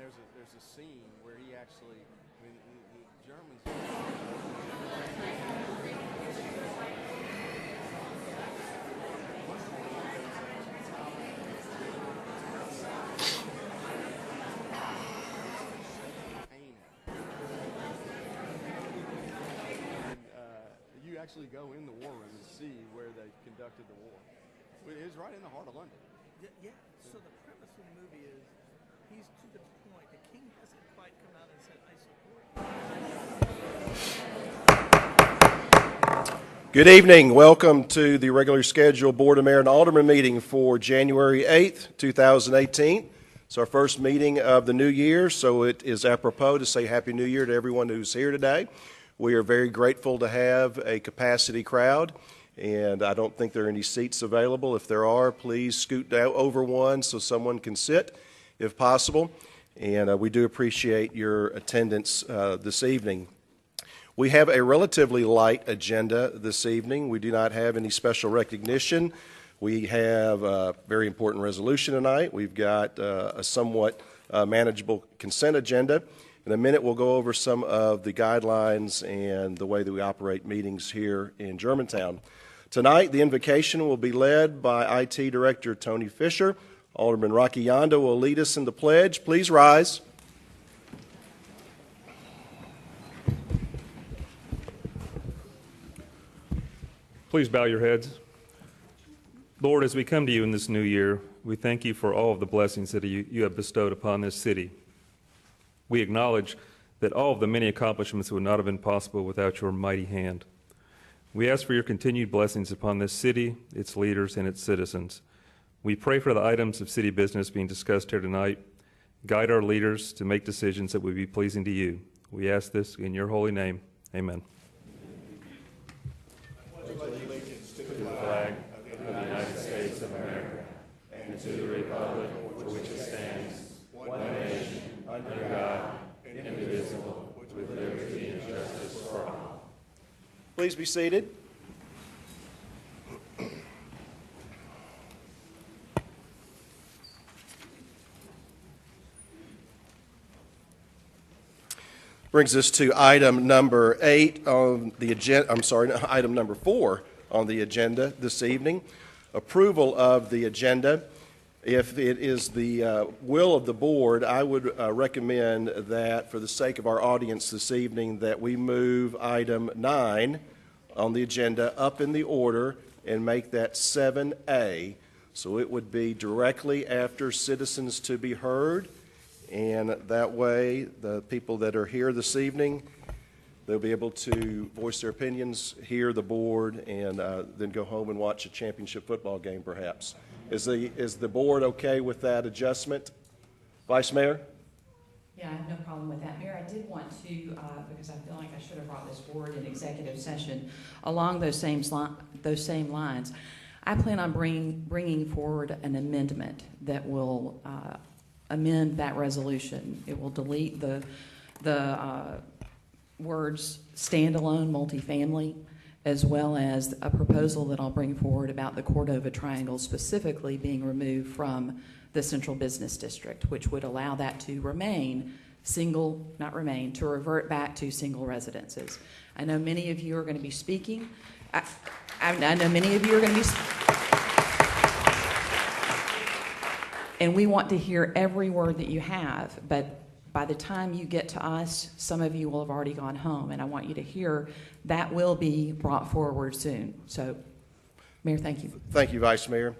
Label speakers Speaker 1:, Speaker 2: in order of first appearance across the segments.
Speaker 1: there's a scene where he actually, when the Germans. You actually go in the war room and see where they conducted the war. It is right in the heart of London.
Speaker 2: Yeah. So the premise of the movie is he's to the point. The king hasn't quite come out and said, "I support you."
Speaker 3: Good evening. Welcome to the regularly scheduled Board of Mayor and Alderman meeting for January 8th, 2018. It's our first meeting of the new year, so it is apropos to say Happy New Year to everyone who's here today. We are very grateful to have a capacity crowd, and I don't think there are any seats available. If there are, please scoot down over one so someone can sit, if possible. And we do appreciate your attendance this evening. We have a relatively light agenda this evening. We do not have any special recognition. We have a very important resolution tonight. We've got a somewhat manageable consent agenda. In a minute, we'll go over some of the guidelines and the way that we operate meetings here in Germantown. Tonight, the invocation will be led by IT Director Tony Fisher. Alderman Rocky Yonda will lead us in the pledge. Please rise.
Speaker 4: Please bow your heads. Lord, as we come to you in this new year, we thank you for all of the blessings that you have bestowed upon this city. We acknowledge that all of the many accomplishments would not have been possible without your mighty hand. We ask for your continued blessings upon this city, its leaders, and its citizens. We pray for the items of city business being discussed here tonight. Guide our leaders to make decisions that would be pleasing to you. We ask this in your holy name. Amen.
Speaker 3: I pledge allegiance to the flag of the United States of America and to the republic for which it stands, one nation, under God, indivisible, with liberty and justice for all. Please be seated. Brings us to item number 8 on the agenda. Item number 4 on the agenda this evening. Approval of the agenda. If it is the will of the board, I would recommend that for the sake of our audience this evening that we move item 9 on the agenda up in the order and make that 7A. So it would be directly after citizens to be heard, and that way the people that are here this evening, they'll be able to voice their opinions, hear the board, and then go home and watch a championship football game perhaps. Is the board okay with that adjustment? Vice Mayor?
Speaker 5: Yeah, I have no problem with that. Mayor, I did want to, because I feel like I should have brought this forward in executive session, along those same lines. I plan on bringing forward an amendment that will amend that resolution. It will delete the words standalone multifamily, as well as a proposal that I'll bring forward about the Cordova Triangle specifically being removed from the Central Business District, which would allow that to to revert back to single residences. I know many of you are going to be speaking. I know many of you are going to be and we want to hear every word that you have, but by the time you get to us, some of you will have already gone home, and I want you to hear that will be brought forward soon. So, Mayor, thank you.
Speaker 3: Thank you, Vice Mayor.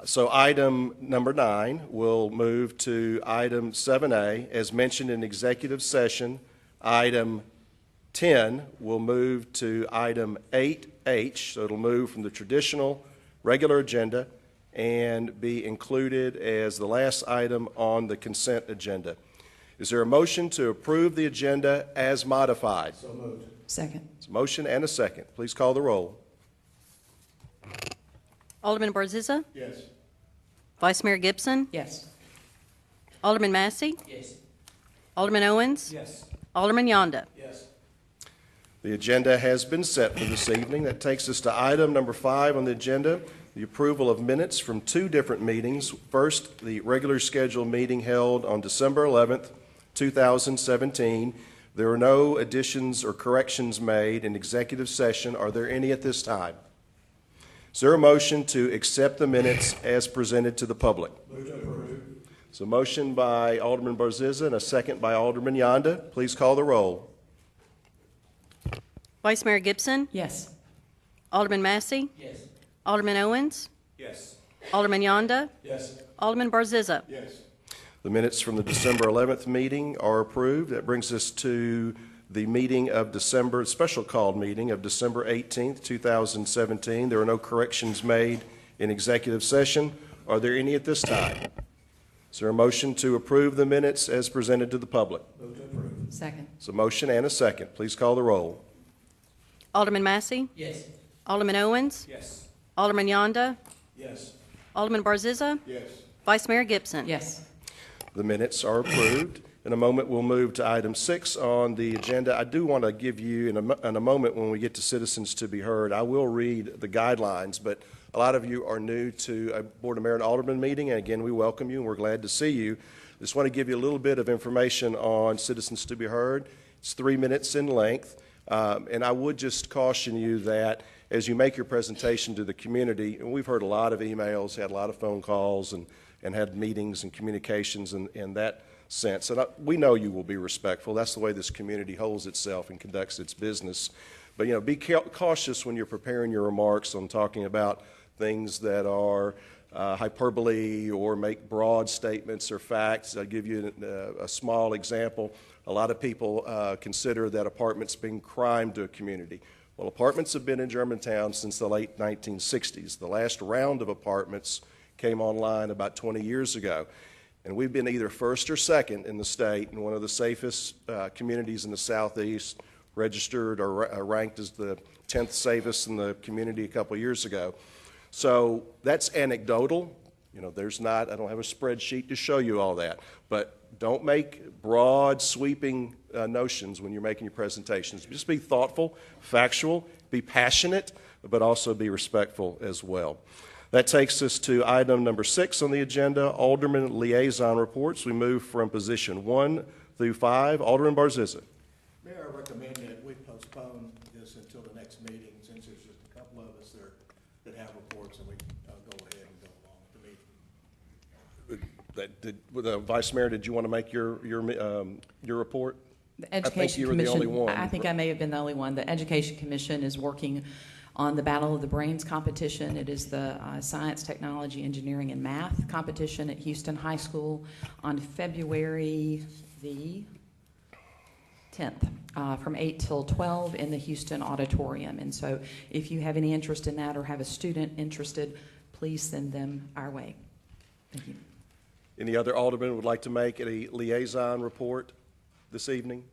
Speaker 3: So item number 9 will move to item 7A. As mentioned in executive session, item 10 will move to item 8H. So it'll move from the traditional regular agenda and be included as the last item on the consent agenda. Is there a motion to approve the agenda as modified?
Speaker 2: So moved.
Speaker 5: Second.
Speaker 3: It's a motion and a second. Please call the roll.
Speaker 6: Alderman Barzizza?
Speaker 2: Yes.
Speaker 6: Vice Mayor Gibson?
Speaker 5: Yes.
Speaker 6: Alderman Massey?
Speaker 2: Yes.
Speaker 6: Alderman Owens?
Speaker 2: Yes.
Speaker 6: Alderman Yonda?
Speaker 2: Yes.
Speaker 3: The agenda has been set for this evening. That takes us to item number 5 on the agenda. the approval of minutes from two different meetings. First, the regular scheduled meeting held on December 11th, 2017. There are no additions or corrections made in executive session. Are there any at this time? Is there a motion to accept the minutes as presented to the public?
Speaker 1: Move to approve.
Speaker 3: So motion by Alderman Barziza and a second by Alderman Yonda. Please call the roll.
Speaker 6: Vice Mayor Gibson,
Speaker 5: Yes.
Speaker 6: Alderman Massey,
Speaker 2: Yes.
Speaker 6: Alderman Owens,
Speaker 1: Yes.
Speaker 6: Alderman Yonda,
Speaker 1: Yes.
Speaker 6: Alderman Barziza.
Speaker 1: Yes.
Speaker 3: The minutes from the December 11th meeting are approved. That brings us to the meeting of December, special called meeting of December 18th, 2017. There are no corrections made in executive session. Are there any at this time? Is there a motion to approve the minutes as presented to the public?
Speaker 1: Move to approve.
Speaker 5: Second.
Speaker 3: So motion and a second. Please call the roll.
Speaker 6: Alderman Massey,
Speaker 2: Yes.
Speaker 6: Alderman Owens,
Speaker 1: Yes.
Speaker 6: Alderman Yonda,
Speaker 1: Yes.
Speaker 6: Alderman Barziza,
Speaker 1: Yes.
Speaker 6: Vice Mayor Gibson.
Speaker 5: Yes.
Speaker 3: The minutes are approved. In a moment, we'll move to item 6 on the agenda. I do want to give you, in a moment when we get to citizens to be heard, I will read the guidelines, but a lot of you are new to a Board of Mayor and Alderman meeting, and again, we welcome you and we're glad to see you. I just want to give you a little bit of information on citizens to be heard. It's 3 minutes in length, and I would just caution you that as you make your presentation to the community, and we've heard a lot of emails, had a lot of phone calls, and had meetings and communications in that sense. And we know you will be respectful. That's the way this community holds itself and conducts its business. But, be cautious when you're preparing your remarks on talking about things that are hyperbole or make broad statements or facts. I'll give you a small example. A lot of people consider that apartments bring crime to a community. Well, apartments have been in Germantown since the late 1960s. The last round of apartments came online about 20 years ago. And we've been either first or second in the state and one of the safest communities in the Southeast, registered or ranked as the 10th safest in the community a couple of years ago. So that's anecdotal. I don't have a spreadsheet to show you all that. But don't make broad, sweeping notions when you're making your presentations. Just be thoughtful, factual, be passionate, but also be respectful as well. That takes us to item number 6 on the agenda, Alderman Liaison Reports. We move from position 1 through 5. Alderman Barziza.
Speaker 7: Mayor, I recommend that we postpone this until the next meeting, since there's just a couple of us there that have reports, and we go ahead and go along with the meeting.
Speaker 3: Vice Mayor, did you want to make your report?
Speaker 5: The Education
Speaker 3: you were the
Speaker 5: Commission,
Speaker 3: only one.
Speaker 5: I think I may have been the only one. The Education Commission is working on the Battle of the Brains competition. It is the Science, Technology, Engineering, and Math competition at Houston High School on February the 10th from 8 till 12 in the Houston Auditorium. And so if you have any interest in that or have a student interested, please send them our way. Thank you.
Speaker 3: Any other alderman would like to make a liaison report this evening?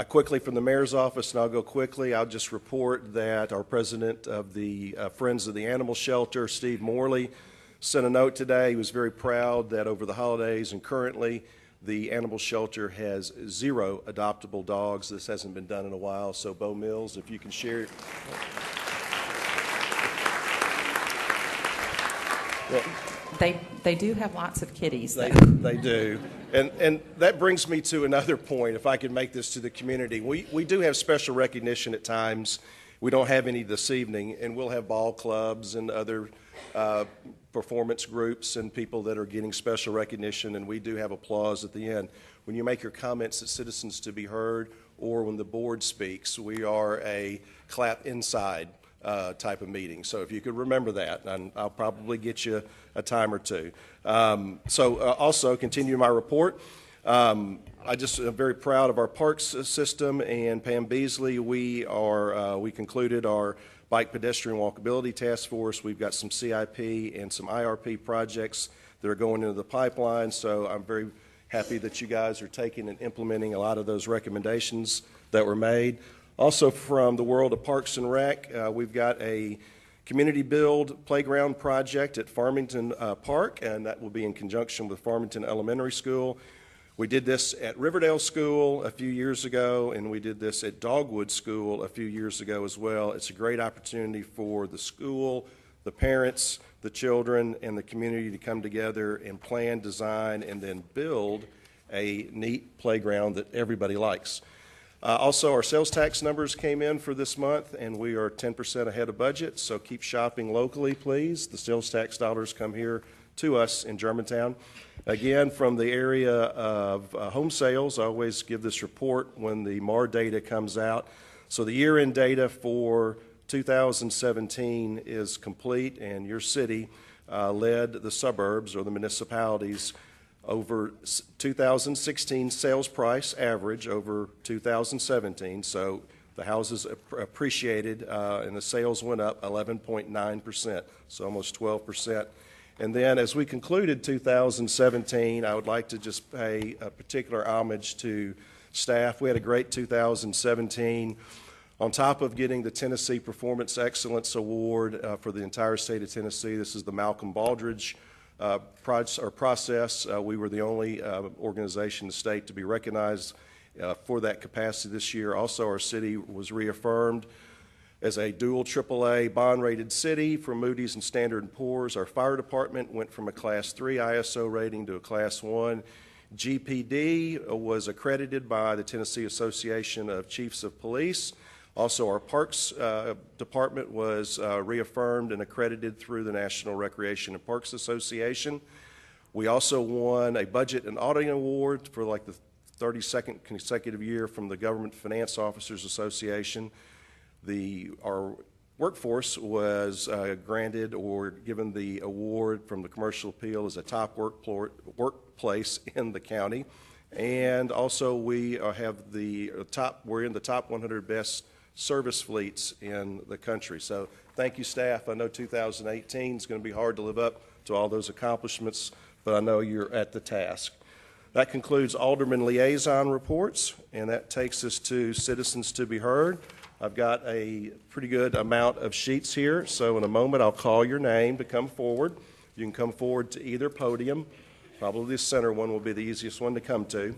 Speaker 3: Quickly from the mayor's office, and I'll go quickly, I'll just report that our president of the Friends of the Animal Shelter, Steve Morley, sent a note today. He was very proud that over the holidays and currently the animal shelter has 0 adoptable dogs. This hasn't been done in a while, so Bo Mills, if you can share. Well,
Speaker 5: They do have lots of kitties, though.
Speaker 3: They do. And that brings me to another point, if I could make this to the community. We do have special recognition at times. We don't have any this evening, and we'll have ball clubs and other performance groups and people that are getting special recognition, and we do have applause at the end. When you make your comments at Citizens to be Heard or when the board speaks, we are a clap inside type of meeting. So if you could remember that, and I'll probably get you a time or two. Also, continue my report. I just am very proud of our parks system, and Pam Beasley, we concluded our bike pedestrian walkability task force. We've got some CIP and some IRP projects that are going into the pipeline, so I'm very happy that you guys are taking and implementing a lot of those recommendations that were made. Also from the world of Parks and Rec, we've got a community build playground project at Farmington Park, and that will be in conjunction with Farmington Elementary School. We did this at Riverdale School a few years ago, and we did this at Dogwood School a few years ago as well. It's a great opportunity for the school, the parents, the children, and the community to come together and plan, design, and then build a neat playground that everybody likes. Also, our sales tax numbers came in for this month, and we are 10% ahead of budget, so keep shopping locally, please. The sales tax dollars come here to us in Germantown. Again, from the area of home sales, I always give this report when the MAR data comes out. So the year-end data for 2017 is complete, and your city led the suburbs or the municipalities over 2016 sales price average over 2017. So the houses appreciated and the sales went up 11.9%, so almost 12%. And then as we concluded 2017, I would like to just pay a particular homage to staff. We had a great 2017. On top of getting the Tennessee Performance Excellence Award for the entire state of Tennessee, this is the Malcolm Baldridge process. We were the only organization in the state to be recognized for that capacity this year. Also, our city was reaffirmed as a dual AAA bond-rated city for Moody's and Standard & Poor's. Our fire department went from a Class 3 ISO rating to a Class 1. GPD was accredited by the Tennessee Association of Chiefs of Police. Also, our Parks Department was reaffirmed and accredited through the National Recreation and Parks Association. We also won a Budget and Auditing Award for like the 32nd consecutive year from the Government Finance Officers Association. Our workforce was granted or given the award from the Commercial Appeal as a top workplace in the county. And also we have we're in the top 100 best service fleets in the country. So thank you, staff. I know 2018 is going to be hard to live up to all those accomplishments, but I know you're at the task. That concludes Alderman liaison reports, and that takes us to citizens to be heard. I've got a pretty good amount of sheets here, so in a moment I'll call your name to come forward. You can come forward to either podium. Probably the center one will be the easiest one to come to.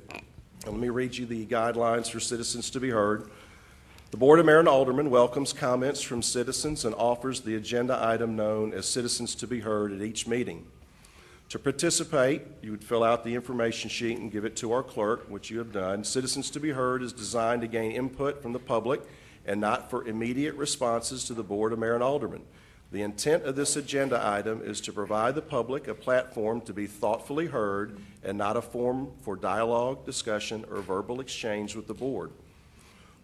Speaker 3: And let me read you the guidelines for citizens to be heard. The Board of Mayor and Aldermen welcomes comments from citizens and offers the agenda item known as Citizens to be Heard at each meeting. To participate, you would fill out the information sheet and give it to our clerk, which you have done. Citizens to be Heard is designed to gain input from the public and not for immediate responses to the Board of Mayor and Aldermen. The intent of this agenda item is to provide the public a platform to be thoughtfully heard and not a forum for dialogue, discussion, or verbal exchange with the board.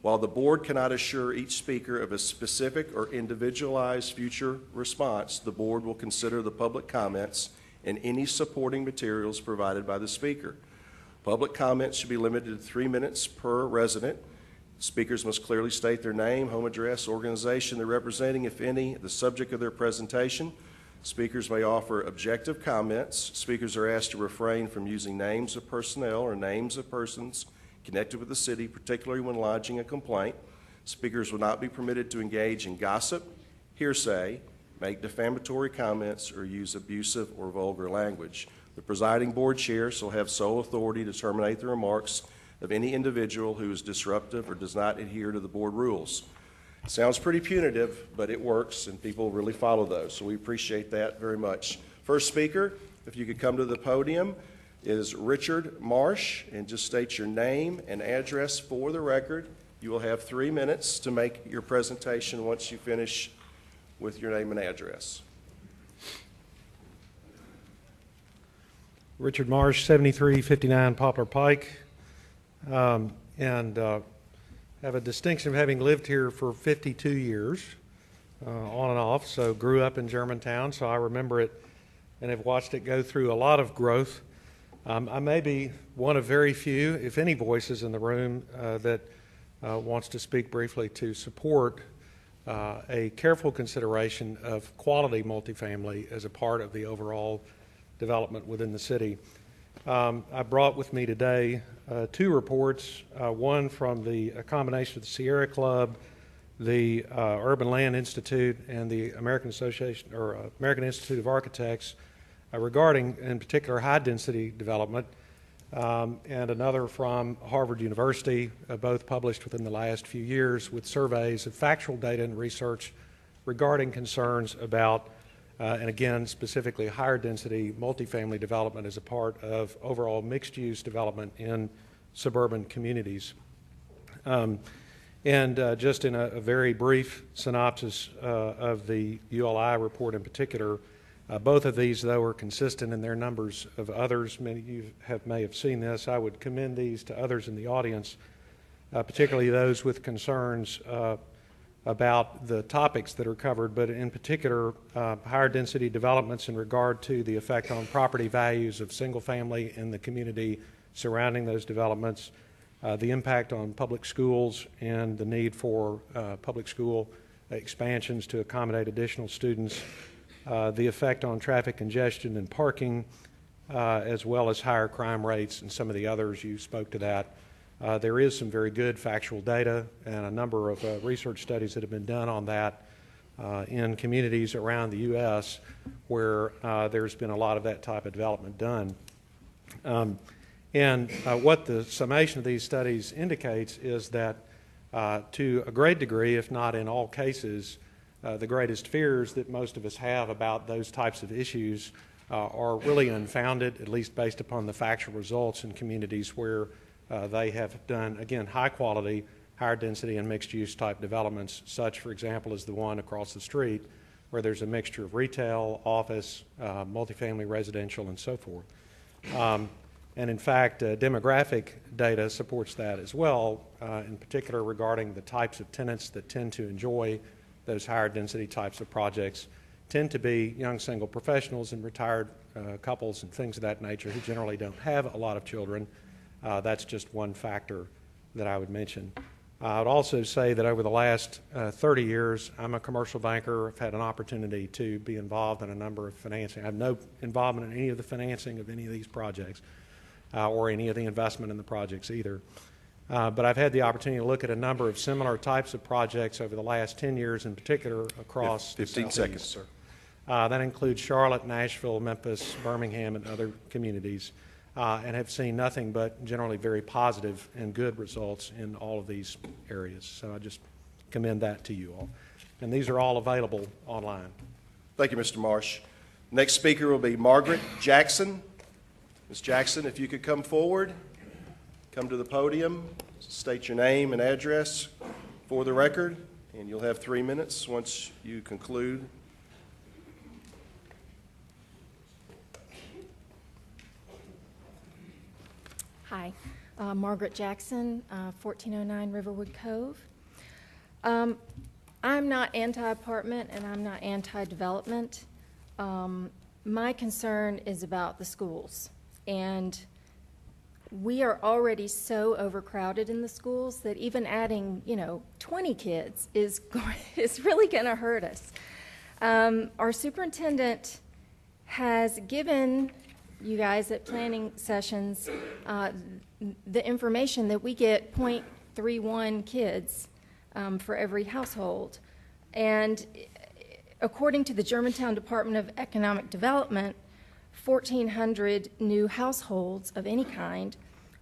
Speaker 3: While the board cannot assure each speaker of a specific or individualized future response, the board will consider the public comments and any supporting materials provided by the speaker. Public comments should be limited to 3 minutes per resident. Speakers must clearly state their name, home address, organization they're representing, if any, the subject of their presentation. Speakers may offer objective comments. Speakers are asked to refrain from using names of personnel or names of persons connected with the city, particularly when lodging a complaint. Speakers will not be permitted to engage in gossip, hearsay, make defamatory comments, or use abusive or vulgar language. The presiding board chair shall have sole authority to terminate the remarks of any individual who is disruptive or does not adhere to the board rules. It sounds pretty punitive, but it works, and people really follow those, so we appreciate that very much. First speaker, if you could come to the podium, is Richard Marsh, and just state your name and address for the record. You will have 3 minutes to make your presentation once you finish with your name and address.
Speaker 8: Richard Marsh, 7359 Poplar Pike, and have a distinction of having lived here for 52 years, on and off, so grew up in Germantown, so I remember it and have watched it go through a lot of growth. I may be one of very few, if any, voices in the room that wants to speak briefly to support a careful consideration of quality multifamily as a part of the overall development within the city. I brought with me today 2 reports, one from a combination of the Sierra Club, the Urban Land Institute, and the American Institute of Architects, regarding, in particular, high-density development, and another from Harvard University, both published within the last few years with surveys of factual data and research regarding concerns about and again, specifically higher density multifamily development as a part of overall mixed use development in suburban communities. Just in a very brief synopsis of the ULI report in particular, both of these, though, are consistent in their numbers of others. Many of you may have seen this. I would commend these to others in the audience, particularly those with concerns about the topics that are covered, but in particular, higher density developments in regard to the effect on property values of single family in the community surrounding those developments, the impact on public schools and the need for public school expansions to accommodate additional students, the effect on traffic congestion and parking, as well as higher crime rates and some of the others. You spoke to that. There is some very good factual data and a number of research studies that have been done on that in communities around the U.S. where there's been a lot of that type of development done. What the summation of these studies indicates is that to a great degree, if not in all cases, the greatest fears that most of us have about those types of issues are really unfounded, at least based upon the factual results in communities where they have done, again, high quality, higher density and mixed use type developments, such, for example, as the one across the street where there's a mixture of retail, office, multifamily residential, and so forth. And in fact, demographic data supports that as well, in particular regarding the types of tenants that tend to enjoy those higher density types of projects tend to be young single professionals and retired couples and things of that nature who generally don't have a lot of children. That's just one factor that I would mention. I would also say that over the last 30 years, I'm a commercial banker. I've had an opportunity to be involved in a number of financing. I have no involvement in any of the financing of any of these projects or any of the investment in the projects either. But I've had the opportunity to look at a number of similar types of projects over the last 10 years in particular across
Speaker 3: 15 seconds, sir.
Speaker 8: That includes Charlotte, Nashville, Memphis, Birmingham, and other communities, and have seen nothing but generally very positive and good results in all of these areas. So I just commend that to you all. And these are all available online.
Speaker 3: Thank you, Mr. Marsh. Next speaker will be Margaret Jackson. Ms. Jackson, if you could come forward, come to the podium, state your name and address for the record, and you'll have 3 minutes once you conclude.
Speaker 9: Hi, Margaret Jackson, 1409 Riverwood Cove. I'm not anti-apartment and I'm not anti-development. My concern is about the schools. And we are already so overcrowded in the schools that even adding, 20 kids is really going to hurt us. Our superintendent has given you guys at planning sessions the information that we get 0.31 kids for every household. And according to the Germantown Department of Economic Development, 1,400 new households of any kind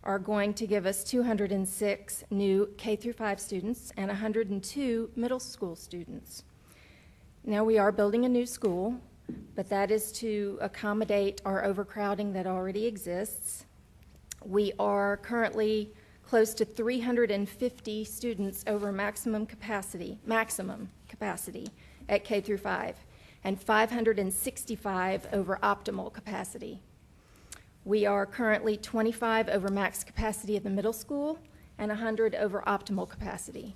Speaker 9: are going to give us 206 new K-5 students and 102 middle school students. Now, we are building a new school, but that is to accommodate our overcrowding that already exists. We are currently close to 350 students over maximum capacity at K-5, and 565 over optimal capacity. We are currently 25 over max capacity at the middle school and 100 over optimal capacity.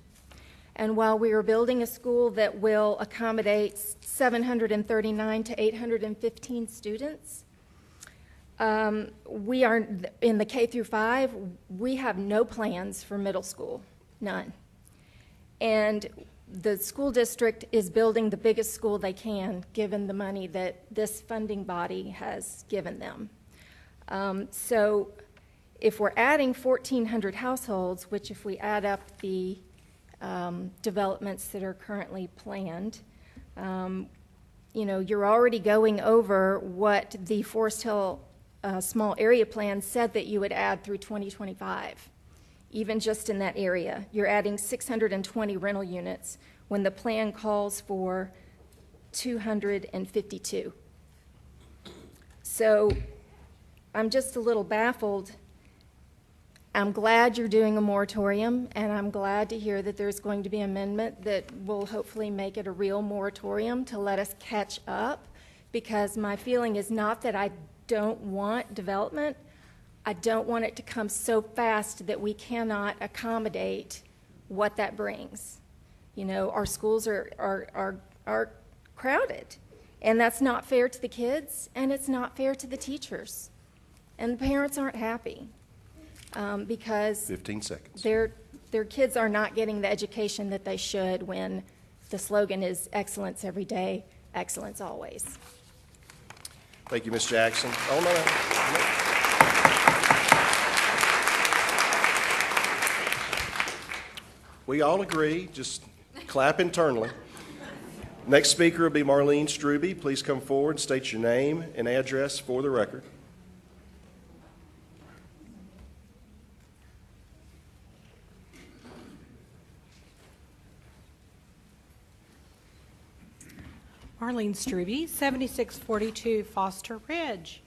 Speaker 9: And while we are building a school that will accommodate 739 to 815 students, we are in the K-5, we have no plans for middle school, none. And the school district is building the biggest school they can, given the money that this funding body has given them. So if we're adding 1,400 households, which if we add up the developments that are currently planned, you're already going over what the Forest Hill Small Area Plan said that you would add through 2025. Even just in that area, you're adding 620 rental units when the plan calls for 252. So I'm just a little baffled. I'm glad you're doing a moratorium, and I'm glad to hear that there's going to be an amendment that will hopefully make it a real moratorium to let us catch up, because my feeling is not that I don't want development. I don't want it to come so fast that we cannot accommodate what that brings. You know, our schools are crowded, and that's not fair to the kids, and it's not fair to the teachers. And the parents aren't happy because
Speaker 3: 15 seconds.
Speaker 9: their kids are not getting the education that they should when the slogan is excellence every day, excellence always.
Speaker 3: Thank you, Ms. Jackson. Oh, no. We all agree, just clap internally. Next speaker will be Marlene Struby. Please come forward and state your name and address for the record.
Speaker 10: Marlene Struby, 7642 Foster Ridge.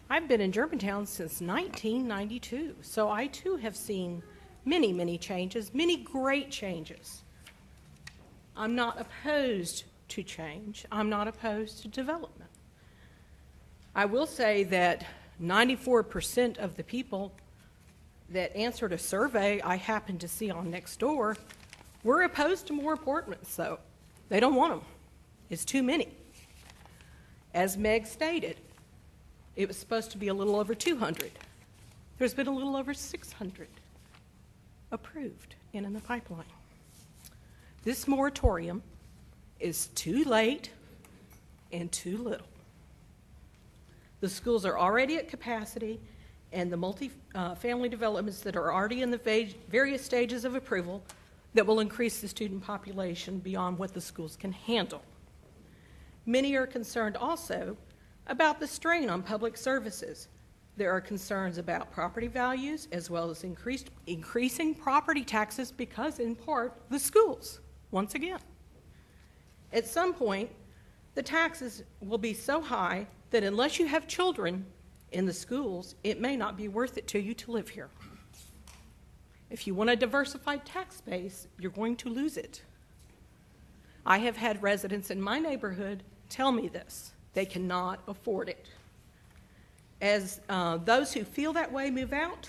Speaker 10: I've been in Germantown since 1992, so I too have seen many, many changes, many great changes. I'm not opposed to change. I'm not opposed to development. I will say that 94% of the people that answered a survey I happened to see on Nextdoor were opposed to more apartments, though. They don't want them. It's too many. As Meg stated, it was supposed to be a little over 200. There's been a little over 600 approved and in the pipeline. This moratorium is too late and too little. The schools are already at capacity, and the multi-family developments that are already in the various stages of approval that will increase the student population beyond what the schools can handle. Many are concerned also about the strain on public services. There are concerns about property values as well as increasing property taxes because, in part, the schools, once again. At some point, the taxes will be so high that unless you have children in the schools, it may not be worth it to you to live here. If you want a diversified tax base, you're going to lose it. I have had residents in my neighborhood tell me this. They cannot afford it. As those who feel that way move out,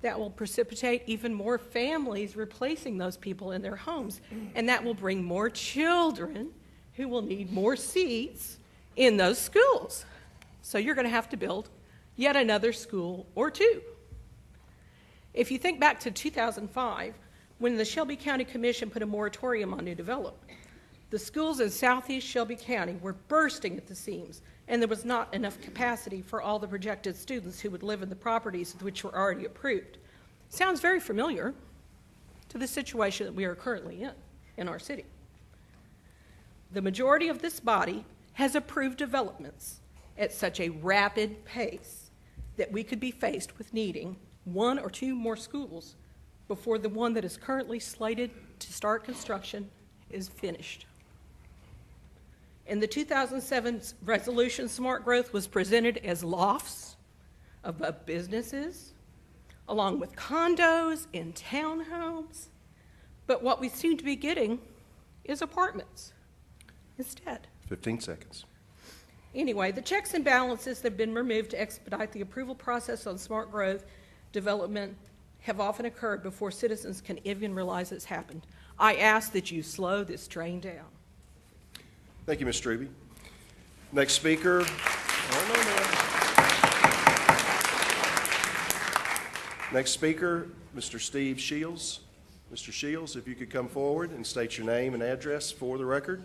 Speaker 10: that will precipitate even more families replacing those people in their homes, and that will bring more children who will need more seats in those schools. So you're going to have to build yet another school or two. If you think back to 2005, when the Shelby County Commission put a moratorium on new development, the schools in southeast Shelby County were bursting at the seams, and there was not enough capacity for all the projected students who would live in the properties which were already approved. Sounds very familiar to the situation that we are currently in our city. The majority of this body has approved developments at such a rapid pace that we could be faced with needing one or two more schools before the one that is currently slated to start construction is finished. In the 2007 resolution, smart growth was presented as lofts above businesses, along with condos and townhomes. But what we seem to be getting is apartments instead.
Speaker 3: 15 seconds.
Speaker 10: Anyway, the checks and balances that have been removed to expedite the approval process on smart growth development have often occurred before citizens can even realize it's happened. I ask that you slow this train down.
Speaker 3: Thank you, Ms. Struby. Next speaker. Next speaker, Mr. Steve Shields. Mr. Shields, if you could come forward and state your name and address for the record.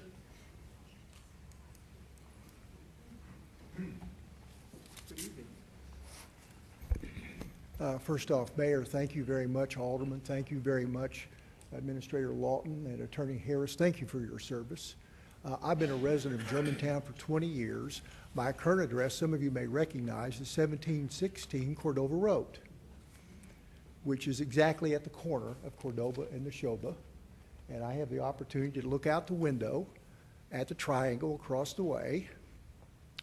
Speaker 11: First off, Mayor, thank you very much. Alderman, thank you very much. Administrator Lawton and Attorney Harris, thank you for your service. I've been a resident of Germantown for 20 years. My current address, some of you may recognize, is 1716 Cordova Road, which is exactly at the corner of Cordova and Neshoba. And I have the opportunity to look out the window at the Triangle across the way.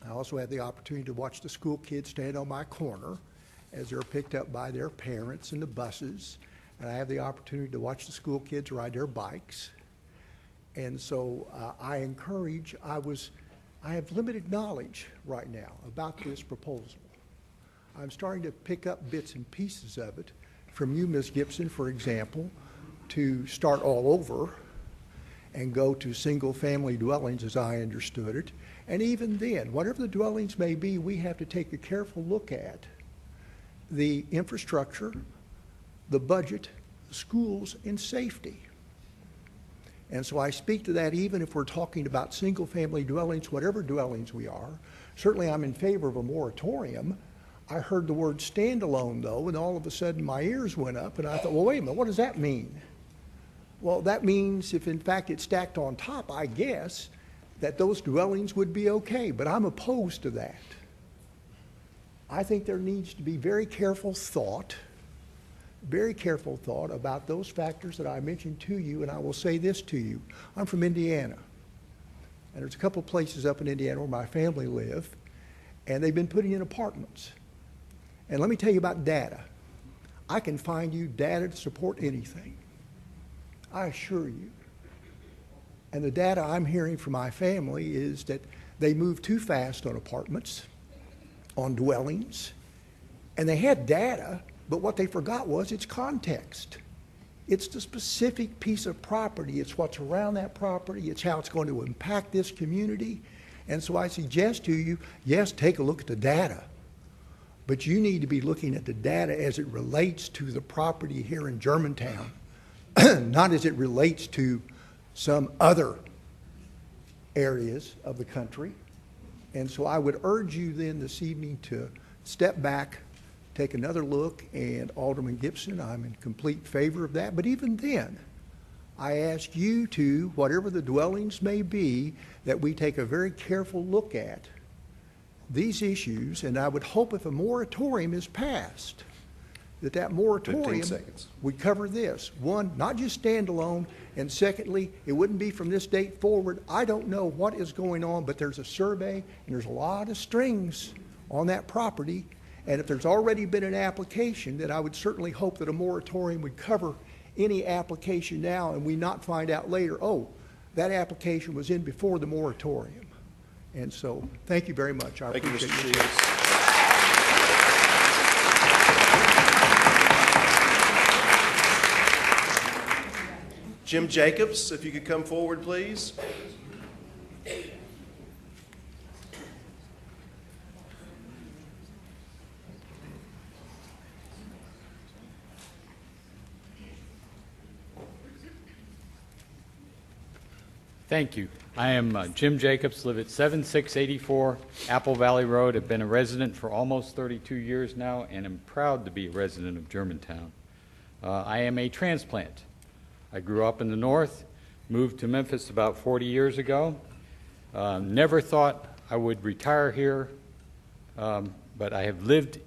Speaker 11: I also had the opportunity to watch the school kids stand on my corner as they're picked up by their parents in the buses. And I have the opportunity to watch the school kids ride their bikes. And so I encourage, I have limited knowledge right now about this proposal. I'm starting to pick up bits and pieces of it from you, Ms. Gibson, for example, to start all over and go to single-family dwellings as I understood it. And even then, whatever the dwellings may be, we have to take a careful look at the infrastructure, the budget, schools, and safety. And so I speak to that even if we're talking about single-family dwellings, whatever dwellings we are. Certainly I'm in favor of a moratorium. I heard the word standalone, though, and all of a sudden my ears went up, and I thought, well, wait a minute, what does that mean? Well, that means if in fact it's stacked on top, I guess, that those dwellings would be okay, but I'm opposed to that. I think there needs to be very careful thought about those factors that I mentioned to you, and I will say this to you. I'm from Indiana, and there's a couple of places up in Indiana where my family live, and they've been putting in apartments. And let me tell you about data. I can find you data to support anything. I assure you. And the data I'm hearing from my family is that they move too fast on apartments, on dwellings, and they had data, but what they forgot was its context. It's the specific piece of property. It's what's around that property. It's how it's going to impact this community. And so I suggest to you, yes, take a look at the data, but you need to be looking at the data as it relates to the property here in Germantown, not as it relates to some other areas of the country. And so I would urge you then this evening to step back, take another look, and Alderman Gibson, I'm in complete favor of that. But even then, I ask you to, whatever the dwellings may be, that we take a very careful look at these issues, and I would hope if a moratorium is passed, that moratorium would cover this. One, not just standalone, and secondly, it wouldn't be from this date forward. I don't know what is going on, but there's a survey, and there's a lot of strings on that property, and if there's already been an application, then I would certainly hope that a moratorium would cover any application now, and we not find out later, oh, that application was in before the moratorium. And so, thank you very much. I appreciate
Speaker 3: you, Mr.
Speaker 11: it.
Speaker 3: Shields. Jim Jacobs, if you could come forward, please.
Speaker 12: Thank you. I am Jim Jacobs, live at 7684 Apple Valley Road. I've been a resident for almost 32 years now, and am proud to be a resident of Germantown. I am a transplant. I grew up in the north, moved to Memphis about 40 years ago. Never thought I would retire here, but I have lived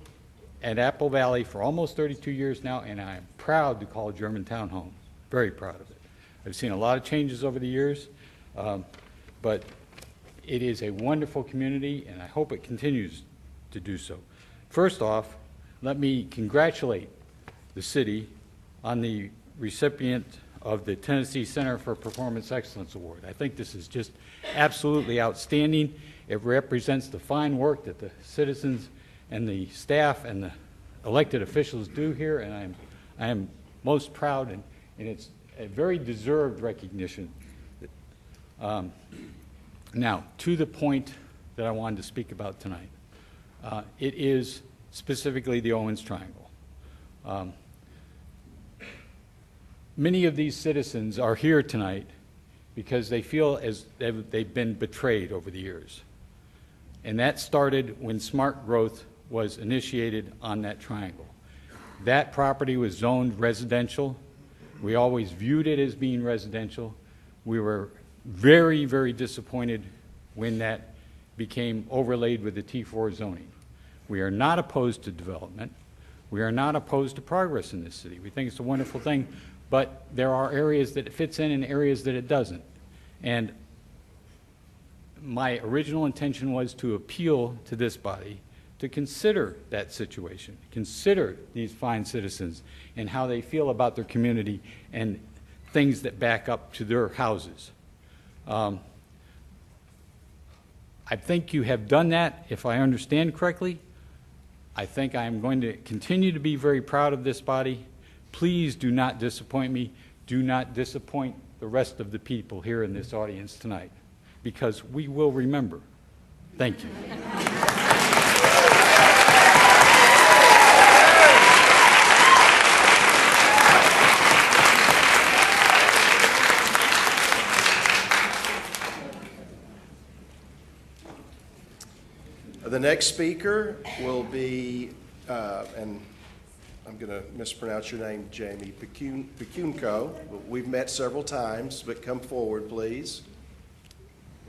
Speaker 12: at Apple Valley for almost 32 years now, and I am proud to call Germantown home. Very proud of it. I've seen a lot of changes over the years, but it is a wonderful community, and I hope it continues to do so. First off, let me congratulate the city on the recipient of the Tennessee Center for Performance Excellence Award. I think this is just absolutely outstanding. It represents the fine work that the citizens and the staff and the elected officials do here, and I am most proud, and it's a very deserved recognition. Now, to the point that I wanted to speak about tonight. It is specifically the Owens Triangle. Many of these citizens are here tonight because they feel as they've been betrayed over the years. And that started when smart growth was initiated on that triangle. That property was zoned residential. We always viewed it as being residential. We were very, very disappointed when that became overlaid with the T4 zoning. We are not opposed to development. We are not opposed to progress in this city. We think it's a wonderful thing, but there are areas that it fits in and areas that it doesn't. And my original intention was to appeal to this body to consider that situation, consider these fine citizens and how they feel about their community and things that back up to their houses. I think you have done that, if I understand correctly. I think I am going to continue to be very proud of this body. Please do not disappoint me. Do not disappoint the rest of the people here in this audience tonight, because we will remember. Thank you.
Speaker 3: The next speaker will be, and I'm going to mispronounce your name, Jamie Pecunco. We've met several times, but come forward, please.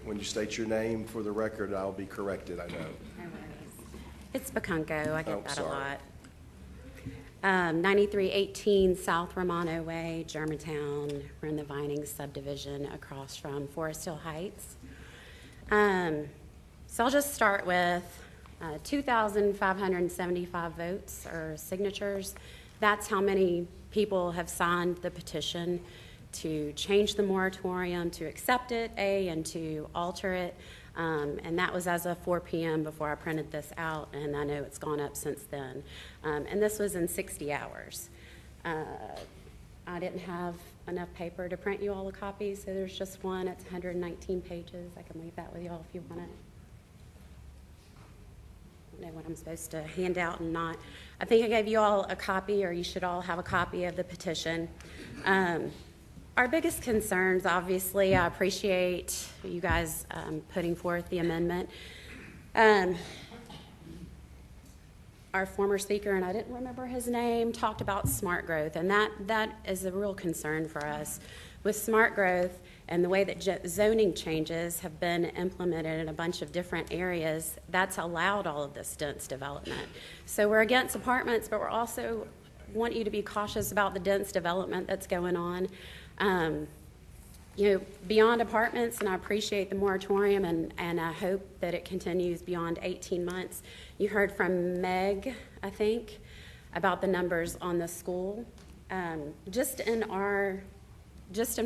Speaker 3: When you state your name for the record, I'll be corrected, I know.
Speaker 13: It's Pecunco. I get
Speaker 3: Oh,
Speaker 13: that
Speaker 3: sorry.
Speaker 13: a lot. 9318 South Romano Way, Germantown. We're in the Vining subdivision across from Forest Hill Heights. So I'll just start with 2,575 votes or signatures. That's how many people have signed the petition to change the moratorium, to accept it, and to alter it. And that was as of 4 p.m. before I printed this out, and I know it's gone up since then. And this was in 60 hours. I didn't have enough paper to print you all a copy, so there's just one. It's 119 pages. I can leave that with you all if you want it. I don't know what I'm supposed to hand out and not. I think I gave you all a copy, or you should all have a copy of the petition. Our biggest concerns, obviously, I appreciate you guys putting forth the amendment. Our former speaker, and I didn't remember his name, talked about smart growth, and that is a real concern for us. With smart growth and the way that zoning changes have been implemented in a bunch of different areas, that's allowed all of this dense development. So we're against apartments, but we're also want you to be cautious about the dense development that's going on. You know, beyond apartments, and I appreciate the moratorium, and I hope that it continues beyond 18 months. You heard from Meg, I think, about the numbers on the school. Just in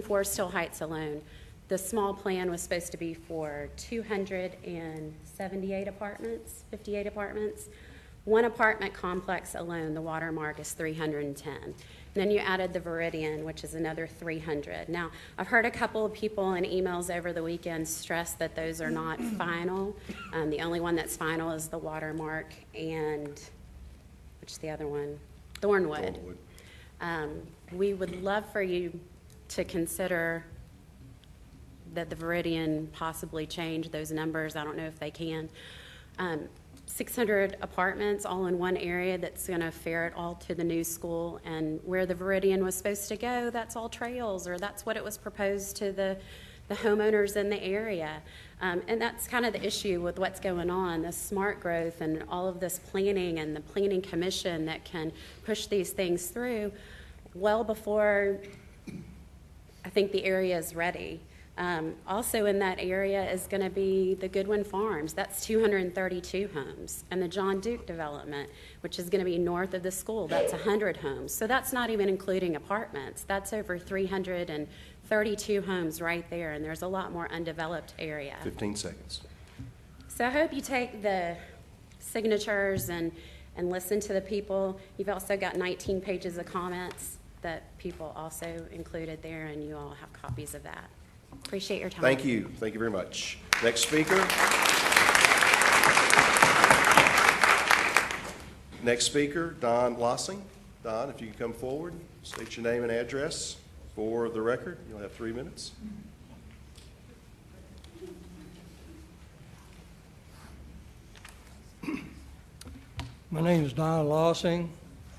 Speaker 13: Forest Hill Heights alone, the small plan was supposed to be for 278 apartments, 58 apartments. One apartment complex alone, the watermark is 310. Then you added the Viridian, which is another 300. Now, I've heard a couple of people in emails over the weekend stress that those are not final. The only one that's final is the watermark and, which is the other one? Thornwood. We would love for you to consider that the Viridian possibly change those numbers. I don't know if they can. 600 apartments all in one area that's going to ferret all to the new school, and where the Viridian was supposed to go, that's all trails, or that's what it was proposed to the homeowners in the area. And that's kind of the issue with what's going on, the smart growth and all of this planning and the planning commission that can push these things through well before I think the area is ready. Also in that area is going to be the Goodwin Farms. That's 232 homes. And the John Duke development, which is going to be north of the school, that's 100 homes. So that's not even including apartments. That's over 332 homes right there, and there's a lot more undeveloped area.
Speaker 3: 15 seconds.
Speaker 13: So I hope you take the signatures and listen to the people. You've also got 19 pages of comments that people also included there, and you all have copies of that. Appreciate your time.
Speaker 3: Thank you. Thank you very much. Next speaker. Next speaker, Don Lossing. Don, if you can come forward, state your name and address for the record. You'll have 3 minutes.
Speaker 14: My name is Don Lossing.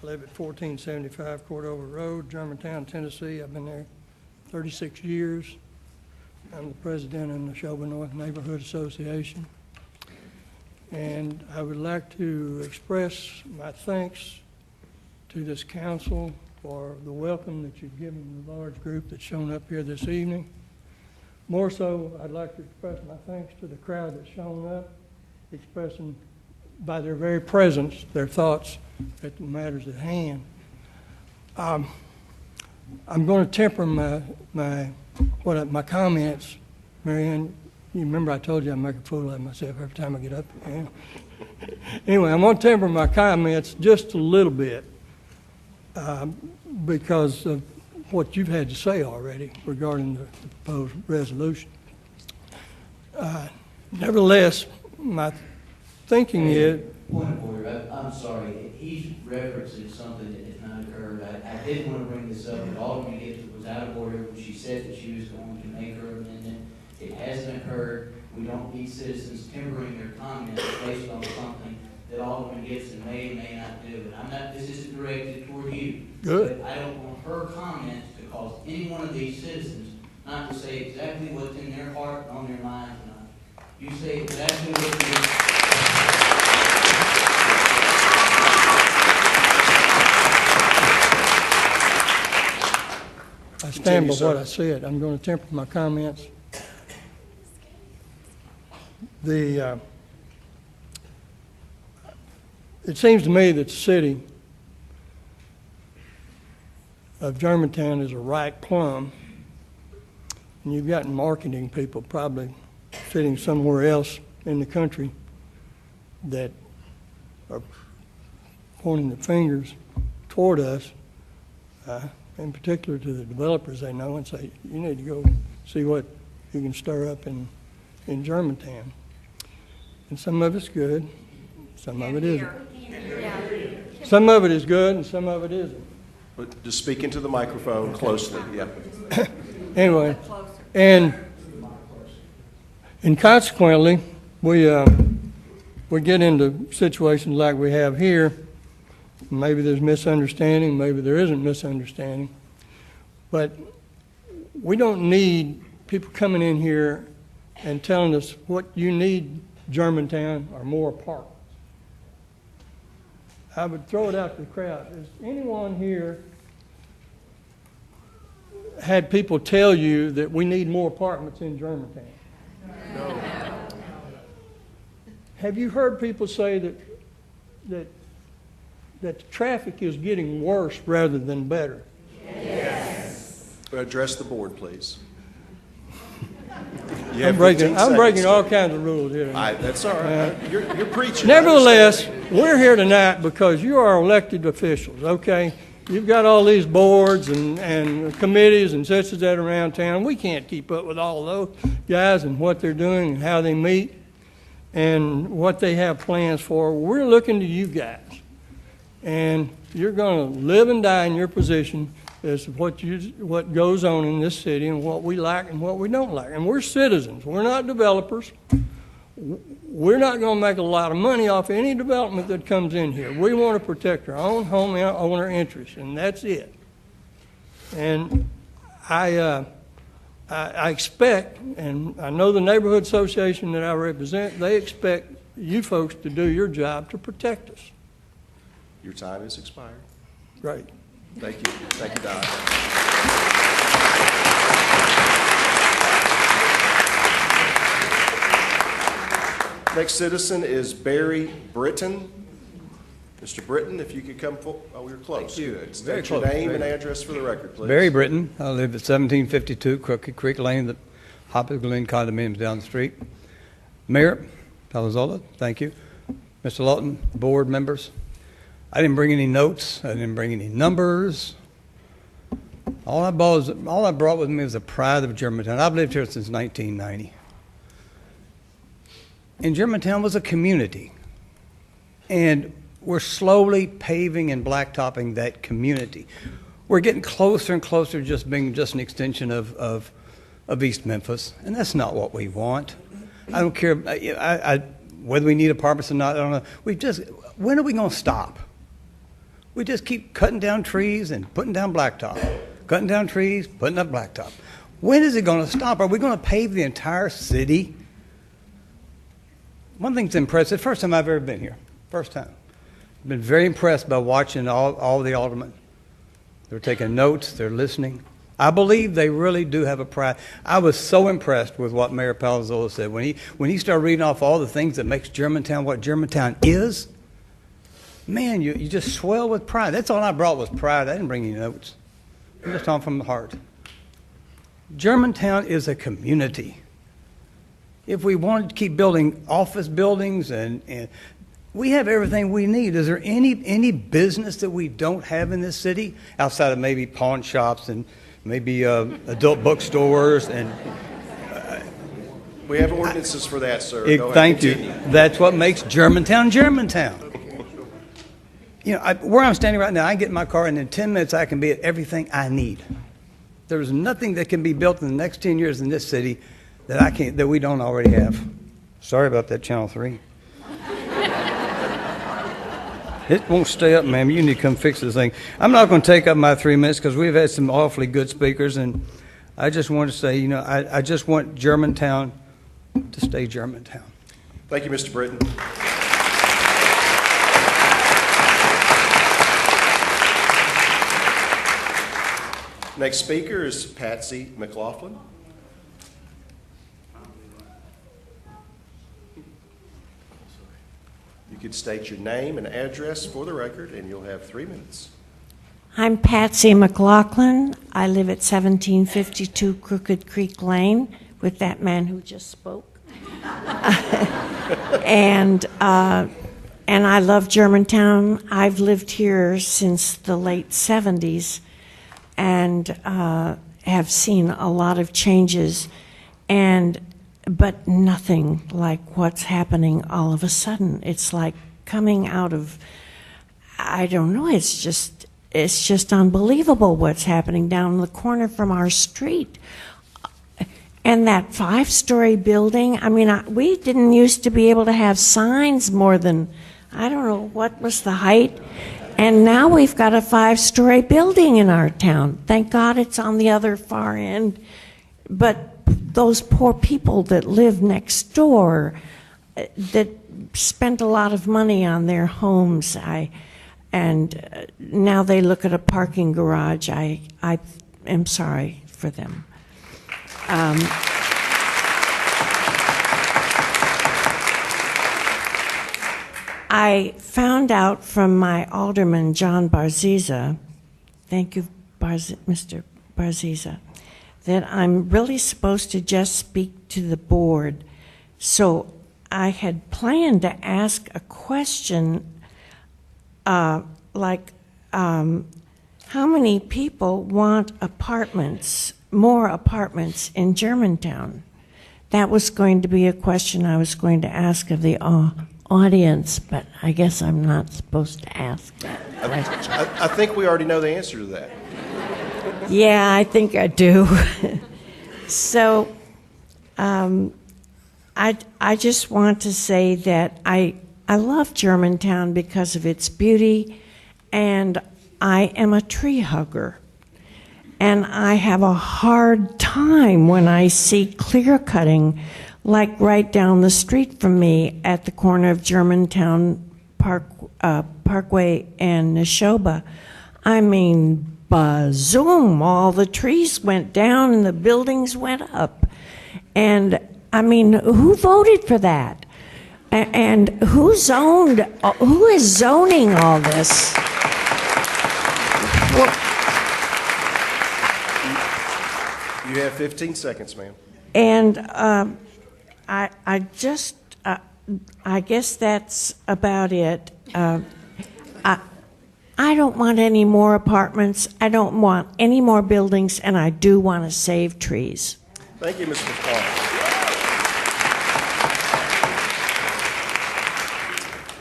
Speaker 14: I live at 1475 Cordova Road, Germantown, Tennessee. I've been there 36 years. I'm the president in the Shelby North Neighborhood Association. And I would like to express my thanks to this council for the welcome that you've given the large group that's shown up here this evening. more so, I'd like to express my thanks to the crowd that's shown up, expressing by their very presence their thoughts at the matters at hand. I'm going to temper my comments. Marianne, you remember I told you I make a fool of myself every time I get up here. Anyway, I'm going to temper my comments just a little bit because of what you've had to say already regarding the proposed resolution. Nevertheless, my thinking is...
Speaker 15: Point for you. I'm sorry. He's referencing something that has not occurred. I did want to bring this up, but Alderman Gibson was out of order when she said that she was going to make her amendment. It hasn't occurred. We don't need citizens tempering their comments based on something that Alderman Gibson may or may not do. And this isn't directed toward you.
Speaker 14: Good.
Speaker 15: But I don't want her comments to cause any one of these citizens not to say exactly what's in their heart and on their mind tonight. You say exactly what you
Speaker 14: I stand by what I said. I'm going to temper my comments. It seems to me that the city of Germantown is a right plum, and you've got marketing people probably sitting somewhere else in the country that are pointing the fingers toward us, in particular to the developers they know, and say, you need to go see what you can stir up in Germantown. And some of it's good, some of it isn't. Some of it is good and some of it isn't.
Speaker 3: But just speak into the microphone closely, yeah.
Speaker 14: Anyway, and consequently, we get into situations like we have here. Maybe there's misunderstanding, maybe there isn't misunderstanding, but we don't need people coming in here and telling us what you need, Germantown, or more apartments. I would throw it out to the crowd. Has anyone here had people tell you that we need more apartments in Germantown? No. Have you heard people say that the traffic is getting worse rather than better?
Speaker 3: Yes. Address the board, please.
Speaker 14: I'm breaking all kinds of rules here.
Speaker 3: That's all right. You're preaching.
Speaker 14: Nevertheless, we're here tonight because you are elected officials, okay? You've got all these boards and committees and such as that around town. We can't keep up with all of those guys and what they're doing and how they meet and what they have plans for. We're looking to you guys. And you're going to live and die in your position as to what goes on in this city and what we like and what we don't like. And we're citizens. We're not developers. We're not going to make a lot of money off any development that comes in here. We want to protect our own homeowner interests, and that's it. And I expect, and I know the neighborhood association that I represent, they expect you folks to do your job to protect us.
Speaker 3: Your time has expired.
Speaker 14: Great.
Speaker 3: Thank you. Thank you, Don. Next citizen is Barry Britton. Mr. Britton, if you could come forward. Oh, we're close.
Speaker 16: Thank you.
Speaker 3: Good.
Speaker 16: Very
Speaker 3: State your
Speaker 16: close.
Speaker 3: name
Speaker 16: Very
Speaker 3: and address for the record, please.
Speaker 16: Barry Britton. I live at 1752 Crooked Creek Lane, the Hopper Glen condominiums down the street. Mayor Palazzolo, thank you. Mr. Lawton, board members. I didn't bring any notes. I didn't bring any numbers. All I brought with me was the pride of Germantown. I've lived here since 1990. And Germantown was a community. And we're slowly paving and blacktopping that community. We're getting closer and closer to just being just an extension of East Memphis. And that's not what we want. I don't care whether we need apartments or not. I don't know. When are we going to stop? We just keep cutting down trees and putting down blacktop. Cutting down trees, putting up blacktop. When is it going to stop? Are we going to pave the entire city? One thing's impressive. First time I've ever been here. First time. I've been very impressed by watching all the aldermen. They're taking notes. They're listening. I believe they really do have a pride. I was so impressed with what Mayor Palazzolo said. When he started reading off all the things that makes Germantown what Germantown is, man, you just swell with pride. That's all I brought was pride. I didn't bring any notes. I'm just talking from the heart. Germantown is a community. If we wanted to keep building office buildings and we have everything we need. Is there any business that we don't have in this city outside of maybe pawn shops and maybe adult bookstores and
Speaker 3: We have ordinances for that, sir. Go ahead,
Speaker 16: thank
Speaker 3: continue.
Speaker 16: you. That's what makes Germantown Germantown. You know, where I'm standing right now, I can get in my car and in 10 minutes I can be at everything I need. There's nothing that can be built in the next 10 years in this city that we don't already have. Sorry about that, Channel 3. It won't stay up, ma'am. You need to come fix this thing. I'm not going to take up my 3 minutes because we've had some awfully good speakers, and I just want to say, you know, I just want Germantown to stay Germantown.
Speaker 3: Thank you, Mr. Britton. Next speaker is Patsy McLaughlin. You could state your name and address for the record, and you'll have 3 minutes.
Speaker 17: I'm Patsy McLaughlin. I live at 1752 Crooked Creek Lane with that man who just spoke. and I love Germantown. I've lived here since the late 70s and have seen a lot of changes, but nothing like what's happening all of a sudden. It's like coming out of, I don't know, it's just unbelievable what's happening down the corner from our street. And that 5-story building, I mean, we didn't used to be able to have signs more than, I don't know, what was the height? And now we've got a 5-story building in our town. Thank God it's on the other far end. But those poor people that live next door, that spent a lot of money on their homes, and now they look at a parking garage. I am sorry for them. I found out from my alderman, John Barziza, thank you, Mr. Barziza, that I'm really supposed to just speak to the board. So I had planned to ask a question like, how many people want more apartments in Germantown? That was going to be a question I was going to ask of the audience, but I guess I'm not supposed to ask that question.
Speaker 3: I think we already know the answer to that.
Speaker 17: Yeah, I think I do. So I just want to say that I love Germantown because of its beauty, and I am a tree hugger. And I have a hard time when I see clear cutting, like right down the street from me at the corner of Germantown Parkway and Neshoba. I mean, bazoom, all the trees went down and the buildings went up. And I mean, who voted for that? And who is zoning all this? Well,
Speaker 3: You have 15 seconds, ma'am.
Speaker 17: and I guess that's about it. I don't want any more apartments. I don't want any more buildings, and I do want to save trees.
Speaker 3: Thank you, Mr. McCall.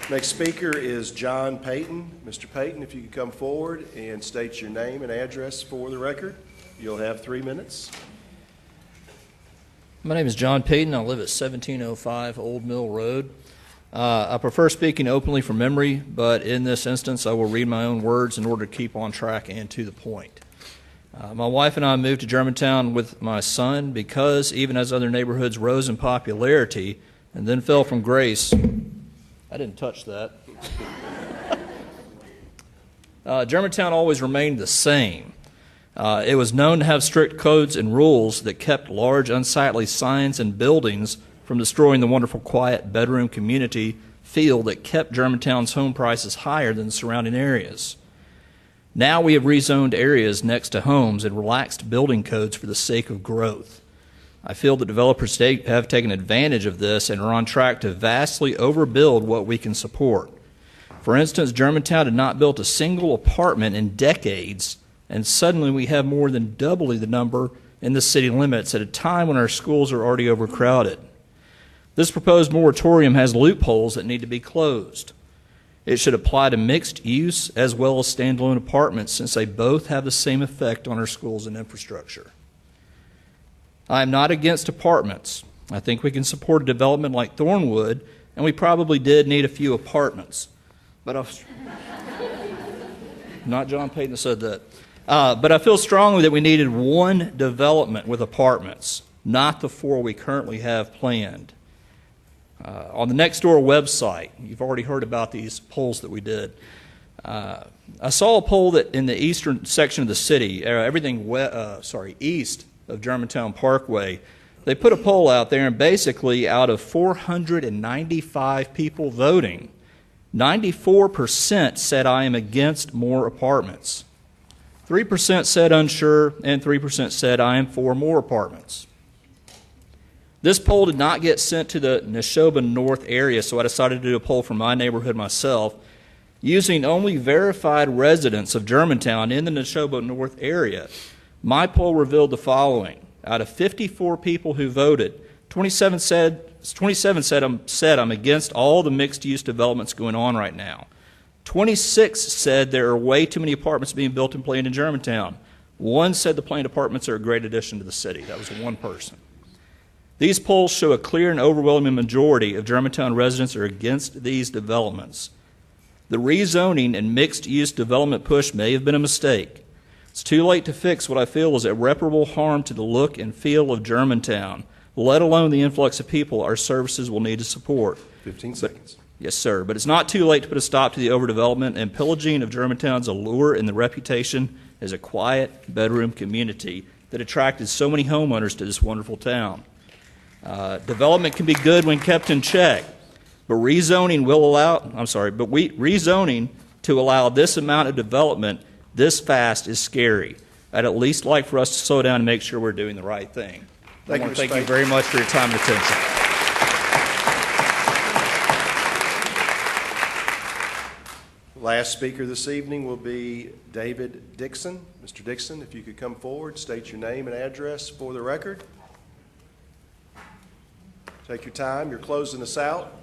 Speaker 3: Next speaker is John Payton. Mr. Payton, if you could come forward and state your name and address for the record. You'll have 3 minutes.
Speaker 18: My name is John Payton. I live at 1705 Old Mill Road. I prefer speaking openly from memory, but in this instance, I will read my own words in order to keep on track and to the point. My wife and I moved to Germantown with my son because, even as other neighborhoods rose in popularity and then fell from grace, I didn't touch that. Germantown always remained the same. It was known to have strict codes and rules that kept large, unsightly signs and buildings from destroying the wonderful, quiet bedroom community feel that kept Germantown's home prices higher than the surrounding areas. Now we have rezoned areas next to homes and relaxed building codes for the sake of growth. I feel that developers have taken advantage of this and are on track to vastly overbuild what we can support. For instance, Germantown had not built a single apartment in decades, and suddenly we have more than doubly the number in the city limits at a time when our schools are already overcrowded. This proposed moratorium has loopholes that need to be closed. It should apply to mixed use as well as standalone apartments, since they both have the same effect on our schools and infrastructure. I am not against apartments. I think we can support a development like Thornwood, and we probably did need a few apartments. But not John Payton said that. But I feel strongly that we needed one development with apartments, not the 4 we currently have planned. On the Nextdoor website, you've already heard about these polls that we did. I saw a poll that in the eastern section of the city, east of Germantown Parkway, they put a poll out there, and basically out of 495 people voting, 94% said I am against more apartments. 3% said unsure, and 3% said I am for more apartments. This poll did not get sent to the Neshoba North area, so I decided to do a poll for my neighborhood myself. Using only verified residents of Germantown in the Neshoba North area, my poll revealed the following. Out of 54 people who voted, 27 said I'm against all the mixed-use developments going on right now. 26 said there are way too many apartments being built and planned in Germantown. 1 said the planned apartments are a great addition to the city. That was one person. These polls show a clear and overwhelming majority of Germantown residents are against these developments. The rezoning and mixed-use development push may have been a mistake. It's too late to fix what I feel is irreparable harm to the look and feel of Germantown, let alone the influx of people our services will need to support.
Speaker 3: 15 seconds.
Speaker 18: Yes, sir. But it's not too late to put a stop to the overdevelopment and pillaging of Germantown's allure and the reputation as a quiet bedroom community that attracted so many homeowners to this wonderful town. Development can be good when kept in check, but rezoning to allow this amount of development this fast is scary. I'd at least like for us to slow down and make sure we're doing the right thing. I want to thank you very much for your time and attention.
Speaker 3: Last speaker this evening will be David Dixon. Mr. Dixon, if you could come forward, state your name and address for the record. Take your time. You're closing us out.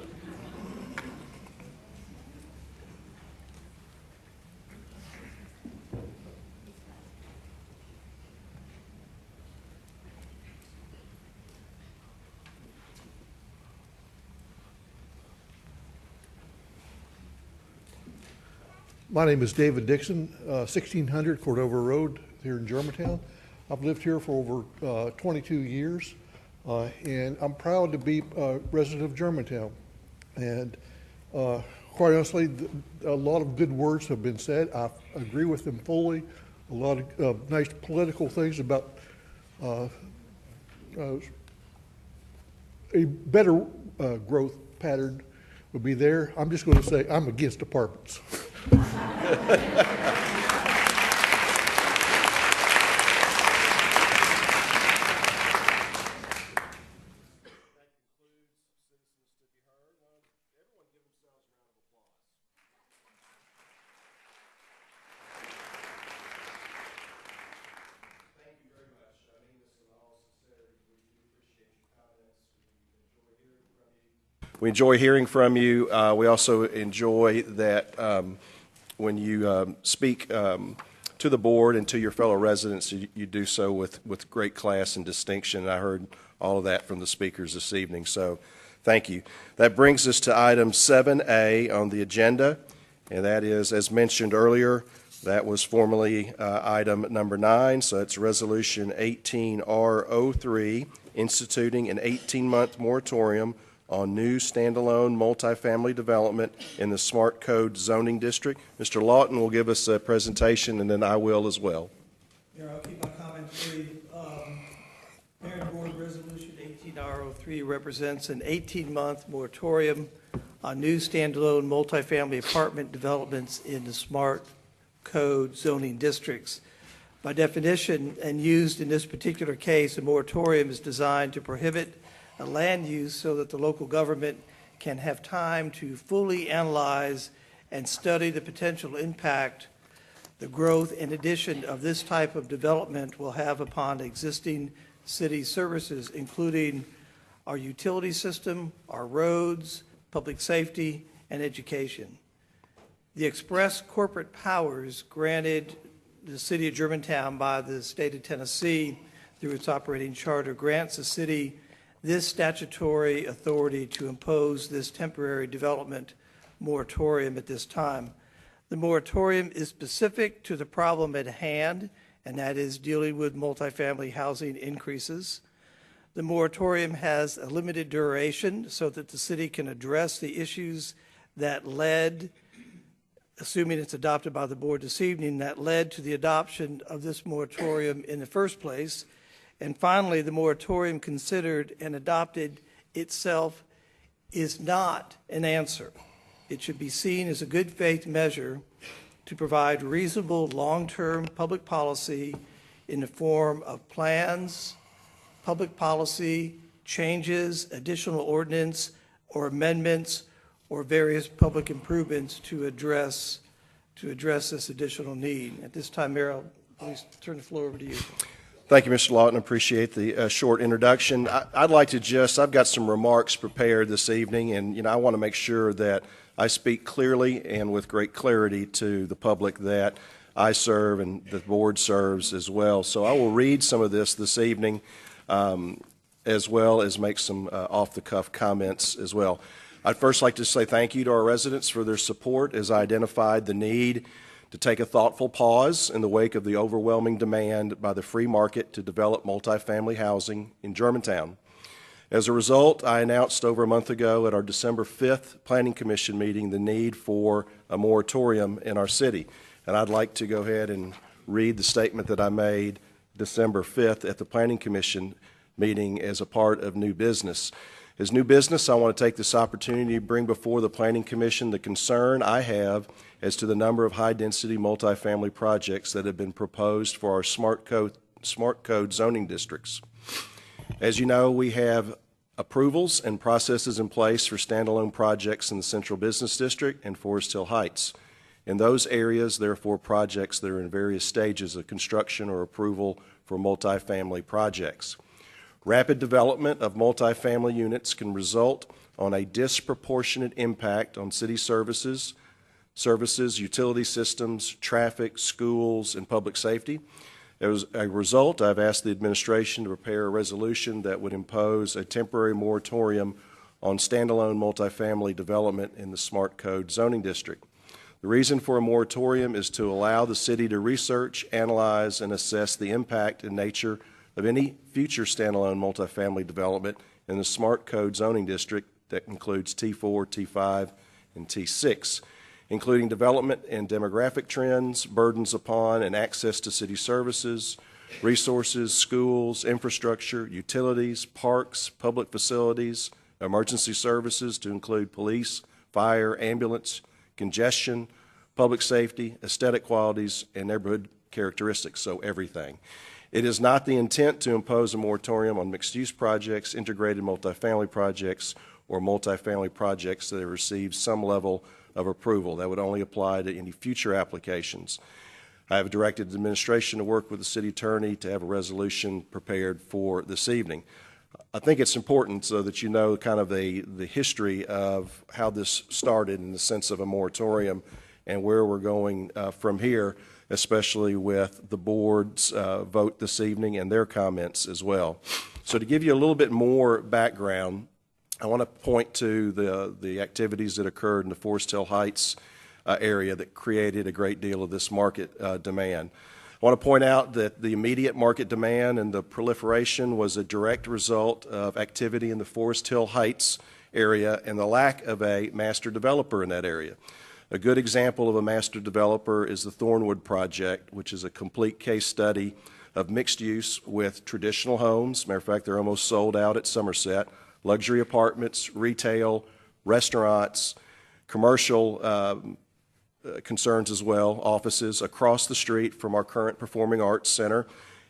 Speaker 19: My name is David Dixon, 1600 Cordova Road here in Germantown. I've lived here for over 22 years, and I'm proud to be a resident of Germantown. And quite honestly, a lot of good words have been said. I agree with them fully. A lot of nice political things about a better growth pattern would be there. I'm just going to say I'm against apartments.
Speaker 3: We enjoy hearing from you. We also enjoy that when you speak to the board and to your fellow residents, you do so with great class and distinction. I heard all of that from the speakers this evening, so thank you. That brings us to item 7A on the agenda, and that is, as mentioned earlier, that was formerly item number 9, so it's Resolution 18R03, instituting an 18-month moratorium on new standalone multifamily development in the Smart Code zoning district. Mr. Lawton will give us a presentation, and then I will as well.
Speaker 2: Here, I'll keep my comments brief. Mayor and Board Resolution 18R03 represents an 18-month moratorium on new standalone multifamily apartment developments in the smart code zoning districts. By definition, and used in this particular case, a moratorium is designed to prohibit a land use so that the local government can have time to fully analyze and study the potential impact the growth and addition of this type of development will have upon existing city services, including our utility system, our roads, public safety, and education. The express corporate powers granted the City of Germantown by the state of Tennessee through its operating charter grants the city this statutory authority to impose this temporary development moratorium at this time. The moratorium is specific to the problem at hand, and that is dealing with multifamily housing increases. The moratorium has a limited duration so that the city can address the issues that led, assuming it's adopted by the board this evening, that led to the adoption of this moratorium in the first place. And finally, the moratorium considered and adopted itself is not an answer. It should be seen as a good faith measure to provide reasonable long-term public policy in the form of plans, public policy, changes, additional ordinance, or amendments, or various public improvements to address this additional need. At this time, Mayor, I'll please turn the floor over to you.
Speaker 3: Thank you, Mr. Lawton. Appreciate the short introduction. I'd like to I've got some remarks prepared this evening, and I want to make sure that I speak clearly and with great clarity to the public that I serve and the board serves as well. So I will read some of this evening, as well as make some off-the-cuff comments as well. I'd first like to say thank you to our residents for their support as I identified the need to take a thoughtful pause in the wake of the overwhelming demand by the free market to develop multifamily housing in Germantown. As a result, I announced over a month ago at our December 5th Planning Commission meeting the need for a moratorium in our city. And I'd like to go ahead and read the statement that I made December 5th at the Planning Commission meeting as a part of new business. As new business, I want to take this opportunity to bring before the Planning Commission the concern I have as to the number of high-density multifamily projects that have been proposed for our smart code zoning districts. As you know, we have approvals and processes in place for standalone projects in the Central Business District and Forest Hill Heights. In those areas, there are 4 projects that are in various stages of construction or approval for multifamily projects. Rapid development of multifamily units can result on a disproportionate impact on city services, utility systems, traffic, schools, and public safety. As a result, I've asked the administration to prepare a resolution that would impose a temporary moratorium on standalone multifamily development in the Smart Code zoning district. The reason for a moratorium is to allow the city to research, analyze, and assess the impact and nature of any future standalone multifamily development in the Smart Code zoning district that includes T4, T5, and T6, including development and demographic trends, burdens upon and access to city services, resources, schools, infrastructure, utilities, parks, public facilities, emergency services to include police, fire, ambulance, congestion, public safety, aesthetic qualities, and neighborhood characteristics, so everything. It is not the intent to impose a moratorium on mixed-use projects, integrated multifamily projects, or multifamily projects that have received some level of approval. That would only apply to any future applications. I have directed the administration to work with the city attorney to have a resolution prepared for this evening. I think it's important so that you know kind of the history of how this started in the sense of a moratorium and where we're going from here, especially with the board's vote this evening and their comments as well. So to give you a little bit more background, I want to point to the activities that occurred in the Forest Hill Heights area that created a great deal of this market demand. I want to point out that the immediate market demand and the proliferation was a direct result of activity in the Forest Hill Heights area and the lack of a master developer in that area. A good example of a master developer is the Thornwood project, which is a complete case study of mixed use with traditional homes. Matter of fact, they're almost sold out at Somerset. Luxury apartments, retail, restaurants, commercial concerns as well, offices across the street from our current Performing Arts Center,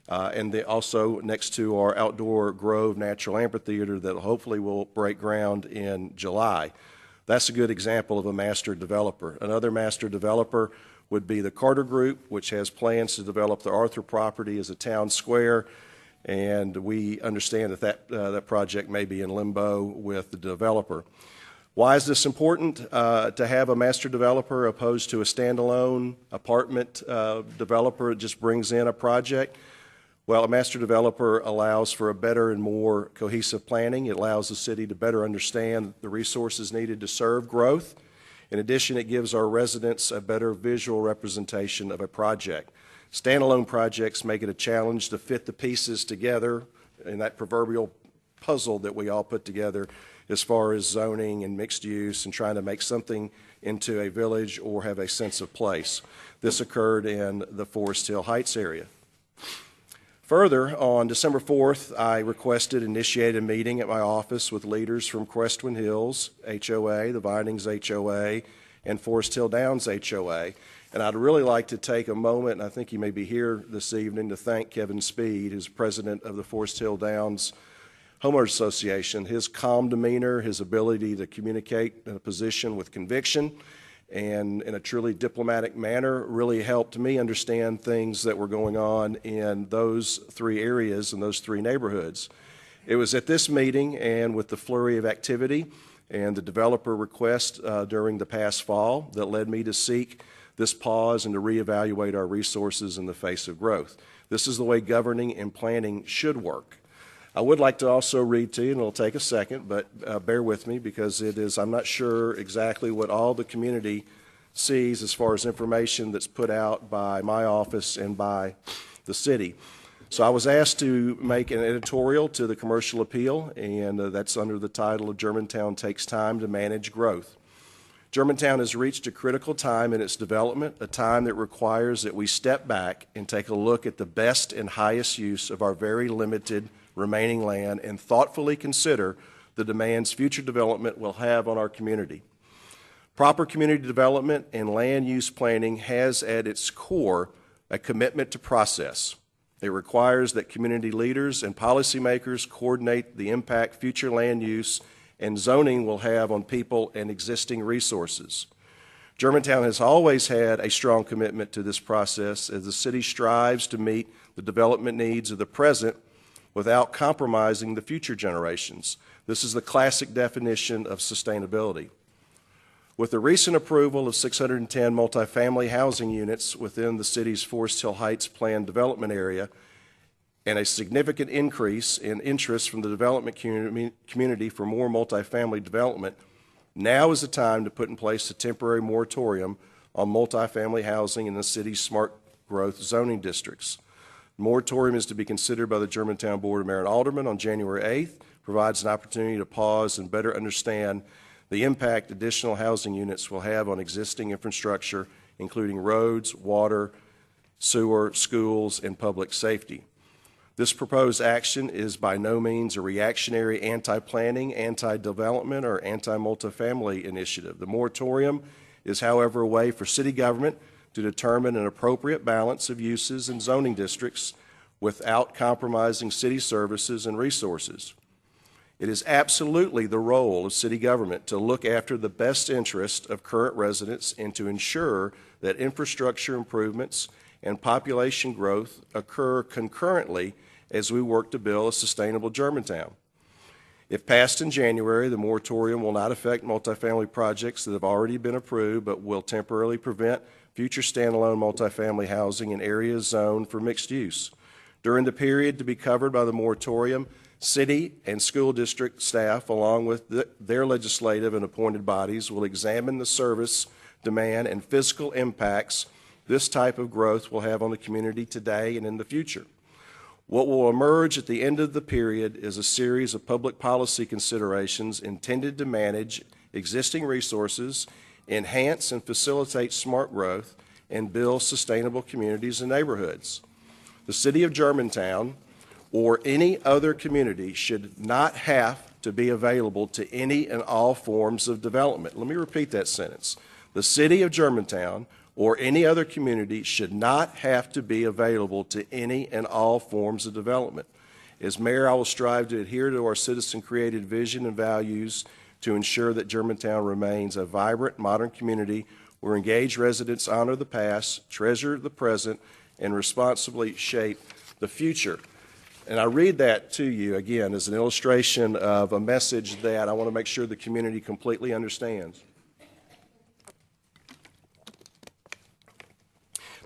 Speaker 3: and also next to our outdoor Grove Natural Amphitheater that hopefully will break ground in July. That's a good example of a master developer. Another master developer would be the Carter Group, which has plans to develop the Arthur property as a town square, and we understand that project may be in limbo with the developer. Why is this important to have a master developer opposed to a standalone apartment developer that just brings in a project? Well, a master developer allows for a better and more cohesive planning. It allows the city to better understand the resources needed to serve growth. In addition, it gives our residents a better visual representation of a project. Standalone projects make it a challenge to fit the pieces together in that proverbial puzzle that we all put together as far as zoning and mixed use and trying to make something into a village or have a sense of place. This occurred in the Forest Hill Heights area. Further, on December 4th, I requested, initiated a meeting at my office with leaders from Crestwin Hills HOA, the Vinings HOA, and Forest Hill Downs HOA. And I'd really like to take a moment, and I think he may be here this evening, to thank Kevin Speed, who's president of the Forest Hill Downs Homeowners Association. His calm demeanor, his ability to communicate in a position with conviction, and in a truly diplomatic manner really helped me understand things that were going on in those three areas and those three neighborhoods. It was at this meeting and with the flurry of activity and the developer request during the past fall that led me to seek this pause and to reevaluate our resources in the face of growth. This is the way governing and planning should work. I would like to also read to you, and it'll take a second, but bear with me because I'm not sure exactly what all the community sees as far as information that's put out by my office and by the city. So I was asked to make an editorial to the Commercial Appeal, and that's under the title of Germantown Takes Time to Manage Growth. Germantown has reached a critical time in its development, a time that requires that we step back and take a look at the best and highest use of our very limited remaining land and thoughtfully consider the demands future development will have on our community. Proper community development and land use planning has at its core a commitment to process. It requires that community leaders and policymakers coordinate the impact future land use and zoning will have on people and existing resources. Germantown has always had a strong commitment to this process as the city strives to meet the development needs of the present without compromising the future generations. This is the classic definition of sustainability. With the recent approval of 610 multifamily housing units within the city's Forest Hill Heights planned development area and a significant increase in interest from the development community for more multifamily development, now is the time to put in place a temporary moratorium on multifamily housing in the city's smart growth zoning districts. The moratorium is to be considered by the Germantown Board of Mayor and Aldermen on January 8th, provides an opportunity to pause and better understand the impact additional housing units will have on existing infrastructure, including roads, water, sewer, schools, and public safety. This proposed action is by no means a reactionary anti-planning, anti-development, or anti-multifamily initiative. The moratorium is, however, a way for city government to determine an appropriate balance of uses and zoning districts without compromising city services and resources. It is absolutely the role of city government to look after the best interest of current residents and to ensure that infrastructure improvements and population growth occur concurrently as we work to build a sustainable Germantown. If passed in January, the moratorium will not affect multifamily projects that have already been approved, but will temporarily prevent future standalone multifamily housing in areas zoned for mixed use. During the period to be covered by the moratorium, city and school district staff, along with their legislative and appointed bodies, will examine the service, demand, and physical impacts this type of growth will have on the community today and in the future. What will emerge at the end of the period is a series of public policy considerations intended to manage existing resources enhance and facilitate smart growth, and build sustainable communities and neighborhoods. The City of Germantown or any other community should not have to be available to any and all forms of development. Let me repeat that sentence. The City of Germantown or any other community should not have to be available to any and all forms of development. As mayor, I will strive to adhere to our citizen-created vision and values to ensure that Germantown remains a vibrant, modern community where engaged residents honor the past, treasure the present, and responsibly shape the future. And I read that to you, again, as an illustration of a message that I want to make sure the community completely understands.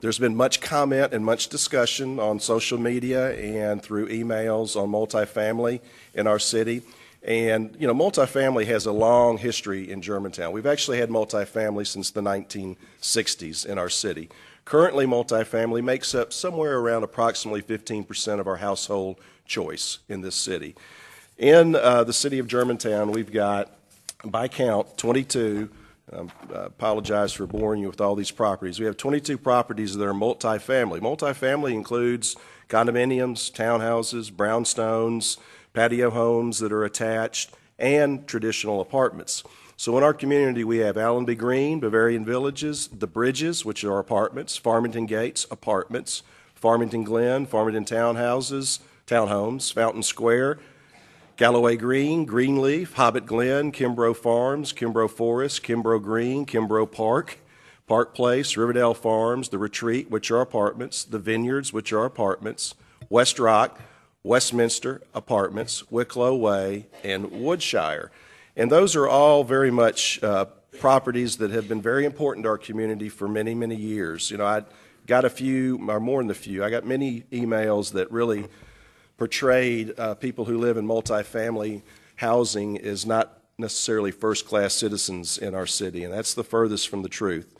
Speaker 3: There's been much comment and much discussion on social media and through emails on multifamily in our city. And, you know, multifamily has a long history in Germantown. We've actually had multifamily since the 1960s in our city. Currently, multifamily makes up somewhere around approximately 15% of our household choice in this city. In the city of Germantown, we've got, by count, 22. I apologize for boring you with all these properties. We have 22 properties that are multifamily. Multifamily includes condominiums, townhouses, brownstones, patio homes that are attached, and traditional apartments. So in our community, we have Allenby Green, Bavarian Villages, The Bridges, which are apartments, Farmington Gates, apartments, Farmington Glen, Farmington Townhouses, townhomes, Fountain Square, Galloway Green, Greenleaf, Hobbit Glen, Kimbrough Farms, Kimbrough Forest, Kimbrough Green, Kimbrough Park, Park Place, Riverdale Farms, The Retreat, which are apartments, The Vineyards, which are apartments, West Rock, Westminster Apartments, Wicklow Way, and Woodshire. And those are all very much properties that have been very important to our community for many, many years. You know, I got a few, or more than a few, I got many emails that really portrayed people who live in multifamily housing as not necessarily first-class citizens in our city, and that's the furthest from the truth.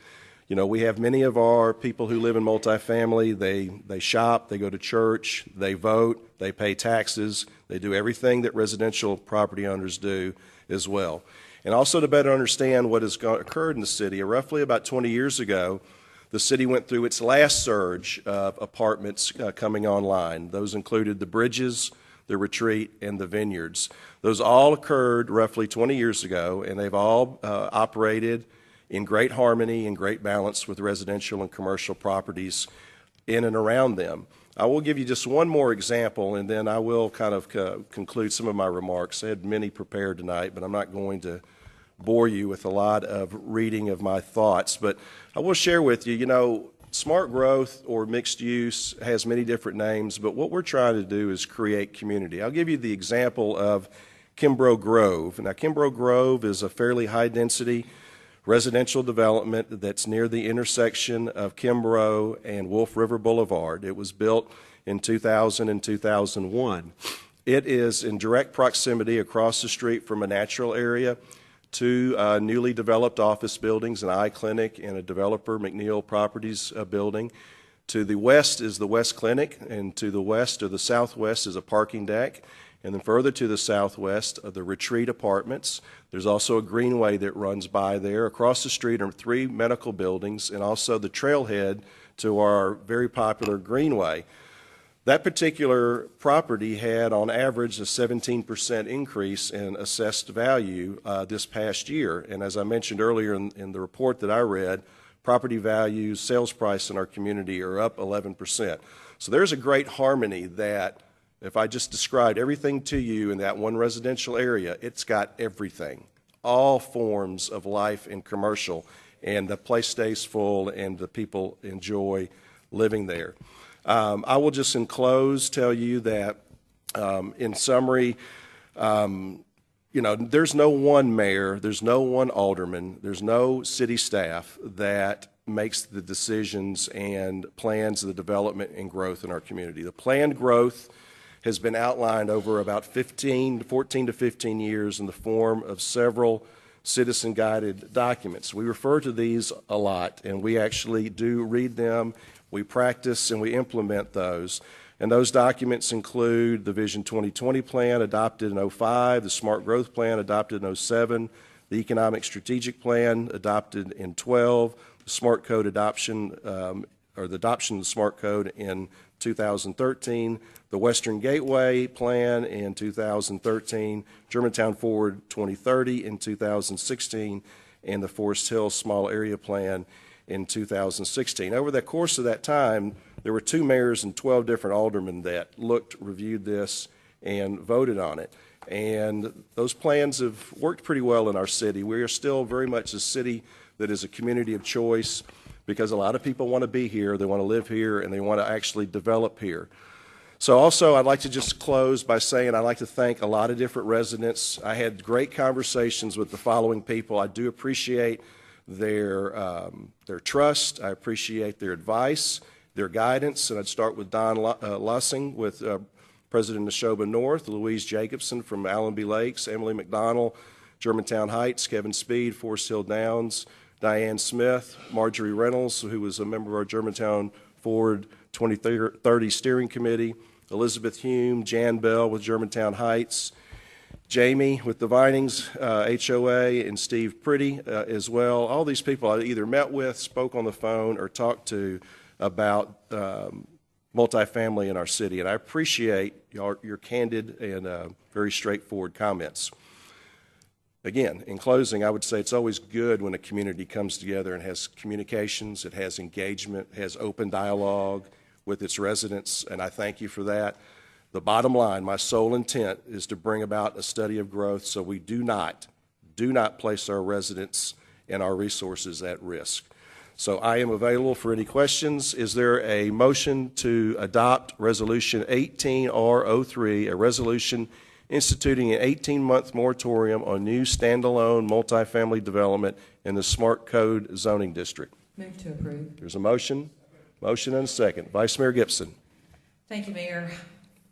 Speaker 3: You know, we have many of our people who live in multifamily, they shop, they go to church, they vote, they pay taxes, they do everything that residential property owners do as well. And also to better understand what has occurred in the city, roughly about 20 years ago, the city went through its last surge of apartments coming online. Those included The Bridges, The Retreat, and The Vineyards. Those all occurred roughly 20 years ago, and they've all operated in great harmony and great balance with residential and commercial properties in and around them. I will give you just one more example, and then I will kind of conclude some of my remarks. I had many prepared tonight, but I'm not going to bore you with a lot of reading of my thoughts. But I will share with you, you know, smart growth or mixed use has many different names, but what we're trying to do is create community. I'll give you the example of Kimbrough Grove. Now, Kimbrough Grove is a fairly high-density residential development that's near the intersection of Kimbrough and Wolf River Boulevard. It was built in 2000 and 2001. It is in direct proximity across the street from a natural area to newly developed office buildings, an eye clinic, and a developer, McNeil Properties building. To the west is the West Clinic, and to the west or the southwest is a parking deck. And then further to the southwest are the Retreat Apartments. There's also a greenway that runs by there. Across the street are 3 medical buildings and also the trailhead to our very popular greenway. That particular property had on average a 17% increase in assessed value this past year. And as I mentioned earlier in the report that I read, property values, sales price in our community are up 11%. So there's a great harmony that if I just described everything to you in that one residential area, it's got everything, all forms of life and commercial, and the place stays full and the people enjoy living there. I will just in close tell you that in summary, you know, there's no one mayor, there's no one alderman, there's no city staff that makes the decisions and plans the development and growth in our community. The planned growth has been outlined over about 14 to 15 years in the form of several citizen-guided documents. We refer to these a lot, and we actually do read them, we practice, and we implement those. And those documents include the Vision 2020 Plan adopted in 2005, the Smart Growth Plan adopted in 2007, the Economic Strategic Plan adopted in 12, the Smart Code adoption, or the adoption of the Smart Code in 2013, the Western Gateway Plan in 2013, Germantown Forward 2030 in 2016, and the Forest Hill Small Area Plan in 2016. Over the course of that time, there were 2 mayors and 12 different aldermen that reviewed this, and voted on it. And those plans have worked pretty well in our city. We are still very much a city that is a community of choice because a lot of people want to be here, they want to live here, and they want to actually develop here. So also, I'd like to just close by saying I'd like to thank a lot of different residents. I had great conversations with the following people. I do appreciate their trust. I appreciate their advice, their guidance. And I'd start with Don Lussing with President Neshoba North, Louise Jacobson from Allenby Lakes, Emily McDonald, Germantown Heights, Kevin Speed, Forest Hill Downs, Diane Smith, Marjorie Reynolds, who was a member of our Germantown Forward 2030 Steering Committee, Elizabeth Hume, Jan Bell with Germantown Heights, Jamie with the Vinings HOA, and Steve Pretty as well. All these people I either met with, spoke on the phone, or talked to about multifamily in our city, and I appreciate your candid and very straightforward comments. Again, in closing, I would say it's always good when a community comes together and has communications, it has engagement, it has open dialogue with its residents, and I thank you for that. The bottom line, my sole intent is to bring about a study of growth so we do not place our residents and our resources at risk. So I am available for any questions. Is there a motion to adopt Resolution 18R03, a resolution instituting an 18-month moratorium on new standalone multifamily development in the Smart Code zoning district?
Speaker 5: Move to approve.
Speaker 3: There's a motion and a second. Vice Mayor Gibson.
Speaker 5: Thank you, Mayor.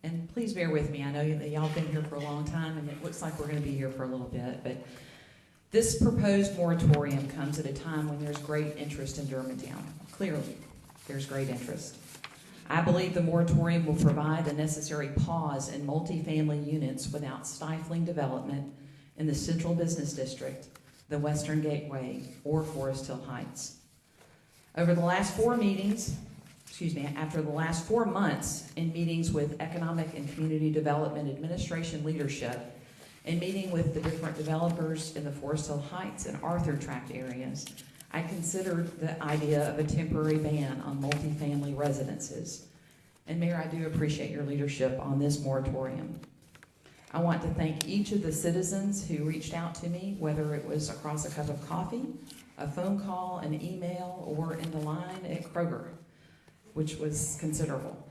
Speaker 5: And please bear with me. I know that y'all have been here for a long time, and it looks like we're going to be here for a little bit, but this proposed moratorium comes at a time when there's great interest in Germantown. Clearly, there's great interest. I believe the moratorium will provide the necessary pause in multifamily units without stifling development in the Central Business District, the Western Gateway, or Forest Hill Heights. After the last 4 months in meetings with Economic and Community Development Administration leadership and meeting with the different developers in the Forest Hill Heights and Arthur Tract areas, I considered the idea of a temporary ban on multifamily residences. And Mayor, I do appreciate your leadership on this moratorium. I want to thank each of the citizens who reached out to me, whether it was across a cup of coffee, a phone call, an email, or in the line at Kroger, which was considerable.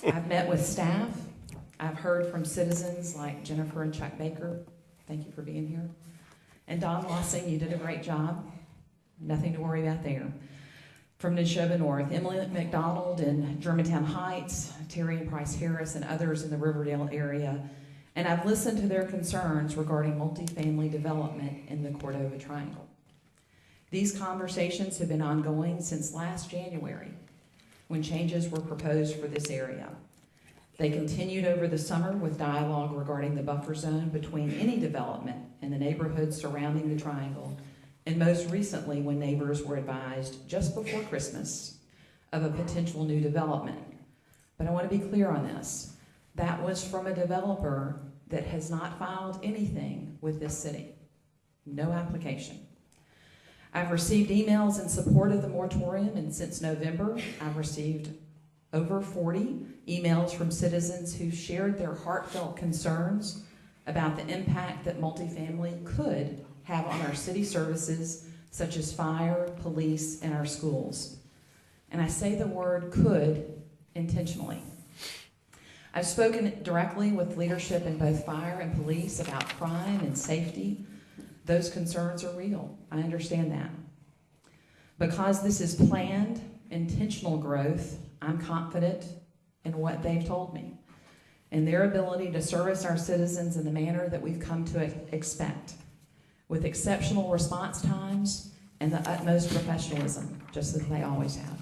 Speaker 5: I've met with staff. I've heard from citizens like Jennifer and Chuck Baker. Thank you for being here. And Don Lossing, you did a great job. Nothing to worry about there. From Neshoba North, Emily McDonald in Germantown Heights, Terry and Price Harris, and others in the Riverdale area. And I've listened to their concerns regarding multifamily development in the Cordova Triangle. These conversations have been ongoing since last January, when changes were proposed for this area. They continued over the summer with dialogue regarding the buffer zone between any development in the neighborhoods surrounding the triangle, and most recently when neighbors were advised just before Christmas of a potential new development. But I want to be clear on this. That was from a developer that has not filed anything with this city. No application. I've received emails in support of the moratorium, and since November, I've received over 40 emails from citizens who shared their heartfelt concerns about the impact that multifamily could have on our city services, such as fire, police, and our schools. And I say the word could intentionally. I've spoken directly with leadership in both fire and police about crime and safety. Those concerns are real. I understand that. Because this is planned, intentional growth, I'm confident in what they've told me and their ability to service our citizens in the manner that we've come to expect, with exceptional response times and the utmost professionalism, just as they always have.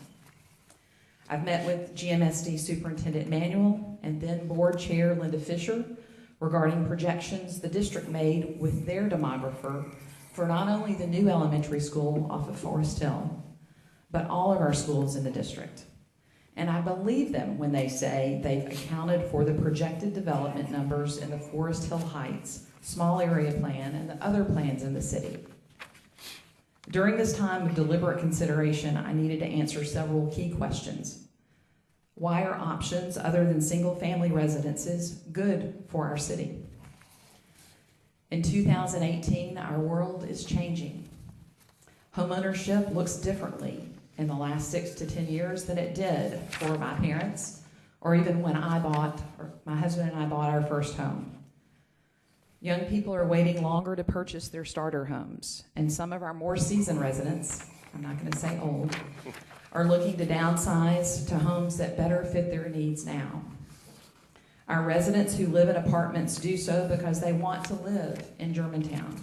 Speaker 5: I've met with GMSD Superintendent Manuel and then Board Chair Linda Fisher regarding projections the district made with their demographer for not only the new elementary school off of Forest Hill, but all of our schools in the district. And I believe them when they say they've accounted for the projected development numbers in the Forest Hill Heights small area plan and the other plans in the city. During this time of deliberate consideration, I needed to answer several key questions. Why are options other than single-family residences good for our city? In 2018, our world is changing. Homeownership looks differently in the last 6 to 10 years than it did for my parents, or even when my husband and I bought our first home. Young people are waiting longer to purchase their starter homes, and some of our more seasoned residents, I'm not going to say old, are looking to downsize to homes that better fit their needs now. Our residents who live in apartments do so because they want to live in Germantown,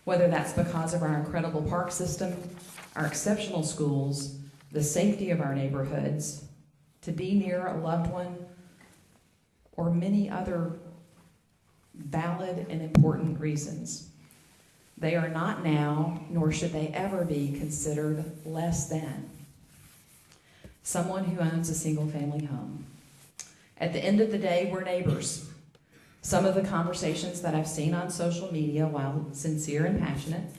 Speaker 5: whether that's because of our incredible park system, our exceptional schools, the safety of our neighborhoods, to be near a loved one, or many other valid and important reasons. They are not now, nor should they ever be, considered less than someone who owns a single-family home. At the end of the day, we're neighbors. Some of the conversations that I've seen on social media, while sincere and passionate,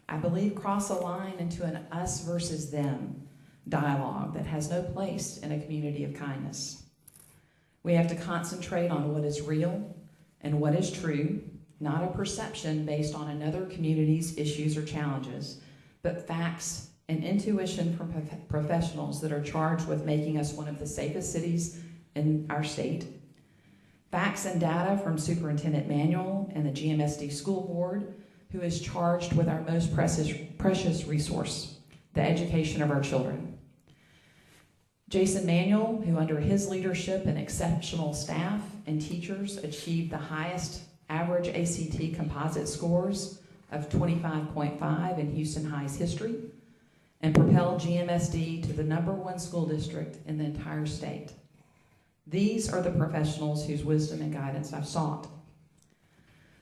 Speaker 5: I believe cross a line into an us versus them dialogue that has no place in a community of kindness. We have to concentrate on what is real and what is true, not a perception based on another community's issues or challenges, but facts and intuition from professionals that are charged with making us one of the safest cities in our state. Facts and data from Superintendent Manuel and the GMSD School Board, who is charged with our most precious resource, the education of our children. Jason Manuel, who under his leadership and exceptional staff and teachers achieved the highest average ACT composite scores of 25.5 in Houston High's history, and propelled GMSD to the #1 school district in the entire state. These are the professionals whose wisdom and guidance I've sought.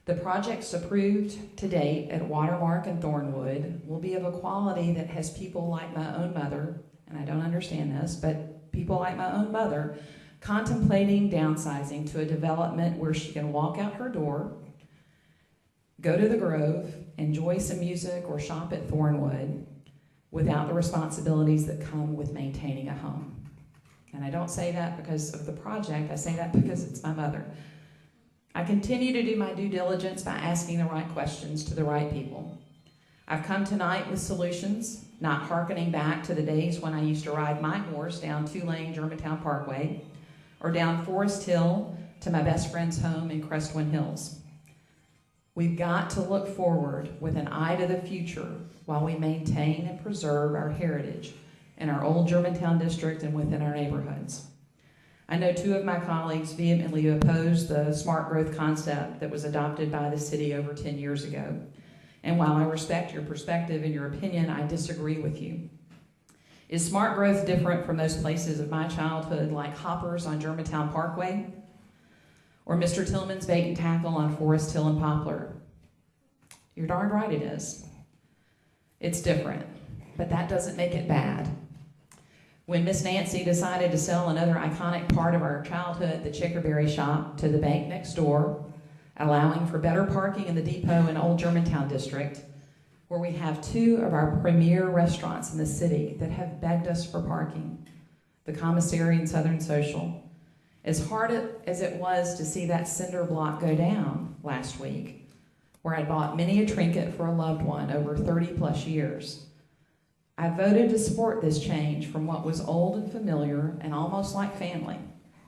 Speaker 5: The projects approved to date at Watermark and Thornwood will be of a quality that has people like my own mother, and I don't understand this, but people like my own mother contemplating downsizing to a development where she can walk out her door, go to the Grove, enjoy some music, or shop at Thornwood without the responsibilities that come with maintaining a home. And I don't say that because of the project, I say that because it's my mother. I continue to do my due diligence by asking the right questions to the right people. I've come tonight with solutions, not hearkening back to the days when I used to ride my horse down 2-lane Germantown Parkway or down Forest Hill to my best friend's home in Crestwin Hills. We've got to look forward with an eye to the future while we maintain and preserve our heritage in our old Germantown district and within our neighborhoods. I know 2 of my colleagues vehemently oppose the smart growth concept that was adopted by the city over 10 years ago. And while I respect your perspective and your opinion, I disagree with you. Is smart growth different from those places of my childhood like Hoppers on Germantown Parkway? Or Mr. Tillman's Bait and Tackle on Forest Hill and Poplar? You're darn right it is. It's different, but that doesn't make it bad. When Miss Nancy decided to sell another iconic part of our childhood, the Chickerberry shop, to the bank next door, allowing for better parking in the depot in Old Germantown District, where we have 2 of our premier restaurants in the city that have begged us for parking, the Commissary and Southern Social. As hard as it was to see that cinder block go down last week, where I bought many a trinket for a loved one over 30+ years, I voted to support this change from what was old and familiar and almost like family,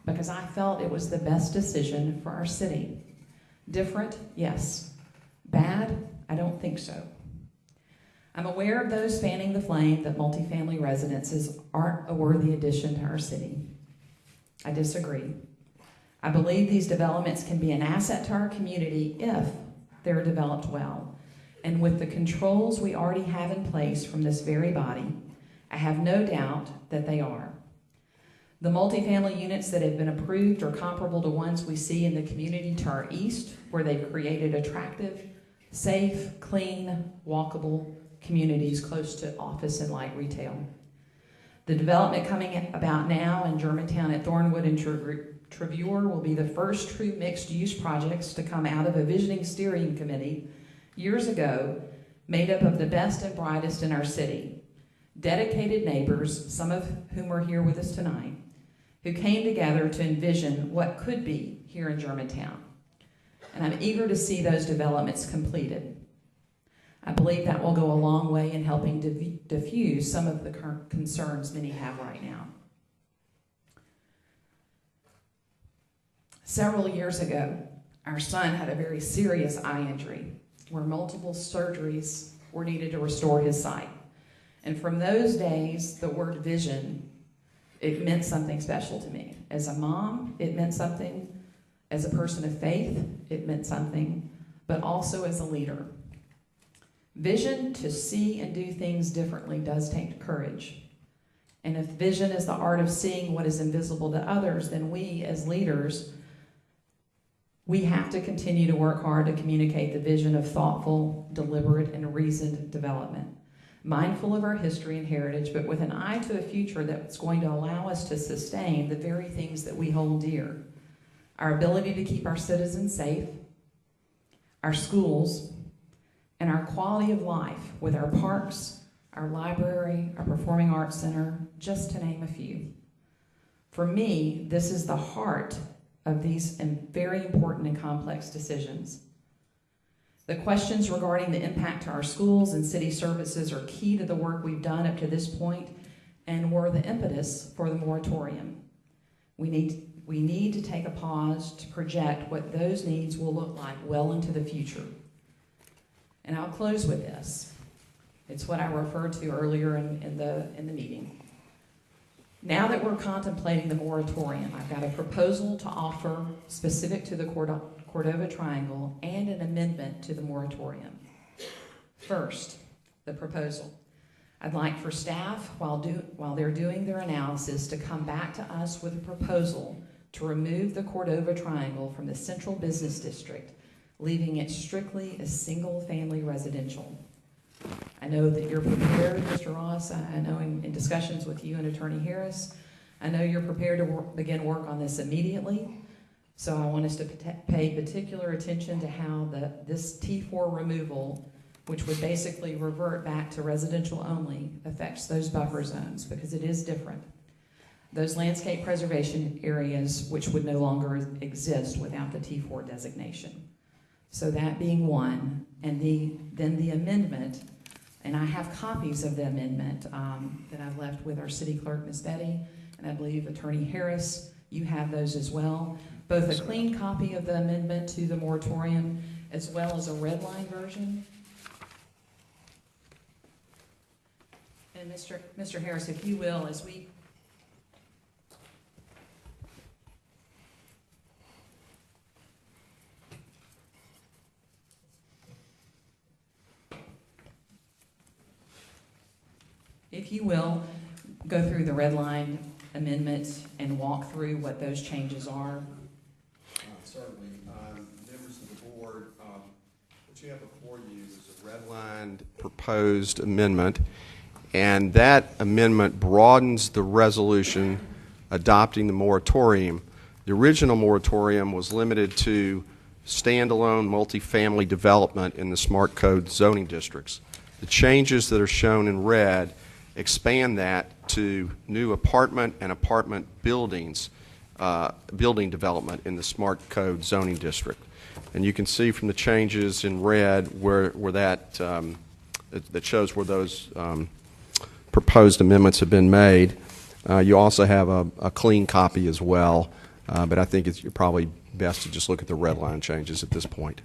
Speaker 5: because I felt it was the best decision for our city. Different, yes. Bad, I don't think so. I'm aware of those fanning the flame that multifamily residences aren't a worthy addition to our city. I disagree. I believe these developments can be an asset to our community if they're developed well. And with the controls we already have in place from this very body, I have no doubt that they are. The multifamily units that have been approved are comparable to ones we see in the community to our east, where they've created attractive, safe, clean, walkable communities close to office and light retail. The development coming about now in Germantown at Thornwood and Trevure will be the first true mixed-use projects to come out of a visioning steering committee years ago, made up of the best and brightest in our city. Dedicated neighbors, some of whom are here with us tonight, who came together to envision what could be here in Germantown. And I'm eager to see those developments completed. I believe that will go a long way in helping diffuse some of the current concerns many have right now. Several years ago, our son had a very serious eye injury where multiple surgeries were needed to restore his sight. And from those days, the word vision, it meant something special to me. As a mom, it meant something. As a person of faith, it meant something, but also as a leader. Vision to see and do things differently does take courage. And if vision is the art of seeing what is invisible to others, then we as leaders, we have to continue to work hard to communicate the vision of thoughtful, deliberate, and reasoned development. Mindful of our history and heritage, but with an eye to a future that's going to allow us to sustain the very things that we hold dear. Our ability to keep our citizens safe, our schools, and our quality of life with our parks, our library, our performing arts center, just to name a few. For me, this is the heart of these very important and complex decisions. The questions regarding the impact to our schools and city services are key to the work we've done up to this point and were the impetus for the moratorium. We need to take a pause to project what those needs will look like well into the future. And I'll close with this. It's what I referred to earlier in the meeting. Now that we're contemplating the moratorium, I've got a proposal to offer specific to the Cordova Triangle and an amendment to the moratorium. First, the proposal. I'd like for staff, while they're doing their analysis, to come back to us with a proposal to remove the Cordova Triangle from the central business district, leaving it strictly as single-family residential. I know that you're prepared, Mr. Ross. I know in discussions with you and Attorney Harris, I know you're prepared to begin work on this immediately. So I want us to pay particular attention to how this T4 removal, which would basically revert back to residential only, affects those buffer zones, because it is different. Those landscape preservation areas, which would no longer exist without the T4 designation. So that being one, and then the amendment, and I have copies of the amendment that I've left with our city clerk, Ms. Betty, and I believe Attorney Harris, you have those as well. Both a clean copy of the amendment to the moratorium as well as a red line version. And Mr. Harris, if you will, as we go through the red line amendment and walk through what those changes are.
Speaker 1: Certainly. Members of the board, what you have before you is a redlined proposed amendment, and that amendment broadens the resolution adopting the moratorium. The original moratorium was limited to standalone multifamily development in the smart code zoning districts. The changes that are shown in red expand that to new apartment and apartment buildings, building development in the smart code zoning district. And you can see from the changes in red where that shows where those proposed amendments have been made. You also have a clean copy as well, but I think it's probably best to just look at the red line changes at this point.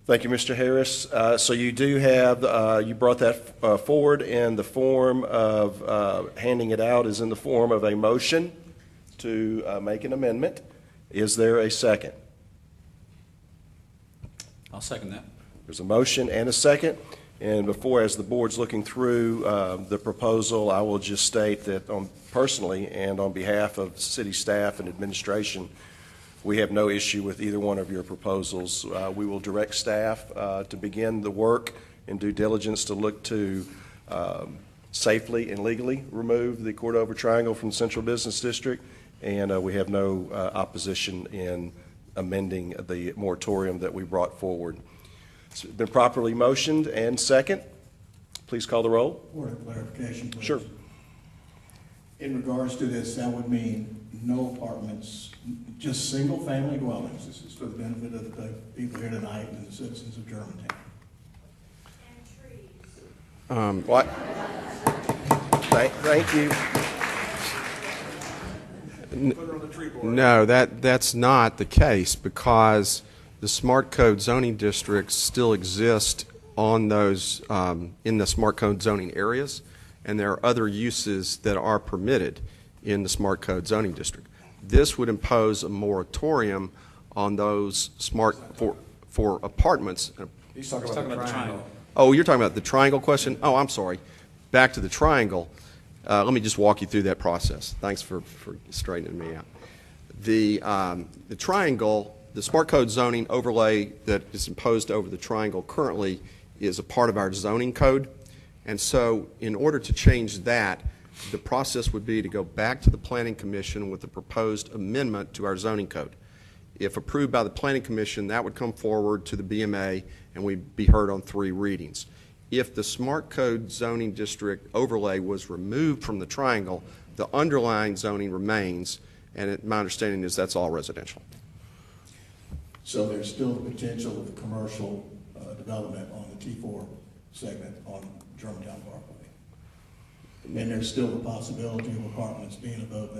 Speaker 3: Thank you, Mr. Harris. So you do have, you brought that forward in the form of handing it out is in the form of a motion to make an amendment. Is there a second?
Speaker 20: I'll second that.
Speaker 3: There's a motion and a second. And before, as the board's looking through the proposal, I will just state that personally and on behalf of city staff and administration, we have no issue with either one of your proposals. We will direct staff to begin the work and due diligence to look to safely and legally remove the Cordova Triangle from the Central Business District, and we have no opposition in amending the moratorium that we brought forward. It's been properly motioned and second. Please call the roll.
Speaker 7: Point of clarification, please.
Speaker 3: Sure.
Speaker 7: In regards to this, that would mean no apartments, just single-family dwellings. This is for the benefit of the people here tonight and the citizens of Germantown.
Speaker 3: What? Thank you.
Speaker 1: No, that's not the case, because the smart code zoning districts still exist on those in the smart code zoning areas, and there are other uses that are permitted in the smart code zoning district. This would impose a moratorium on those for apartments.
Speaker 20: He's talking about the triangle.
Speaker 1: Oh, you're talking about the triangle question? Oh, I'm sorry. Back to the triangle. Let me just walk you through that process. Thanks for straightening me out. The triangle, the smart code zoning overlay that is imposed over the triangle currently is a part of our zoning code. And so in order to change that, the process would be to go back to the Planning Commission with a proposed amendment to our zoning code. If approved by the Planning Commission, that would come forward to the BMA and we'd be heard on 3 readings. If the smart code zoning district overlay was removed from the triangle, the underlying zoning remains, and my understanding is that's all residential.
Speaker 7: So there's still the potential of commercial development on the T4 segment on Germantown Parkway. And there's still the possibility of apartments being above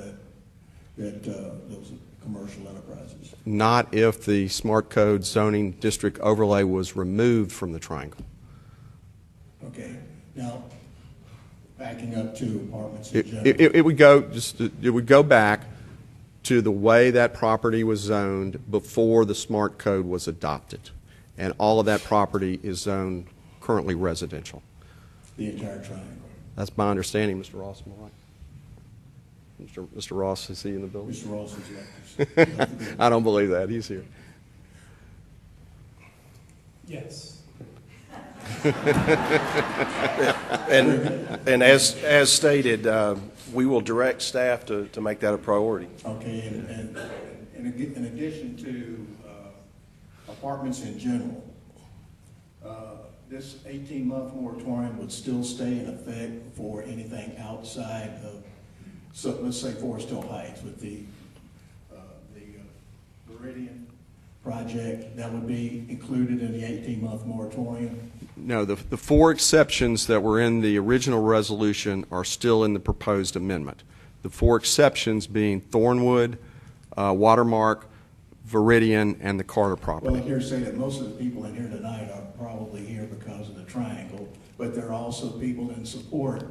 Speaker 7: those commercial enterprises.
Speaker 1: Not if the smart code zoning district overlay was removed from the triangle.
Speaker 7: Okay. Now, backing up to apartments in general.
Speaker 1: It would go back to the way that property was zoned before the smart code was adopted. And all of that property is zoned currently residential.
Speaker 7: The entire triangle.
Speaker 1: That's my understanding, Mr. Ross. Am I right? Mr. Ross, is he in the building?
Speaker 7: Mr. Ross is elected.
Speaker 1: I don't believe that. He's here.
Speaker 20: Yes.
Speaker 3: and as stated, we will direct staff to make that a priority.
Speaker 7: Okay, and in addition to apartments in general, this 18-month moratorium would still stay in effect for anything outside of, so let's say Forest Hill Heights with the Meridian project, that would be included in the 18-month moratorium?
Speaker 1: No, the 4 exceptions that were in the original resolution are still in the proposed amendment. The 4 exceptions being Thornwood, Watermark, Viridian, and the Carter property.
Speaker 7: Well, I hear say that most of the people in here tonight are probably here because of the triangle, but there are also people in support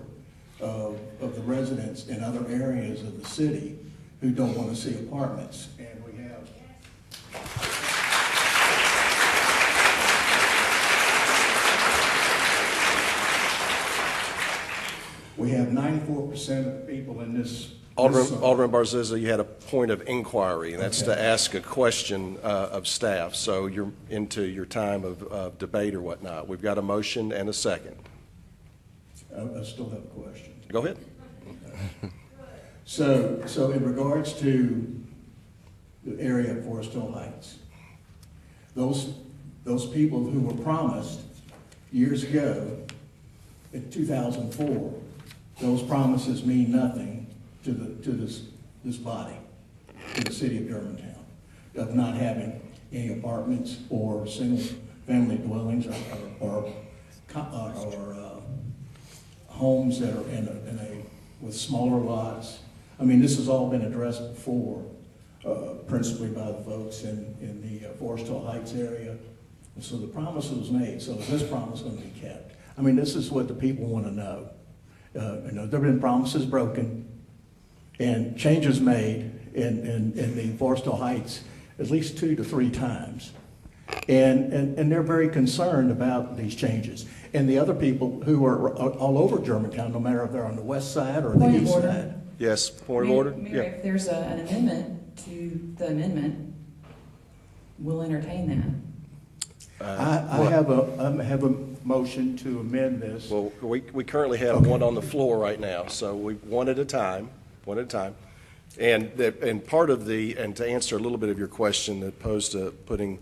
Speaker 7: of the residents in other areas of the city who don't want to see apartments. And we have 94% of the people in this.
Speaker 3: Alderman Barziza, you had a point of inquiry, and that's to ask a question of staff. So you're into your time of debate or whatnot. We've got a motion and a second.
Speaker 7: I still have a question.
Speaker 3: Go ahead.
Speaker 7: So in regards to the area of Forest Hill Heights, those people who were promised years ago in 2004, those promises mean nothing to this body, to the city of Germantown, of not having any apartments or single-family dwellings or homes that are with smaller lots. I mean, this has all been addressed before, principally by the folks in the Forest Hill Heights area. And so the promise was made. So is this promise going to be kept? I mean, this is what the people want to know. There have been promises broken and changes made in the Forest Hill Heights at least 2 to 3 times. And they're very concerned about these changes. and the other people who are all over Germantown, no matter if they're on the west side or the
Speaker 5: Point of
Speaker 7: east
Speaker 5: order.
Speaker 7: side.
Speaker 3: Yes, point of order?
Speaker 5: Mayor, if there's an amendment to the amendment, we'll entertain that.
Speaker 7: I have a motion to amend this.
Speaker 3: Well, we currently have one on the floor right now, so one at a time. And part of and to answer a little bit of your question that posed to putting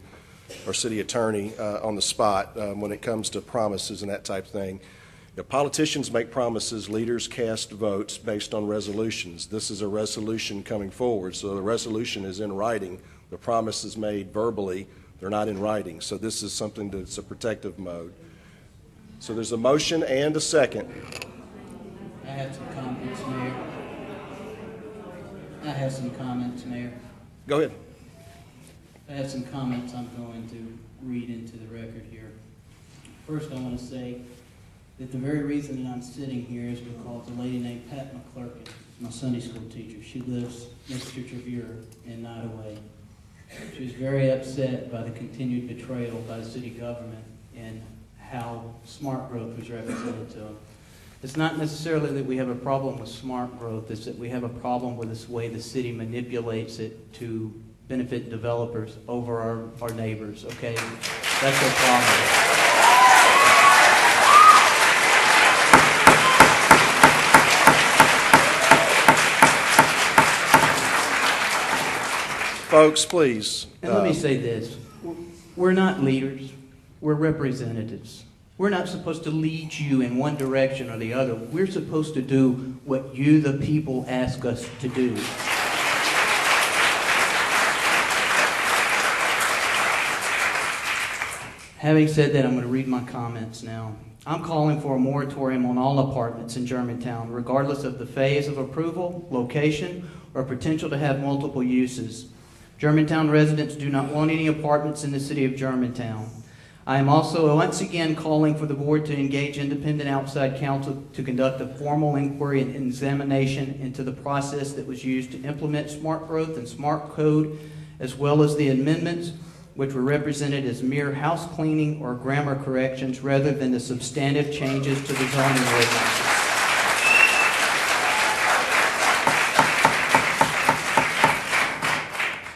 Speaker 3: our city attorney on the spot when it comes to promises and that type of thing. Politicians make promises, leaders cast votes based on resolutions. This is a resolution coming forward, so the resolution is in writing. The promise is made verbally, they're not in writing. So this is something that's a protective mode. So there's a motion and a second.
Speaker 15: I have some comments, Mayor.
Speaker 3: Go ahead.
Speaker 15: I have some comments I'm going to read into the record here. First, I want to say that the very reason that I'm sitting here is because a lady named Pat McClurkin is my Sunday school teacher. She lives next to Trevere in Nodaway. She was very upset by the continued betrayal by the city government and how smart growth was represented to them. It's not necessarily that we have a problem with smart growth, it's that we have a problem with this way the city manipulates it to benefit developers over our neighbors, okay? That's the problem.
Speaker 3: Folks, please.
Speaker 15: And let me say this. We're not leaders. We're representatives. We're not supposed to lead you in one direction or the other. We're supposed to do what you, the people, ask us to do. Having said that, I'm going to read my comments now. I'm calling for a moratorium on all apartments in Germantown, regardless of the phase of approval, location, or potential to have multiple uses. Germantown residents do not want any apartments in the city of Germantown. I am also once again calling for the board to engage independent outside counsel to conduct a formal inquiry and examination into the process that was used to implement smart growth and smart code, as well as the amendments which were represented as mere house cleaning or grammar corrections rather than the substantive changes to the zoning ordinances.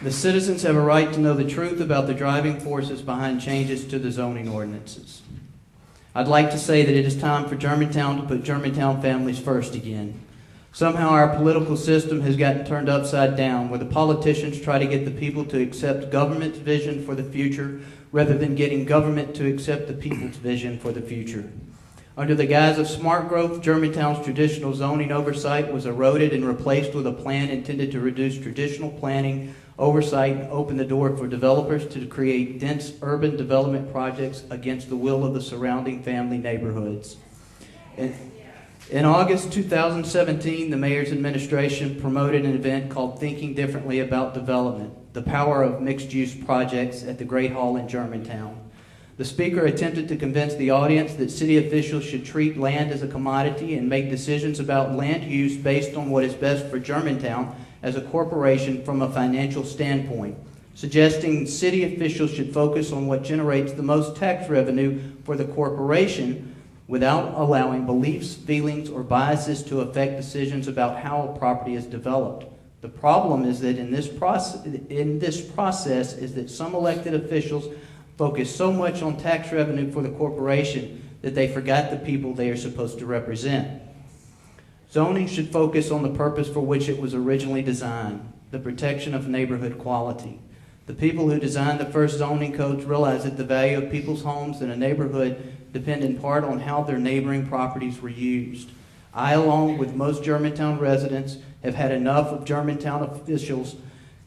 Speaker 15: The citizens have a right to know the truth about the driving forces behind changes to the zoning ordinances. I'd like to say that it is time for Germantown to put Germantown families first again. Somehow our political system has gotten turned upside down, where the politicians try to get the people to accept government's vision for the future rather than getting government to accept the people's vision for the future. Under the guise of smart growth, Germantown's traditional zoning oversight was eroded and replaced with a plan intended to reduce traditional planning oversight and open the door for developers to create dense urban development projects against the will of the surrounding family neighborhoods. In August 2017, the mayor's administration promoted an event called Thinking Differently About Development, the power of mixed-use projects at the Great Hall in Germantown. The speaker attempted to convince the audience that city officials should treat land as a commodity and make decisions about land use based on what is best for Germantown as a corporation from a financial standpoint, suggesting city officials should focus on what generates the most tax revenue for the corporation without allowing beliefs, feelings, or biases to affect decisions about how a property is developed. The problem is that in this process is that some elected officials focus so much on tax revenue for the corporation that they forgot the people they are supposed to represent. Zoning should focus on the purpose for which it was originally designed, the protection of neighborhood quality. The people who designed the first zoning codes realized that the value of people's homes in a neighborhood depend in part on how their neighboring properties were used. I, along with most Germantown residents, have had enough of Germantown officials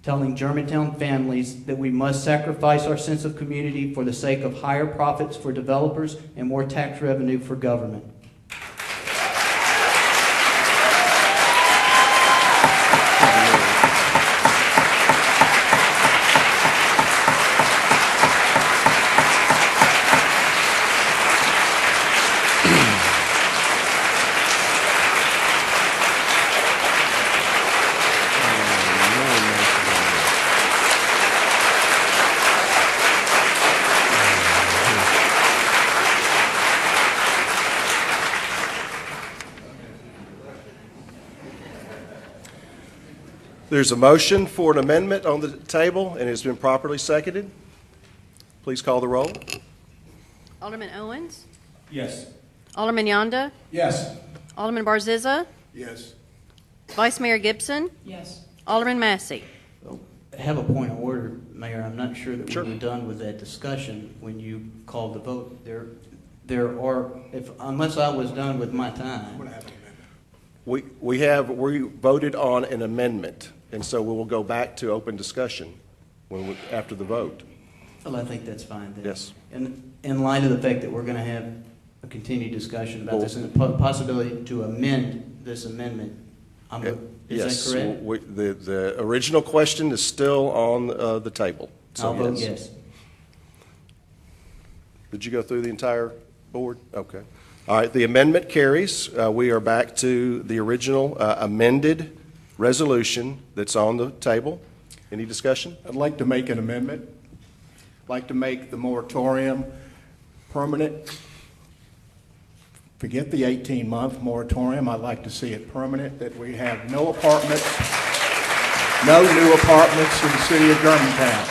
Speaker 15: telling Germantown families that we must sacrifice our sense of community for the sake of higher profits for developers and more tax revenue for government.
Speaker 3: There's a motion for an amendment on the table, and it's been properly seconded. Please call the roll.
Speaker 6: Alderman Owens,
Speaker 20: Yes.
Speaker 6: Alderman Yonda,
Speaker 20: Yes.
Speaker 6: Alderman Barziza,
Speaker 20: Yes.
Speaker 6: Vice Mayor Gibson,
Speaker 5: Yes.
Speaker 6: Alderman Massey.
Speaker 15: I have a point of order, Mayor. I'm not sure that
Speaker 3: Sure.
Speaker 15: we were done with that discussion when you called the vote. There are, unless I was done with my time.
Speaker 3: We voted on an amendment, and so we will go back to open discussion after the vote.
Speaker 15: Well, I think that's fine then.
Speaker 3: Yes.
Speaker 15: In light of the fact that we're going to have a continued discussion about this and the possibility to amend this amendment, is that correct?
Speaker 3: Yes. The original question is still on the table. So
Speaker 15: I'll vote yes.
Speaker 3: Did you go through the entire board? Okay. All right, the amendment carries. We are back to the original amended resolution that's on the table. Any discussion?
Speaker 7: I'd like to make an amendment. I'd like to make the moratorium permanent. Forget the 18-month moratorium. I'd like to see it permanent, that we have no apartments, no new apartments in the city of Germantown.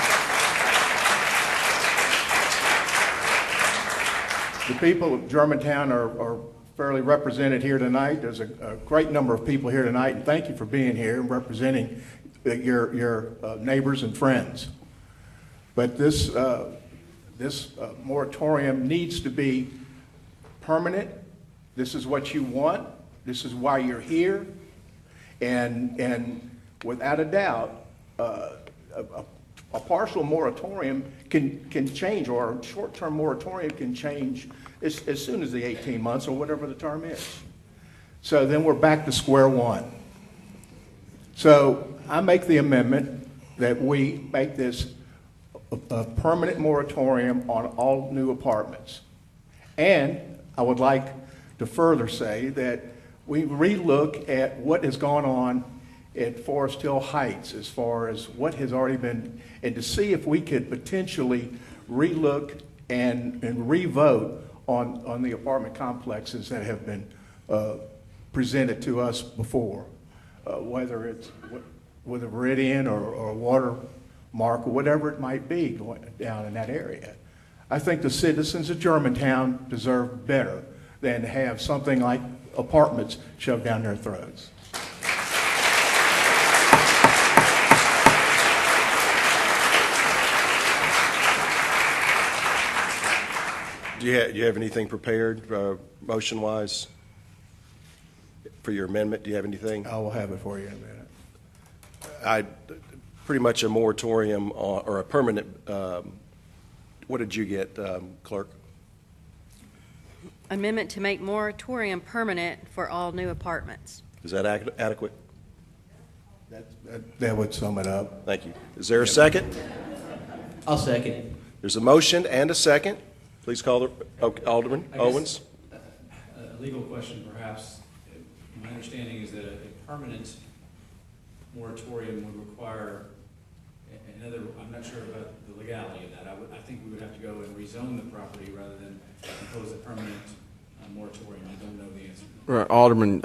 Speaker 7: The people of Germantown are fairly represented here tonight. There's a great number of people here tonight, and thank you for being here and representing your neighbors and friends. But this moratorium needs to be permanent. This is what you want. This is why you're here. And without a doubt, a partial moratorium can change, or a short-term moratorium can change as soon as the 18 months or whatever the term is. So then we're back to square one. So I make the amendment that we make this a permanent moratorium on all new apartments. And I would like to further say that we relook at what has gone on at Forest Hill Heights as far as what has already been, and to see if we could potentially relook and revote on the apartment complexes that have been presented to us before, whether it's with a Meridian or a Watermark or whatever it might be going down in that area. I think the citizens of Germantown deserve better than to have something like apartments shoved down their throats.
Speaker 3: Do you have anything prepared, motion-wise, for your amendment? Do you have anything?
Speaker 7: I will have it for you in a minute.
Speaker 3: Pretty much a moratorium or a permanent, what did you get, clerk?
Speaker 6: Amendment to make moratorium permanent for all new apartments.
Speaker 3: Is that adequate?
Speaker 7: That would sum it up.
Speaker 3: Thank you. Is there a second?
Speaker 15: I'll second it.
Speaker 3: There's a motion and a second. Please call the, Alderman Owens.
Speaker 20: A legal question, perhaps. My understanding is that a permanent moratorium would require another, I'm not sure about the legality of that. I think we would have to go and rezone the property rather than impose a permanent moratorium. I don't know the answer.
Speaker 1: Right, Alderman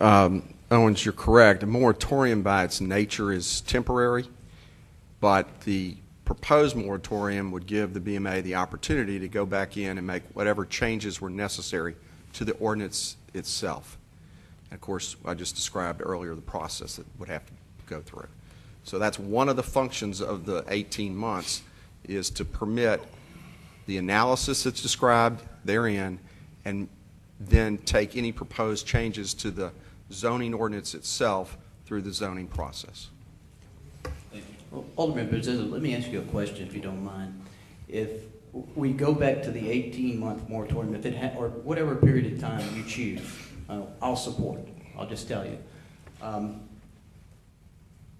Speaker 1: Owens, you're correct. A moratorium by its nature is temporary, but the proposed moratorium would give the BMA the opportunity to go back in and make whatever changes were necessary to the ordinance itself. And of course, I just described earlier the process that would have to go through. So that's one of the functions of the 18 months, is to permit the analysis that's described therein and then take any proposed changes to the zoning ordinance itself through the zoning process.
Speaker 15: Well, Alderman Barziza, let me ask you a question, if you don't mind. If we go back to the 18-month moratorium, if it or whatever period of time you choose, I'll support it. I'll just tell you.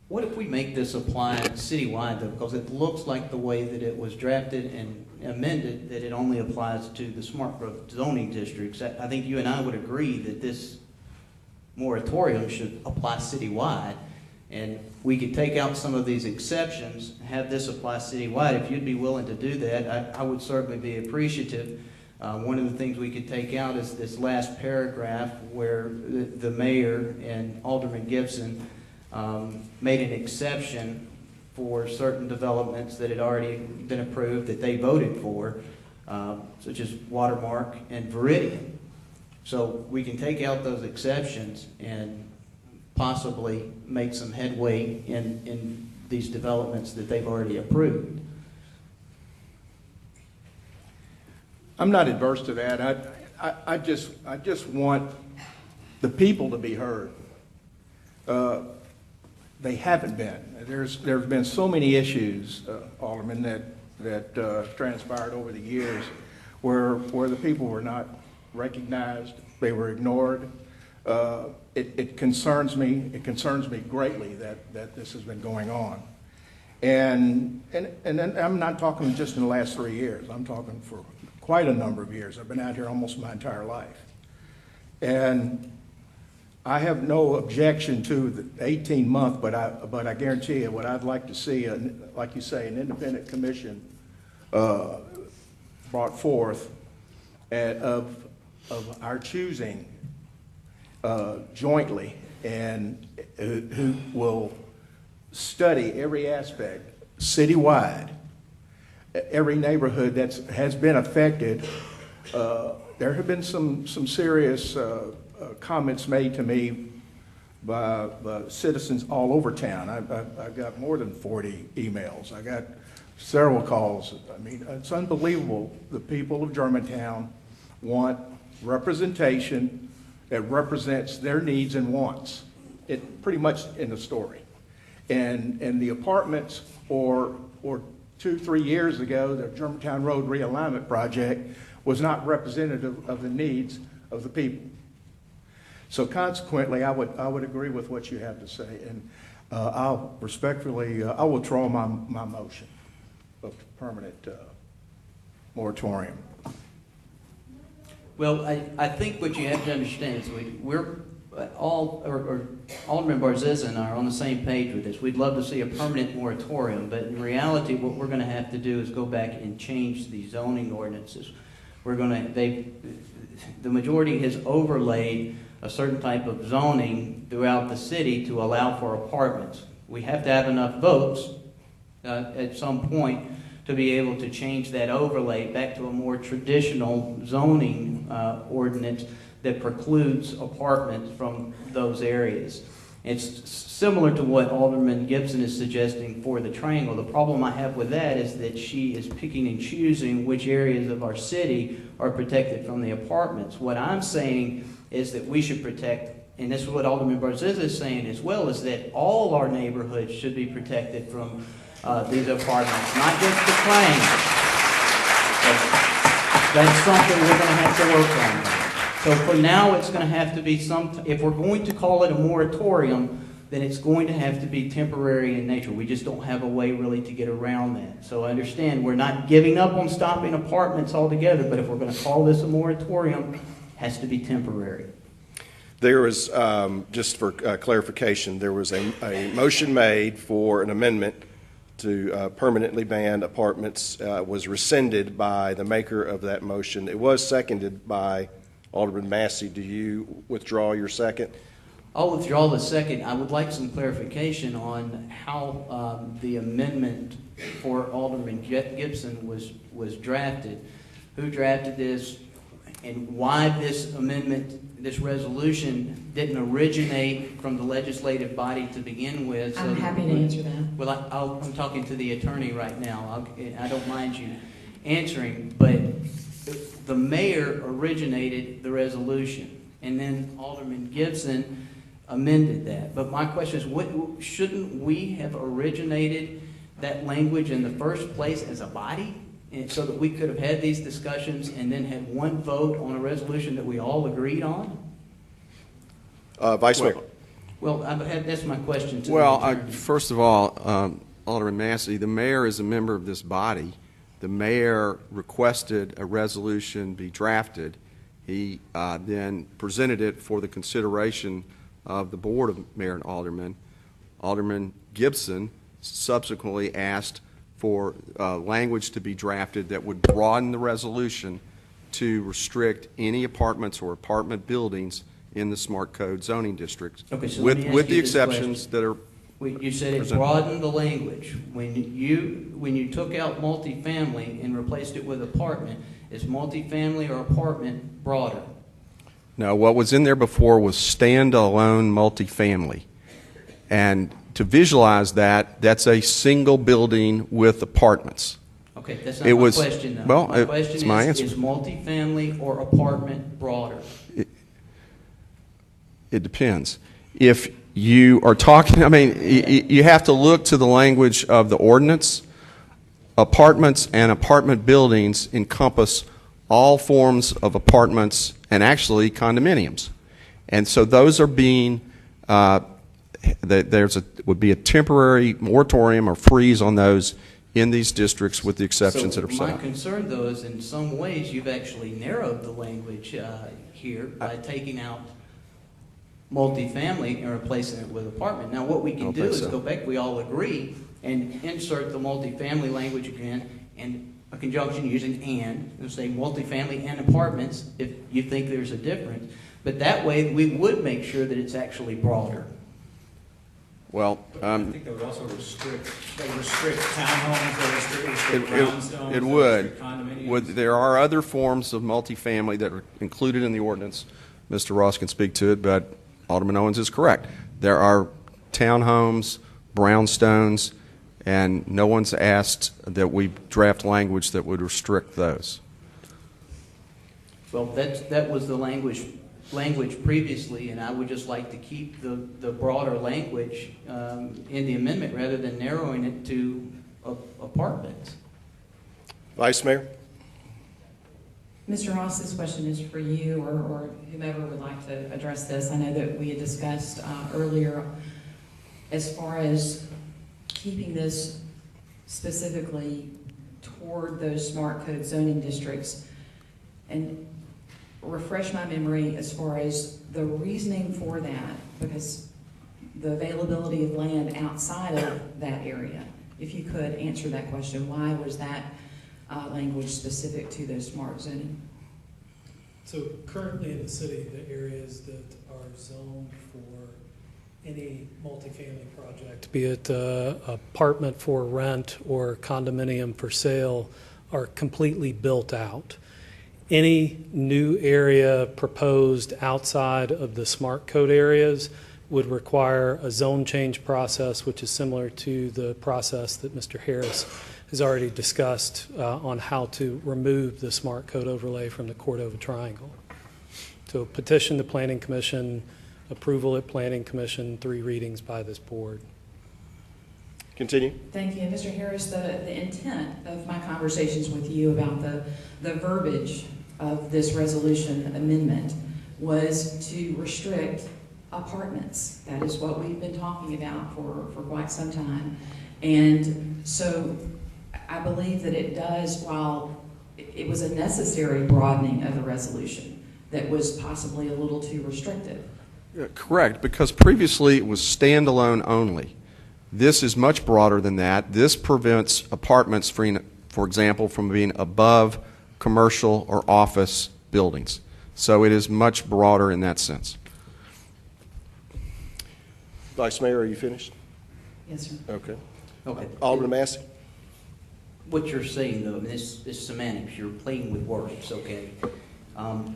Speaker 15: What if we make this apply citywide, though? Because it looks like the way that it was drafted and amended, that it only applies to the smart growth zoning districts. I think you and I would agree that this moratorium should apply citywide. And we could take out some of these exceptions, have this apply citywide. If you'd be willing to do that, I would certainly be appreciative. One of the things we could take out is this last paragraph where the mayor and Alderman Gibson made an exception for certain developments that had already been approved that they voted for, such as Watermark and Viridian. So we can take out those exceptions and possibly make some headway in these developments that they've already approved.
Speaker 7: I'm not adverse to that. I just want the people to be heard. They haven't been. There's been so many issues, Alderman, that transpired over the years where the people were not recognized, they were ignored. It concerns me. It concerns me greatly that this has been going on. And I'm not talking just in the last 3 years. I'm talking for quite a number of years. I've been out here almost my entire life. And I have no objection to the 18-month, but I guarantee you what I'd like to see, like you say, an independent commission brought forth of our choosing jointly, and who will study every aspect citywide, every neighborhood that has been affected. There have been some serious comments made to me by citizens all over town. I got more than 40 emails. I got several calls. I mean, it's unbelievable. The people of Germantown want representation that represents their needs and wants. It pretty much in the story. And the apartments, or 2-3 years ago, the Germantown Road Realignment Project was not representative of the needs of the people. So consequently, I would agree with what you have to say, and I'll respectfully, I will withdraw my motion of permanent moratorium.
Speaker 15: Well, I think what you have to understand is we're all, or Alderman Barzeza and I are on the same page with this. We'd love to see a permanent moratorium, but in reality, what we're going to have to do is go back and change the zoning ordinances. We're going to, the majority has overlaid a certain type of zoning throughout the city to allow for apartments. We have to have enough votes at some point to be able to change that overlay back to a more traditional zoning ordinance that precludes apartments from those areas. It's similar to what Alderman Gibson is suggesting for the triangle. The problem I have with that is that she is picking and choosing which areas of our city are protected from the apartments. What I'm saying is that we should protect, and this is what Alderman Barzeza is saying as well, is that all our neighborhoods should be protected from these apartments, not just the triangle. That's something we're going to have to work on. So for now, it's going to have to be if we're going to call it a moratorium, then it's going to have to be temporary in nature. We just don't have a way really to get around that. So I understand we're not giving up on stopping apartments altogether, but if we're going to call this a moratorium, it has to be temporary.
Speaker 3: There was, just for clarification, there was a motion made for an amendment to permanently ban apartments, was rescinded by the maker of that motion. It was seconded by Alderman Massey. Do you withdraw your second?
Speaker 15: I'll withdraw the second. I would like some clarification on how the amendment for Alderman Gibson was drafted. Who drafted this, and why this amendment, this resolution, didn't originate from the legislative body to begin with.
Speaker 5: I'm happy to answer that.
Speaker 15: Well, I'm talking to the attorney right now. I don't mind you answering, but the mayor originated the resolution, and then Alderman Gibson amended that. But my question is, shouldn't we have originated that language in the first place as a body, and so that we could have had these discussions and then had one vote on a resolution that we all agreed on?
Speaker 3: Vice Mayor.
Speaker 15: Well, that's my question to the attorney.
Speaker 1: First of all, Alderman Massey, the mayor is a member of this body. The mayor requested a resolution be drafted. He then presented it for the consideration of the Board of Mayor and Aldermen. Alderman Gibson subsequently asked for language to be drafted that would broaden the resolution to restrict any apartments or apartment buildings in the smart code zoning districts.
Speaker 15: Okay, so let me ask
Speaker 1: with the
Speaker 15: you this
Speaker 1: exceptions
Speaker 15: question.
Speaker 1: that are
Speaker 15: You said it
Speaker 1: presented.
Speaker 15: broadened the language. When you took out multifamily and replaced it with apartment, is multifamily or apartment broader?
Speaker 1: No, what was in there before was standalone multifamily. And to visualize that, that's a single building with apartments.
Speaker 15: Okay, that's not
Speaker 1: It
Speaker 15: my
Speaker 1: was-
Speaker 15: question, though.
Speaker 1: well,
Speaker 15: My
Speaker 1: it's
Speaker 15: question
Speaker 1: my
Speaker 15: is
Speaker 1: answer.
Speaker 15: multifamily or apartment broader?
Speaker 1: It depends. If you are talking, I mean, you have to look to the language of the ordinance. Apartments and apartment buildings encompass all forms of apartments and actually condominiums. And so those are being, would be a temporary moratorium or freeze on those in these districts with the exceptions that are set
Speaker 15: My
Speaker 1: up.
Speaker 15: concern, though, is in some ways you've actually narrowed the language here by taking out multifamily and replacing it with apartment. Now, what we
Speaker 1: I
Speaker 15: can
Speaker 1: don't
Speaker 15: do
Speaker 1: think
Speaker 15: is
Speaker 1: so.
Speaker 15: go back, we all agree, and insert the multifamily language again, and a conjunction using and say multifamily and apartments if you think there's a difference. But that way, we would make sure that it's actually broader.
Speaker 1: Well,
Speaker 20: I think that would also restrict townhomes, that restrict brownstones.
Speaker 1: it
Speaker 20: that
Speaker 1: would.
Speaker 20: restrict condominiums.
Speaker 1: There are other forms of multifamily that are included in the ordinance. Mr. Ross can speak to it, but Alderman Owens is correct. There are townhomes, brownstones, and no one's asked that we draft language that would restrict those.
Speaker 15: Well, that was the language previously, and I would just like to keep the broader language in the amendment rather than narrowing it to apartments.
Speaker 3: Vice Mayor?
Speaker 5: Mr. Ross, this question is for you or whomever would like to address this. I know that we had discussed earlier as far as keeping this specifically toward those smart code zoning districts, and refresh my memory as far as the reasoning for that, because the availability of land outside of that area, if you could answer that question, why was that language specific to those smart zoning?
Speaker 21: So currently in the city, the areas that are zoned for any multifamily project, be it apartment for rent or condominium for sale, are completely built out. Any new area proposed outside of the smart code areas would require a zone change process, which is similar to the process that Mr. Harris has already discussed on how to remove the smart code overlay from the Cordova Triangle. So petition the Planning Commission, approval at Planning Commission, 3 readings by this board.
Speaker 3: Continue.
Speaker 5: Thank you. And Mr. Harris, the intent of my conversations with you about the verbiage of this resolution amendment was to restrict apartments. That is what we've been talking about for quite some time. And so I believe that it does, while it was a necessary broadening of the resolution that was possibly a little too restrictive.
Speaker 1: Correct, because previously it was standalone only. This is much broader than that. This prevents apartments, for example, from being above commercial or office buildings. So it is much broader in that sense.
Speaker 3: Vice Mayor, are you finished?
Speaker 5: Yes, sir.
Speaker 3: Okay.
Speaker 15: Okay.
Speaker 3: Alderman Massey?
Speaker 15: What you're saying, though, and this semantics, you're playing with words, okay?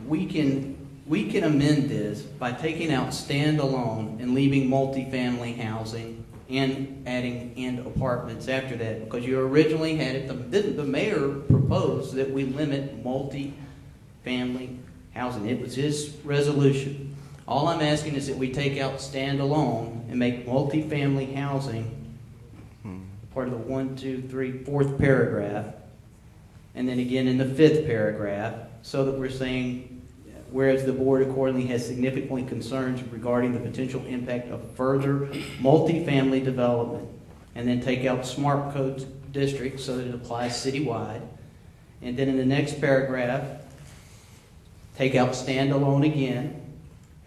Speaker 15: We can amend this by taking out standalone and leaving multifamily housing and adding and apartments after that, because you originally had it, the mayor proposed that we limit multifamily housing. It was his resolution. All I'm asking is that we take out standalone and make multifamily housing part of the 1, 2, 3, 4th paragraph, and then again in the 5th paragraph, so that we're saying, whereas the board accordingly has significantly concerns regarding the potential impact of further multifamily development, and then take out smart code districts so that it applies citywide. And then in the next paragraph, take out standalone again,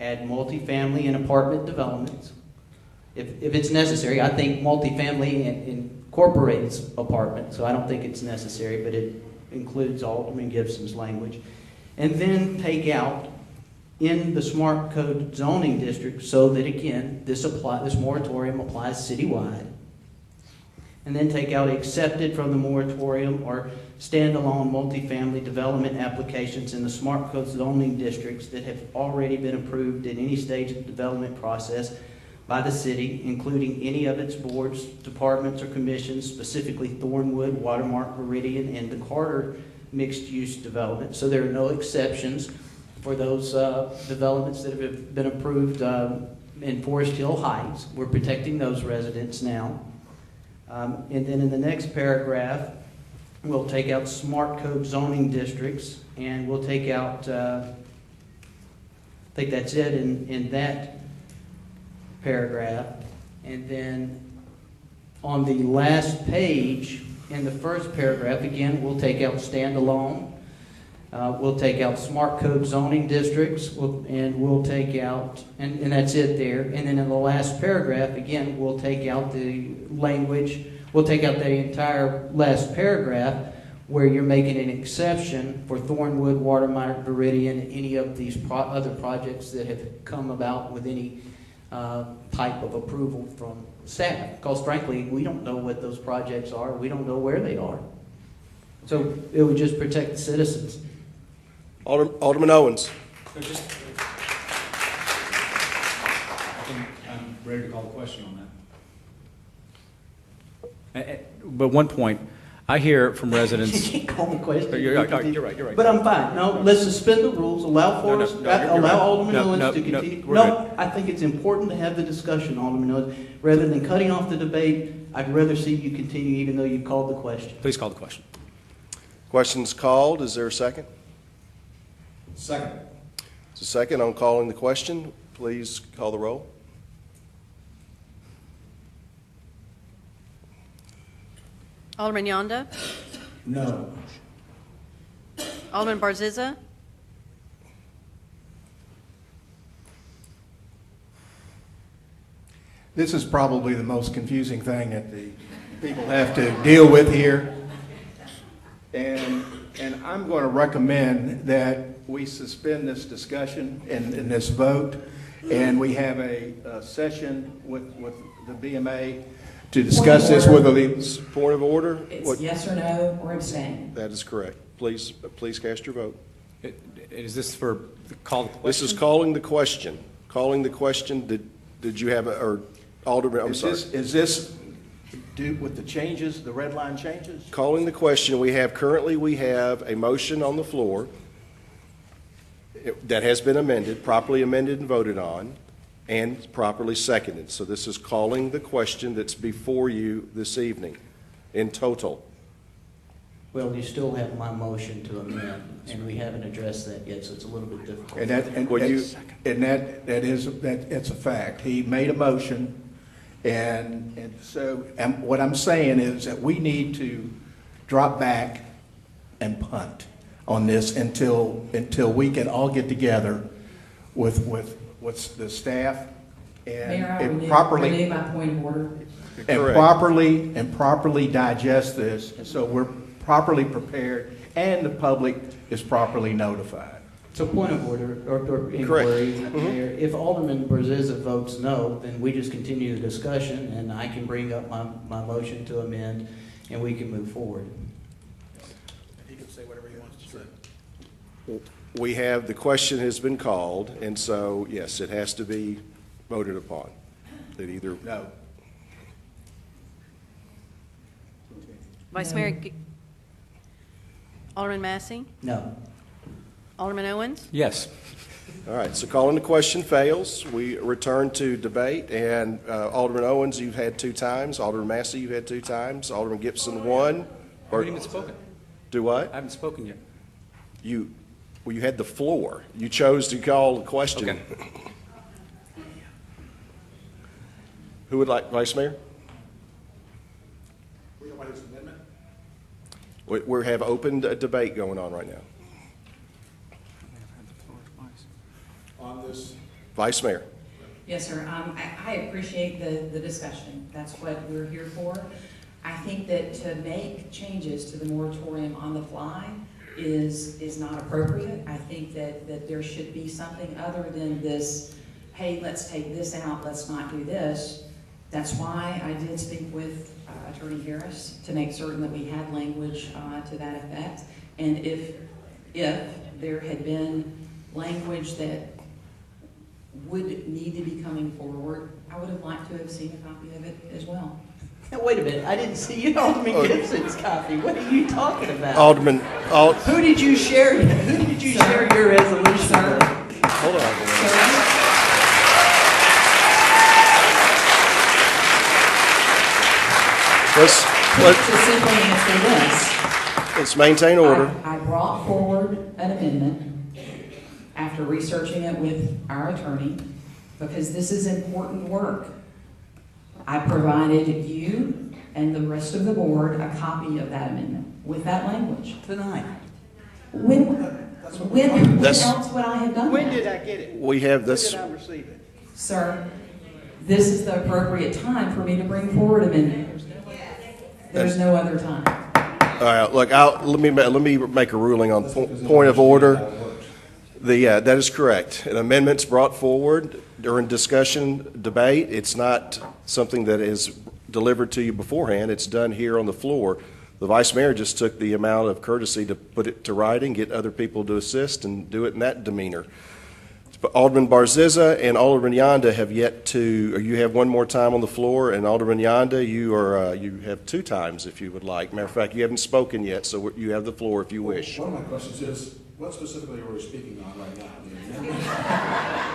Speaker 15: add multifamily and apartment developments. If it's necessary, I think multifamily incorporates apartment, so I don't think it's necessary, but it includes Alderman Gibson's language. And then take out in the smart code zoning district so that, again, this moratorium applies citywide. And then take out accepted from the moratorium or standalone multifamily development applications in the smart code zoning districts that have already been approved in any stage of the development process by the city, including any of its boards, departments, or commissions, specifically Thornwood, Watermark, Meridian, and the Carter mixed-use development. So there are no exceptions for those developments that have been approved in Forest Hill Heights. We're protecting those residents now. And then in the next paragraph, we'll take out smart code zoning districts, and we'll take out, I think that's it in that paragraph. And then on the last page, in the first paragraph, again, we'll take out standalone. We'll take out smart code zoning districts, and we'll take out, and that's it there. And then in the last paragraph, again, we'll take out the language. We'll take out the entire last paragraph where you're making an exception for Thornwood, Watermark, Meridian, any of these other projects that have come about with any type of approval from staff. Because frankly, we don't know what those projects are. We don't know where they are. So it would just protect the citizens.
Speaker 3: Alderman Owens.
Speaker 20: So just, I'm ready to call the question on that. But one point, I hear from residents.
Speaker 15: You can't call the question.
Speaker 20: You're right.
Speaker 15: But I'm fine. No, let's suspend the rules. Allow Alderman Owens to continue. No, I think it's important to have the discussion, Alderman Owens. Rather than cutting off the debate, I'd rather see you continue even though you called the question.
Speaker 20: Please call the question.
Speaker 3: Question's called. Is there a second?
Speaker 20: Second.
Speaker 3: It's a second on calling the question. Please call the roll.
Speaker 6: Alderman Yonda?
Speaker 7: No.
Speaker 6: Alderman Barziza?
Speaker 7: This is probably the most confusing thing that the people have to deal with here. And I'm going to recommend that we suspend this discussion and this vote, and we have a session with the BMA to discuss this with the
Speaker 3: point of order.
Speaker 5: It's yes or no or abstain.
Speaker 3: That is correct. Please cast your vote.
Speaker 20: Is this for the call the question?
Speaker 3: This is calling the question. Calling the question. Did you have or Alderman? I'm sorry.
Speaker 7: Is this due with the changes, the red line changes?
Speaker 3: Calling the question. We have a motion on the floor that has been amended, properly amended and voted on, and properly seconded. So this is calling the question that's before you this evening in total.
Speaker 15: Well, you still have my motion to amend, and we haven't addressed that yet, so it's a little bit difficult.
Speaker 7: That's a fact. He made a motion, and so what I'm saying is that we need to drop back and punt on this until we can all get together with the staff and properly
Speaker 5: renew my point of order.
Speaker 7: and properly digest this, and so we're properly prepared and the public is properly notified.
Speaker 15: So point of order or inquiry, Mayor, if Alderman Barziza votes no, then we just continue the discussion and I can bring up my motion to amend and we can move forward.
Speaker 7: He can say whatever he wants to say.
Speaker 3: The question has been called, and so, yes, it has to be voted upon. That either.
Speaker 7: No.
Speaker 6: Vice Mayor, Alderman Massey?
Speaker 15: No.
Speaker 6: Alderman Owens?
Speaker 20: Yes.
Speaker 3: All right, so calling the question fails. We return to debate, and Alderman Owens, you've had 2 times. Alderman Massey, you've had 2 times. Alderman Gibson, 1.
Speaker 20: I haven't even spoken.
Speaker 3: Do what?
Speaker 20: I haven't spoken yet.
Speaker 3: You had the floor. You chose to call the question.
Speaker 20: Okay.
Speaker 3: Who would like, Vice Mayor?
Speaker 7: We don't want his amendment?
Speaker 3: We have open debate going on right now.
Speaker 7: On this?
Speaker 3: Vice Mayor.
Speaker 5: Yes, sir. I appreciate the discussion. That's what we're here for. I think that to make changes to the moratorium on the fly is not appropriate. I think that there should be something other than this, hey, let's take this out, let's not do this. That's why I did speak with Attorney Harris to make certain that we had language to that effect. And if there had been language that would need to be coming forward, I would have liked to have seen a copy of it as well.
Speaker 4: Now, wait a minute, I didn't see Alderman Gibson's copy. What are you talking about?
Speaker 3: Who
Speaker 4: did you share your resolution with?
Speaker 3: Hold on.
Speaker 5: To simply answer this.
Speaker 3: Let's maintain order.
Speaker 5: I brought forward an amendment after researching it with our attorney, because this is important work. I provided you and the rest of the board a copy of that amendment with that language.
Speaker 4: Tonight.
Speaker 5: When else would I have done
Speaker 4: When
Speaker 5: that?
Speaker 4: did I get it?
Speaker 3: We have this.
Speaker 4: When did I receive it?
Speaker 5: Sir, this is the appropriate time for me to bring forward amendment. There's no other time.
Speaker 3: All right, look, let me make a ruling on point of order. That is correct. An amendment's brought forward during discussion, debate. It's not something that is delivered to you beforehand. It's done here on the floor. The vice mayor just took the amount of courtesy to put it to writing, get other people to assist, and do it in that demeanor. But Alderman Barziza and Alderman Yonda have yet to, or you have one more time on the floor, and Alderman Yonda, you have 2 times if you would like. Matter of fact, you haven't spoken yet, so you have the floor if you wish.
Speaker 22: One of my questions is, what specifically are we speaking on right now?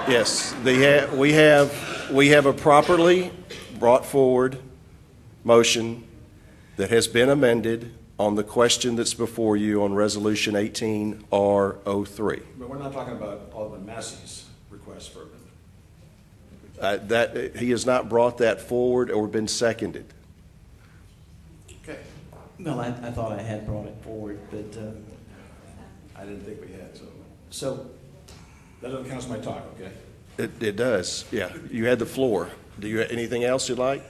Speaker 3: Yes, we have a properly brought forward motion that has been amended on the question that's before you on Resolution 18R03.
Speaker 22: But we're not talking about Alderman Massey's request for amendment.
Speaker 3: He has not brought that forward or been seconded.
Speaker 22: Okay.
Speaker 4: Well, I thought I had brought it forward, but
Speaker 22: I didn't think we had,
Speaker 4: so
Speaker 22: that doesn't count as my talk, okay?
Speaker 3: It does, yeah. You had the floor. Do you have anything else you'd like?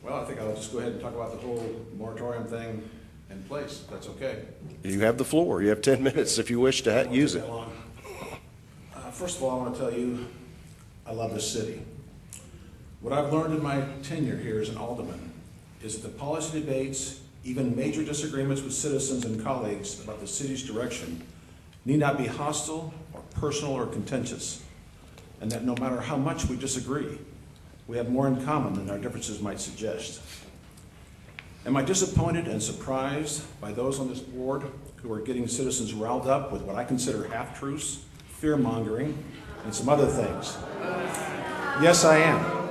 Speaker 22: Well, I think I'll just go ahead and talk about the whole moratorium thing in place, if that's okay.
Speaker 3: You have the floor. You have 10 minutes if you wish to use it.
Speaker 22: First of all, I want to tell you, I love this city. What I've learned in my tenure here as an alderman is that the policy debates, even major disagreements with citizens and colleagues about the city's direction, need not be hostile or personal or contentious, and that no matter how much we disagree, we have more in common than our differences might suggest. Am I disappointed and surprised by those on this board who are getting citizens riled up with what I consider half-truths, fear-mongering, and some other things? Yes, I am.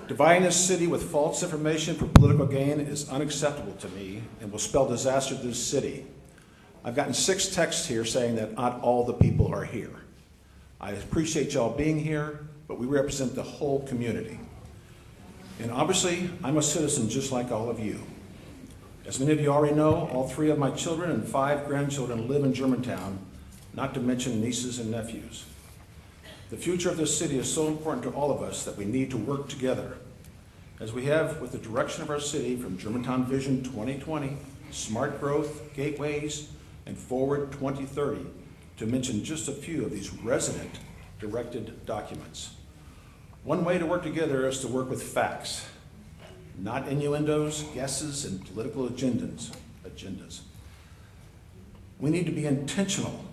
Speaker 22: Dividing this city with false information for political gain is unacceptable to me and will spell disaster to this city. I've gotten 6 texts here saying that not all the people are here. I appreciate y'all being here, but we represent the whole community. And obviously, I'm a citizen just like all of you. As many of you already know, all 3 of my children and 5 grandchildren live in Germantown, not to mention nieces and nephews. The future of this city is so important to all of us that we need to work together, as we have with the direction of our city from Germantown Vision 2020, Smart Growth, Gateways, and Forward 2030, to mention just a few of these resident-directed documents. One way to work together is to work with facts, not innuendos, guesses, and political agendas. We need to be intentional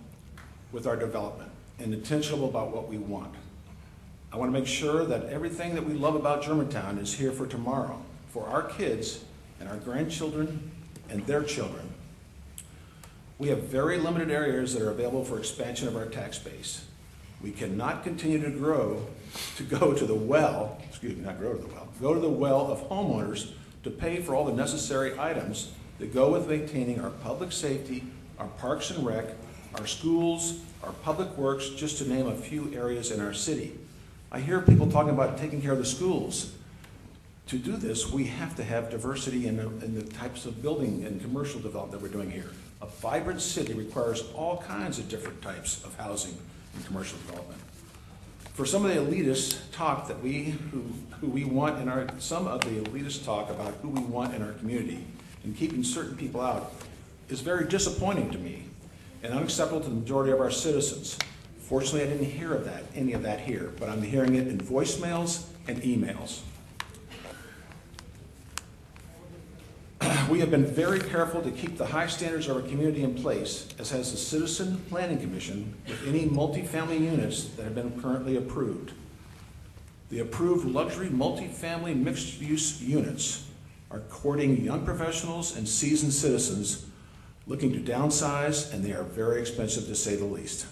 Speaker 22: with our development and intentional about what we want. I want to make sure that everything that we love about Germantown is here for tomorrow, for our kids and our grandchildren and their children. We have very limited areas that are available for expansion of our tax base. We cannot continue to go to the well of homeowners to pay for all the necessary items that go with maintaining our public safety, our parks and rec, our schools, our public works, just to name a few areas in our city. I hear people talking about taking care of the schools. To do this, we have to have diversity in the types of building and commercial development that we're doing here. A vibrant city requires all kinds of different types of housing and commercial development. For some of the elitist talk that who we want some of the elitist talk about who we want in our community and keeping certain people out is very disappointing to me and unacceptable to the majority of our citizens. Fortunately, I didn't hear of that, any of that here, but I'm hearing it in voicemails and emails. We have been very careful to keep the high standards of our community in place, as has the Citizen Planning Commission, with any multifamily units that have been currently approved. The approved luxury multifamily mixed-use units are courting young professionals and seasoned citizens looking to downsize, and they are very expensive to say the least.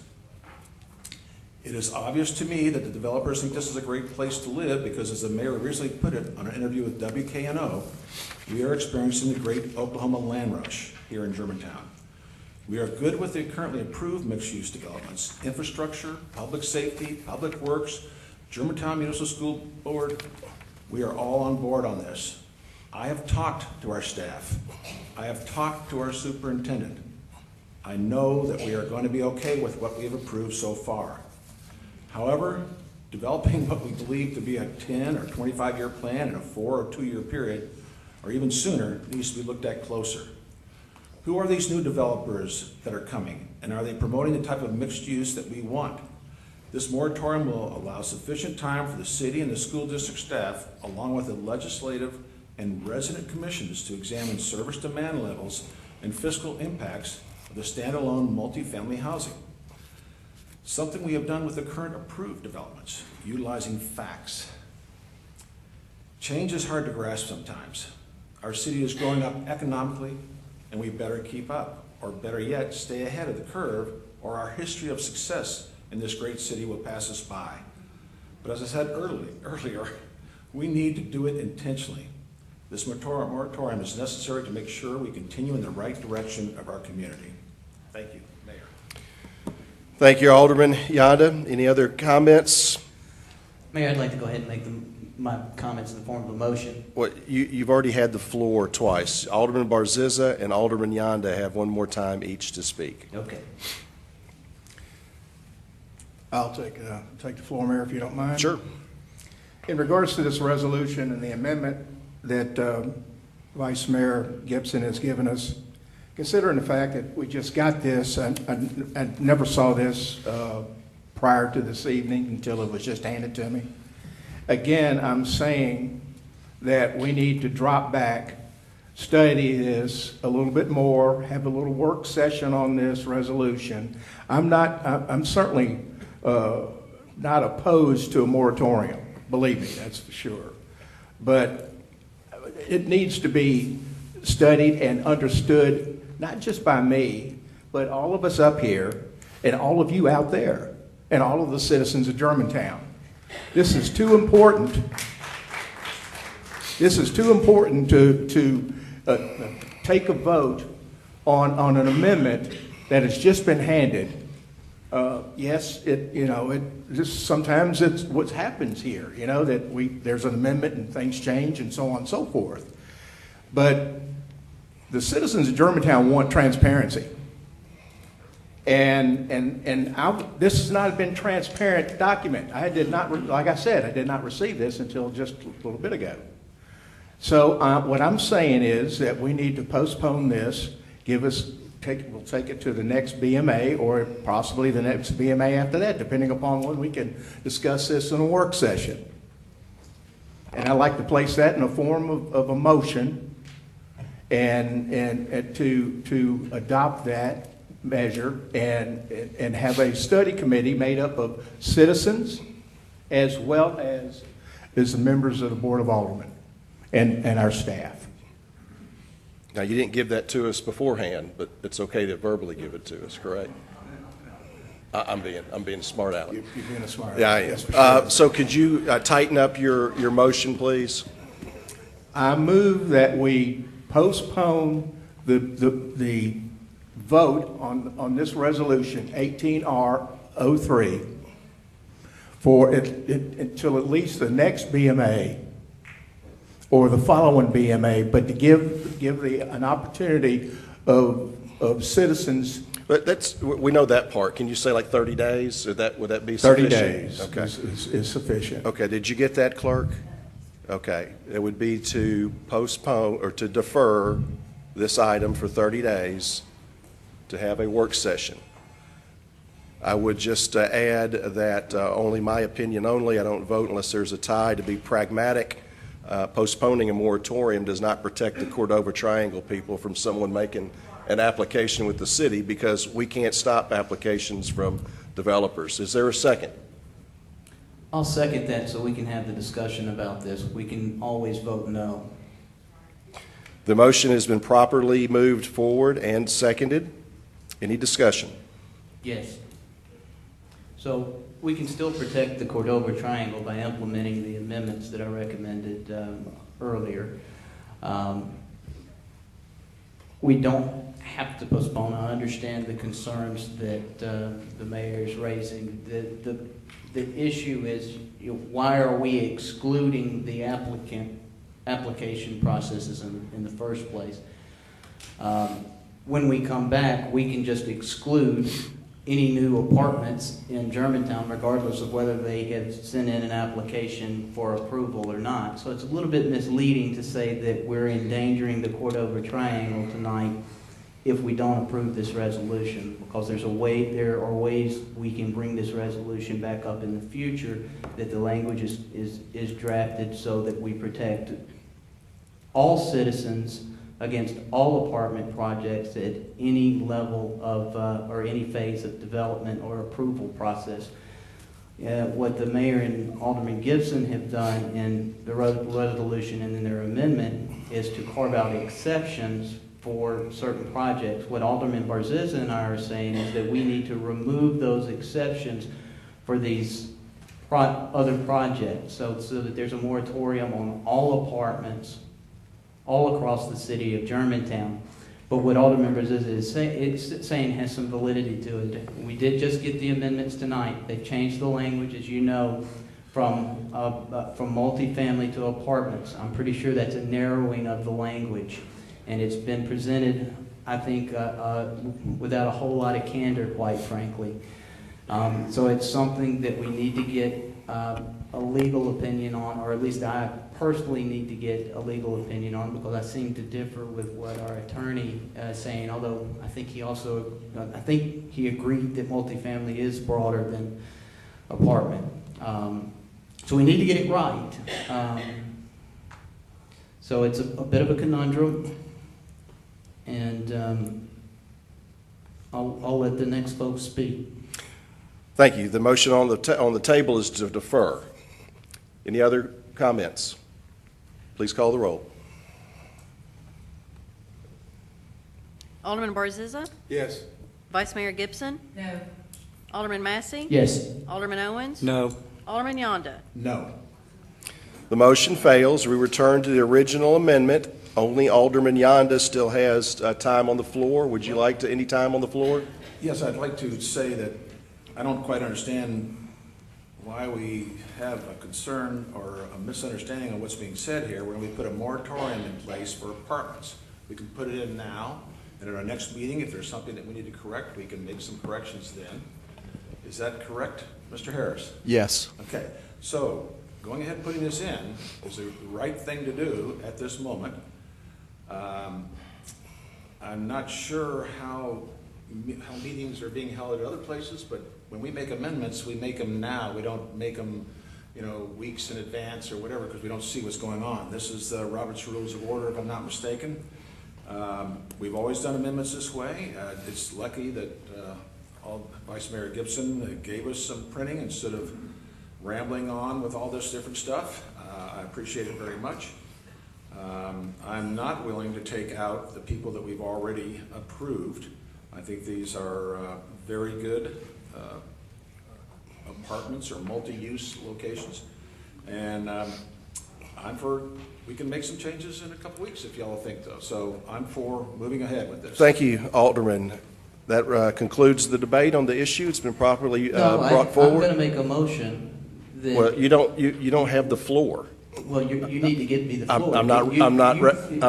Speaker 22: It is obvious to me that the developers think this is a great place to live because, as the mayor recently put it on an interview with WKNO, we are experiencing the great Oklahoma land rush here in Germantown. We are good with the currently approved mixed-use developments, infrastructure, public safety, public works, Germantown Municipal School Board. We are all on board on this. I have talked to our staff. I have talked to our superintendent. I know that we are going to be okay with what we have approved so far. However, developing what we believe to be a 10 or 25-year plan in a 4 or 2-year period, or even sooner, needs to be looked at closer. Who are these new developers that are coming, and are they promoting the type of mixed use that we want? This moratorium will allow sufficient time for the city and the school district staff, along with the legislative and resident commissions, to examine service demand levels and fiscal impacts of the standalone multifamily housing. Something we have done with the current approved developments, utilizing facts. Change is hard to grasp sometimes. Our city is growing up economically, and we better keep up, or better yet, stay ahead of the curve, or our history of success in this great city will pass us by. But as I said earlier, we need to do it intentionally. This moratorium is necessary to make sure we continue in the right direction of our community. Thank you, Mayor.
Speaker 3: Thank you, Alderman Yonda. Any other comments?
Speaker 4: Mayor, I'd like to go ahead and make my comments in the form of a motion.
Speaker 3: Well, you've already had the floor twice. Alderman Barziza and Alderman Yonda have one more time each to speak.
Speaker 4: Okay.
Speaker 7: I'll take the floor, Mayor, if you don't mind.
Speaker 3: Sure.
Speaker 7: In regards to this resolution and the amendment that Vice Mayor Gibson has given us, considering the fact that we just got this, I never saw this prior to this evening until it was just handed to me. Again, I'm saying that we need to drop back, study this a little bit more, have a little work session on this resolution. I'm certainly not opposed to a moratorium, believe me, that's for sure. But it needs to be studied and understood, not just by me, but all of us up here and all of you out there and all of the citizens of Germantown. This is too important. This is too important to take a vote on an amendment that has just been handed. Yes, sometimes it's what happens here, that there's an amendment and things change and so on and so forth. But the citizens of Germantown want transparency. And this has not been transparent document. Like I said, I did not receive this until just a little bit ago. So what I'm saying is that we need to postpone this, we'll take it to the next BMA or possibly the next BMA after that, depending upon when we can discuss this in a work session. And I'd like to place that in a form of a motion and to adopt that measure and have a study committee made up of citizens as well as the members of the Board of Aldermen and our staff.
Speaker 3: Now, you didn't give that to us beforehand, but it's okay to verbally give it to us, correct? I'm being smart aleck.
Speaker 7: You're being a smart aleck.
Speaker 3: Yeah, I am.
Speaker 7: Yes, for sure.
Speaker 3: So could you tighten up your motion, please?
Speaker 7: I move that we postpone the vote on this resolution, 18R03, until at least the next BMA or the following BMA, but to give an opportunity of citizens.
Speaker 3: But we know that part. Can you say like 30 days? Would that be
Speaker 7: 30
Speaker 3: sufficient?
Speaker 7: days
Speaker 3: Okay.
Speaker 7: is sufficient.
Speaker 3: Okay, did you get that, clerk? Okay, it would be to postpone or to defer this item for 30 days to have a work session. I would just add that only my opinion only, I don't vote unless there's a tie. To be pragmatic, postponing a moratorium does not protect the Cordova Triangle people from someone making an application with the city, because we can't stop applications from developers. Is there a second?
Speaker 15: I'll second that so we can have the discussion about this. We can always vote no.
Speaker 3: The motion has been properly moved forward and seconded. Any discussion?
Speaker 15: Yes. So we can still protect the Cordova Triangle by implementing the amendments that I recommended earlier. We don't have to postpone. I understand the concerns that the mayor is raising. The issue is, why are we excluding the application processes in the first place? When we come back, we can just exclude any new apartments in Germantown, regardless of whether they have sent in an application for approval or not. So it's a little bit misleading to say that we're endangering the Cordova Triangle tonight if we don't approve this resolution, because there are ways we can bring this resolution back up in the future, that the language is drafted so that we protect all citizens against all apartment projects at any level of, or any phase of development or approval process. What the mayor and Alderman Gibson have done in the resolution and in their amendment is to carve out exceptions for certain projects. What Alderman Barziza and I are saying is that we need to remove those exceptions for these other projects, so that there's a moratorium on all apartments all across the city of Germantown. But what Alderman Barziza is saying has some validity to it. We did just get the amendments tonight. They've changed the language, as you know, from multifamily to apartments. I'm pretty sure that's a narrowing of the language. And it's been presented, I think, without a whole lot of candor, quite frankly. So it's something that we need to get a legal opinion on, or at least I personally need to get a legal opinion on, because I seem to differ with what our attorney is saying, although I think he agreed that multifamily is broader than apartment. So we need to get it right. So it's a bit of a conundrum, and I'll let the next folks speak.
Speaker 3: Thank you. The motion on the table is to defer. Any other comments? Please call the roll.
Speaker 6: Alderman Barziza?
Speaker 22: Yes.
Speaker 6: Vice Mayor Gibson?
Speaker 5: No.
Speaker 6: Alderman Massey?
Speaker 15: Yes.
Speaker 6: Alderman Owens?
Speaker 12: No.
Speaker 6: Alderman Yonda?
Speaker 22: No.
Speaker 3: The motion fails. We return to the original amendment. Only Alderman Yonda still has time on the floor. Would you like any time on the floor?
Speaker 22: Yes, I'd like to say that I don't quite understand why we have a concern or a misunderstanding of what's being said here when we put a moratorium in place for apartments. We can put it in now, and at our next meeting, if there's something that we need to correct, we can make some corrections then. Is that correct, Mr. Harris?
Speaker 1: Yes.
Speaker 22: Okay, so going ahead and putting this in is the right thing to do at this moment. I'm not sure how meetings are being held at other places, but when we make amendments, we make them now. We don't make them, weeks in advance or whatever, because we don't see what's going on. This is the Robert's Rules of Order, if I'm not mistaken. We've always done amendments this way. It's lucky that Vice Mayor Gibson gave us some printing instead of rambling on with all this different stuff. I appreciate it very much. I'm not willing to take out the people that we've already approved. I think these are very good apartments or multi-use locations. And we can make some changes in a couple weeks if y'all think so. So I'm for moving ahead with this.
Speaker 3: Thank you, Alderman. That concludes the debate on the issue. It's been properly brought forward.
Speaker 15: I'm going to make a motion that...
Speaker 3: Well, you don't have the floor.
Speaker 15: Well, you need to give me the floor.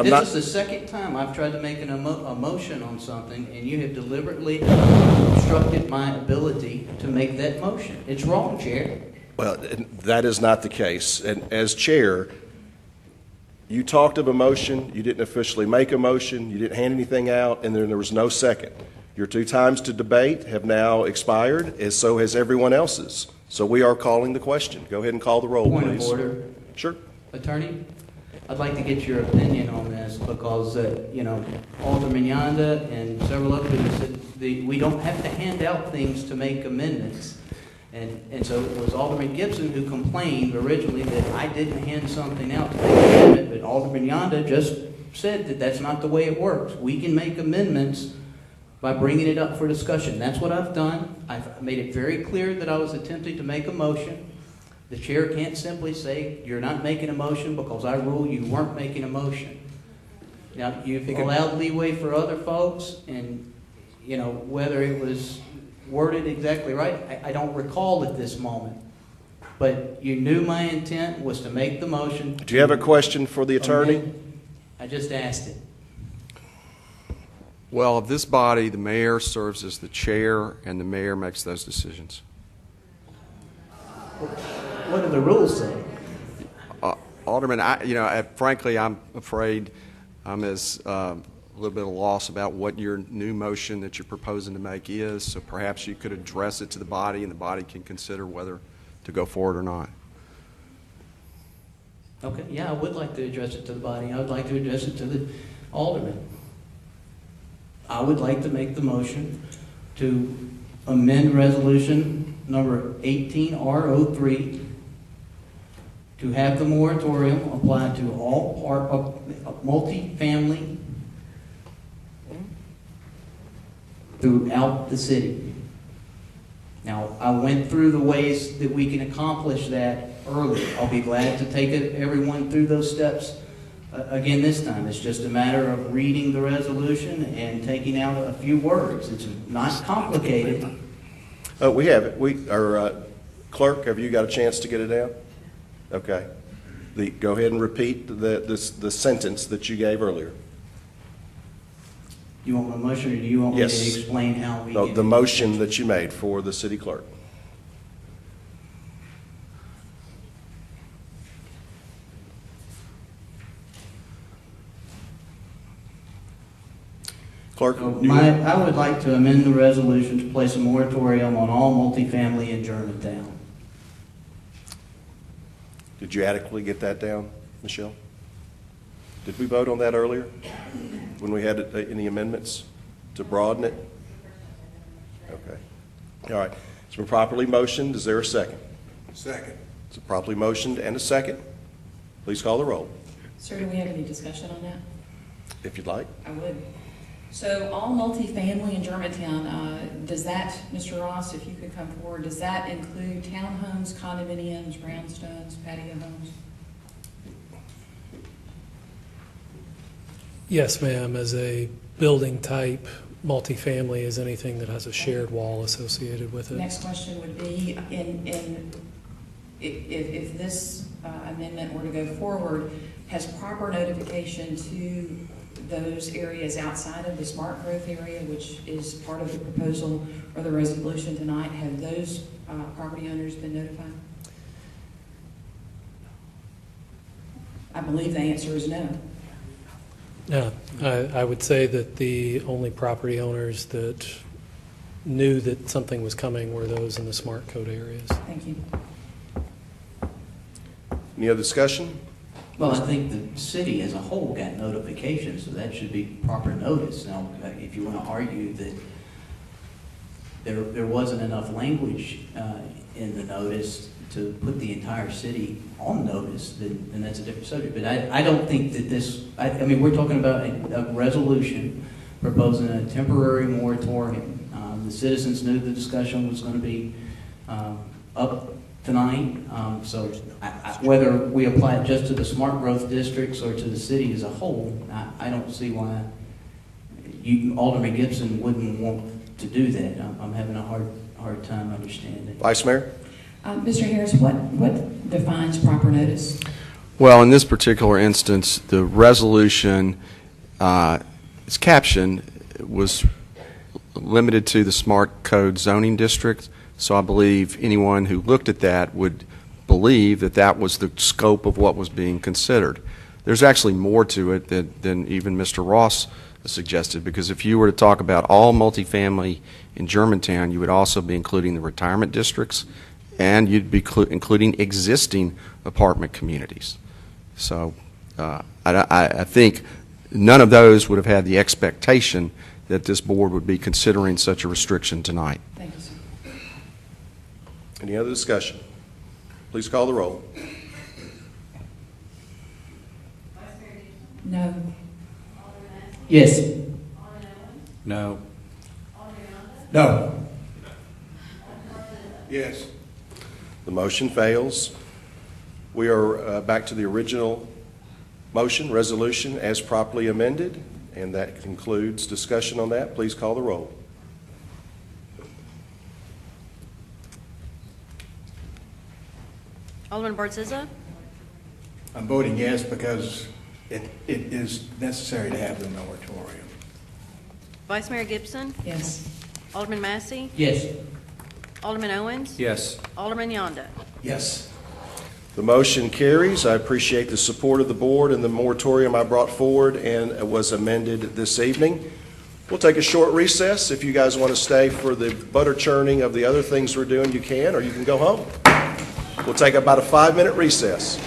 Speaker 3: This
Speaker 15: is the second time I've tried to make a motion on something, and you have deliberately obstructed my ability to make that motion. It's wrong, Chair.
Speaker 3: Well, that is not the case. And as chair, you talked of a motion, you didn't officially make a motion, you didn't hand anything out, and then there was no second. Your 2 times to debate have now expired, as so has everyone else's. So we are calling the question. Go ahead and call the roll, please.
Speaker 15: Point of order.
Speaker 3: Sure.
Speaker 15: Attorney, I'd like to get your opinion on this because, Alderman Yonda and several others said we don't have to hand out things to make amendments. And so it was Alderman Gibson who complained originally that I didn't hand something out to make an amendment, but Alderman Yonda just said that that's not the way it works. We can make amendments by bringing it up for discussion. That's what I've done. I've made it very clear that I was attempting to make a motion. The chair can't simply say, you're not making a motion because I rule you weren't making a motion. Now, you've allowed leeway for other folks, and, whether it was worded exactly right, I don't recall at this moment. But you knew my intent was to make the motion.
Speaker 3: Do you have a question for the attorney?
Speaker 15: I just asked it.
Speaker 1: Well, of this body, the mayor serves as the chair, and the mayor makes those decisions.
Speaker 15: What do the rules say?
Speaker 1: Alderman, frankly, I'm afraid I'm as a little bit of loss about what your new motion that you're proposing to make is, so perhaps you could address it to the body, and the body can consider whether to go forward or not.
Speaker 15: Okay, yeah, I would like to address it to the body. I would like to address it to the alderman. I would like to make the motion to amend resolution number 18R03 to have the moratorium apply to all multifamily throughout the city. Now, I went through the ways that we can accomplish that earlier. I'll be glad to take everyone through those steps again this time. It's just a matter of reading the resolution and taking out a few words. It's not complicated.
Speaker 3: We have it. Our clerk, have you got a chance to get it down? Okay. Go ahead and repeat the sentence that you gave earlier.
Speaker 15: You want my motion, or do you want me to explain how we
Speaker 3: the motion that you made for the city clerk. Clerk,
Speaker 15: I would like to amend the resolution to place a moratorium on all multifamily in Germantown.
Speaker 3: did you adequately get that down, Michelle? Did we vote on that earlier when we had any amendments to broaden it? Okay. All right. It's been properly motioned. Is there a second?
Speaker 8: Second.
Speaker 3: It's properly motioned and a second. Please call the roll,
Speaker 5: Sir, do we have any discussion on that?
Speaker 3: if you'd like.
Speaker 5: I would. So all multifamily in Germantown, does that, Mr. Ross, if you could come forward, does that include townhomes, condominiums, brownstones, patio homes?
Speaker 21: Yes, ma'am. As a building type, multifamily is anything that has a shared wall associated with it.
Speaker 5: Next question would be, if this amendment were to go forward, has proper notification to those areas outside of the smart growth area, which is part of the proposal or the resolution tonight, have those property owners been notified? I believe the answer is no.
Speaker 21: Yeah, I would say that the only property owners that knew that something was coming were those in the smart code areas.
Speaker 5: Thank you.
Speaker 3: Any other discussion?
Speaker 15: Well, I think the city as a whole got notification, so that should be proper notice. Now, if you want to argue that there wasn't enough language in the notice to put the entire city on notice, then that's a different subject. But I don't think that this, I mean, we're talking about a resolution proposing a temporary moratorium. The citizens knew the discussion was going to be up tonight, so whether we apply it just to the smart growth districts or to the city as a whole, I don't see why Alderman Gibson wouldn't want to do that. I'm having a hard time understanding.
Speaker 3: Vice Mayor?
Speaker 5: Mr. Harris, what defines proper notice?
Speaker 1: Well, in this particular instance, the resolution, its caption was limited to the smart code zoning district. So I believe anyone who looked at that would believe that that was the scope of what was being considered. There's actually more to it than even Mr. Ross suggested, because if you were to talk about all multifamily in Germantown, you would also be including the retirement districts, and you'd be including existing apartment communities. So I think none of those would have had the expectation that this board would be considering such a restriction tonight.
Speaker 5: Thank you, sir.
Speaker 3: Any other discussion? Please call the roll.
Speaker 5: No.
Speaker 4: Yes.
Speaker 20: No.
Speaker 7: No.
Speaker 22: Yes.
Speaker 3: The motion fails. We are back to the original motion, resolution, as properly amended, and that concludes discussion on that. Please call the roll.
Speaker 6: Alderman Bartzisa?
Speaker 7: I'm voting yes because it is necessary to have the moratorium.
Speaker 6: Vice Mayor Gibson?
Speaker 5: Yes.
Speaker 6: Alderman Massey?
Speaker 4: Yes.
Speaker 6: Alderman Owens?
Speaker 20: Yes.
Speaker 6: Alderman Yonda?
Speaker 7: Yes.
Speaker 3: The motion carries. I appreciate the support of the board and the moratorium I brought forward and it was amended this evening. We'll take a short recess. If you guys want to stay for the butter churning of the other things we're doing, you can, or you can go home. We'll take about a 5-minute recess.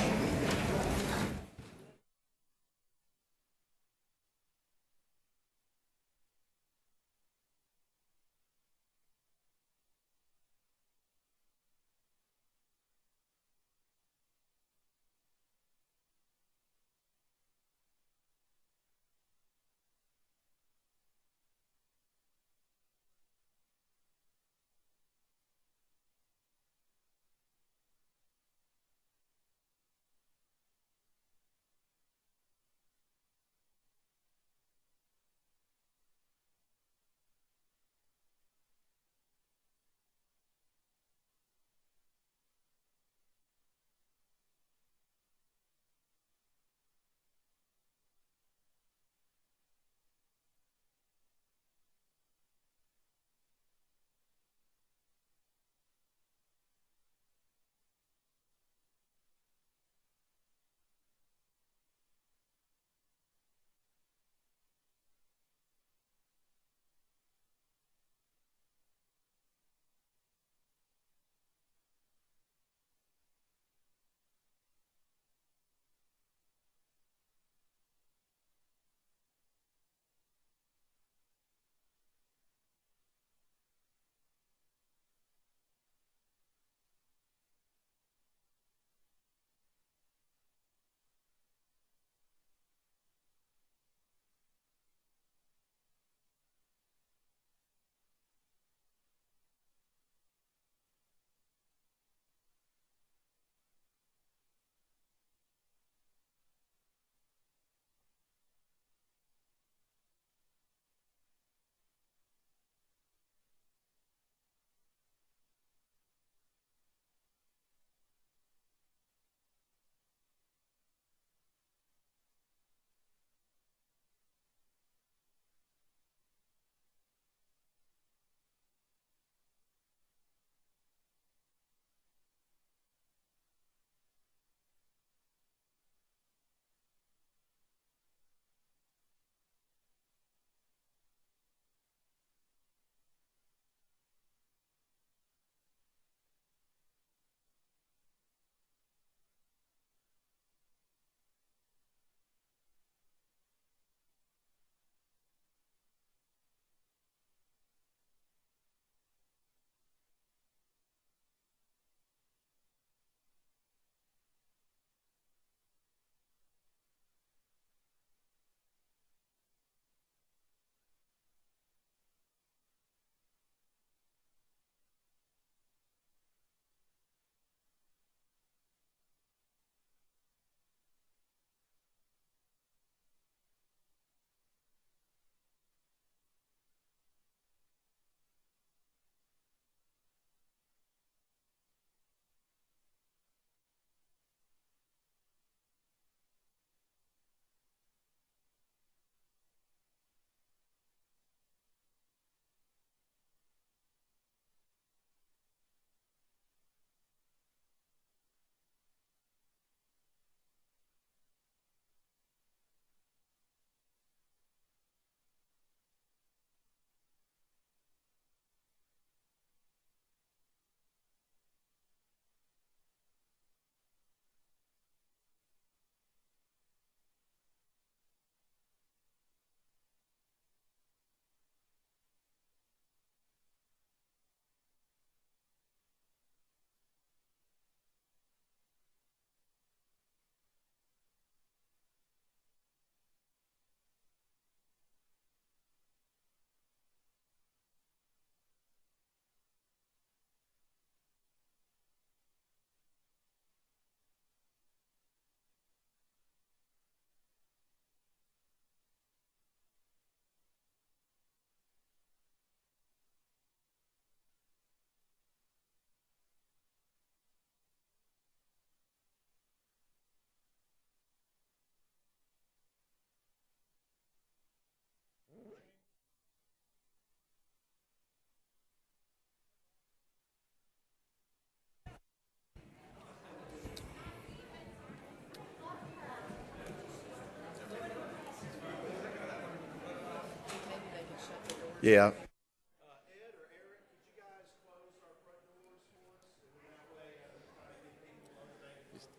Speaker 3: Yeah.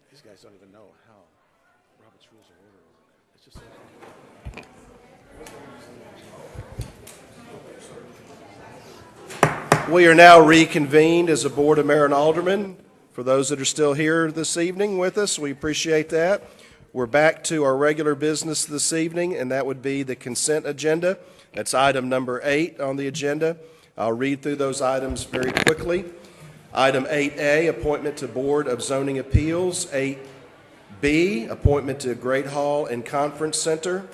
Speaker 22: These guys don't even know how Robert's Rules of Order work. It's just
Speaker 3: We are now reconvened as a Board of Mayor and Aldermen. For those that are still here this evening with us, we appreciate that. We're back to our regular business this evening, and that would be the consent agenda. That's item number 8 on the agenda. I'll read through those items very quickly. Item 8A, appointment to Board of Zoning Appeals. 8B, appointment to Great Hall and Conference Center.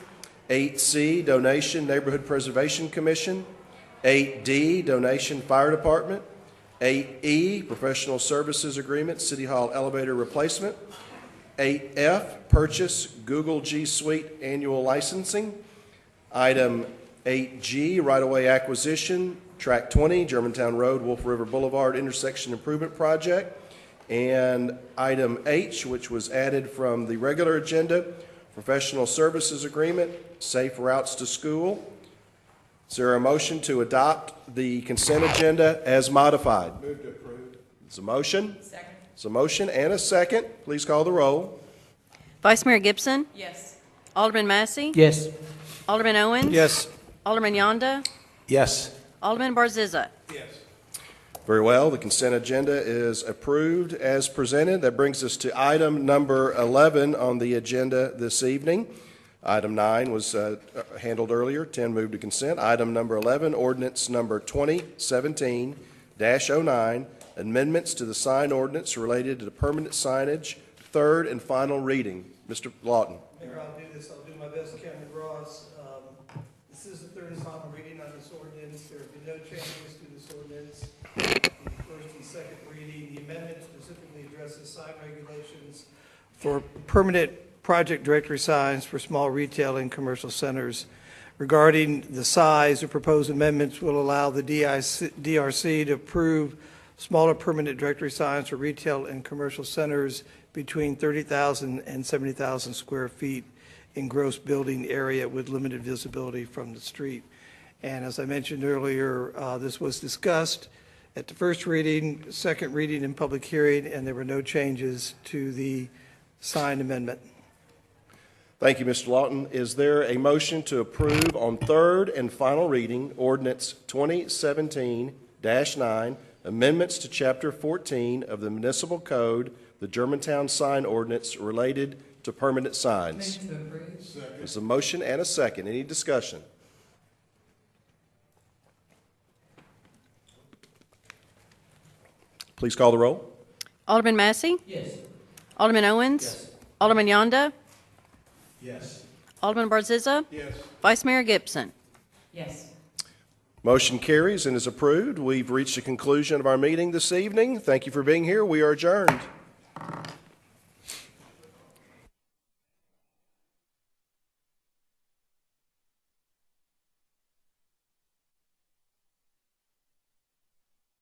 Speaker 3: 8C, donation Neighborhood Preservation Commission. 8D, donation Fire Department. 8E, professional services agreement, City Hall elevator replacement. 8F, purchase Google G Suite annual licensing. Item 8G, right-of-way acquisition, Track 20, Germantown Road, Wolf River Boulevard intersection improvement project. And item H, which was added from the regular agenda, professional services agreement, safe routes to school. Is there a motion to adopt the consent agenda as modified?
Speaker 22: move to approve.
Speaker 3: It's a motion.
Speaker 5: Second.
Speaker 3: It's a motion and a second. Please call the roll.
Speaker 6: Vice Mayor Gibson?
Speaker 5: Yes.
Speaker 6: Alderman Massey?
Speaker 16: Yes.
Speaker 6: Alderman Owens?
Speaker 16: Yes.
Speaker 6: Alderman Yonda?
Speaker 16: Yes.
Speaker 6: Alderman Barzizza?
Speaker 3: Very well. The consent agenda is approved as presented. That brings us to item number 11 on the agenda this evening. Item 9 was handled earlier. 10 moved to consent. Item number 11, ordinance number 2017-09, amendments to the sign ordinance related to the permanent signage, third and final reading. Mr. Lawton.
Speaker 2: Mayor, I'll do this. I'll do my best, Cameron Ross. This is the third and final reading on this ordinance. There have been no changes to this ordinance. The first and second reading, the amendment specifically addresses sign regulations for permanent project directory signs for small retail and commercial centers. Regarding the size, the proposed amendments will allow the DRC to approve smaller permanent directory signs for retail and commercial centers between 30,000 and 70,000 square feet in gross building area with limited visibility from the street. And as I mentioned earlier, this was discussed at the first reading, second reading, and public hearing, and there were no changes to the sign amendment.
Speaker 3: Thank you, Mr. Lawton. Is there a motion to approve on third and final reading ordinance 2017-9, amendments to Chapter 14 of the Municipal Code, the Germantown sign ordinance related to permanent signs?
Speaker 5: Motion to approve.
Speaker 3: There's a motion and a second. Any discussion? Please call the roll.
Speaker 6: Alderman Massey?
Speaker 5: Yes.
Speaker 6: Alderman Owens?
Speaker 22: Yes.
Speaker 6: Alderman Yonda?
Speaker 22: Yes.
Speaker 6: Alderman Barzizza?
Speaker 22: Yes.
Speaker 6: Vice Mayor Gibson?
Speaker 5: Yes.
Speaker 3: Motion carries and is approved. We've reached the conclusion of our meeting this evening. Thank you for being here. We are adjourned.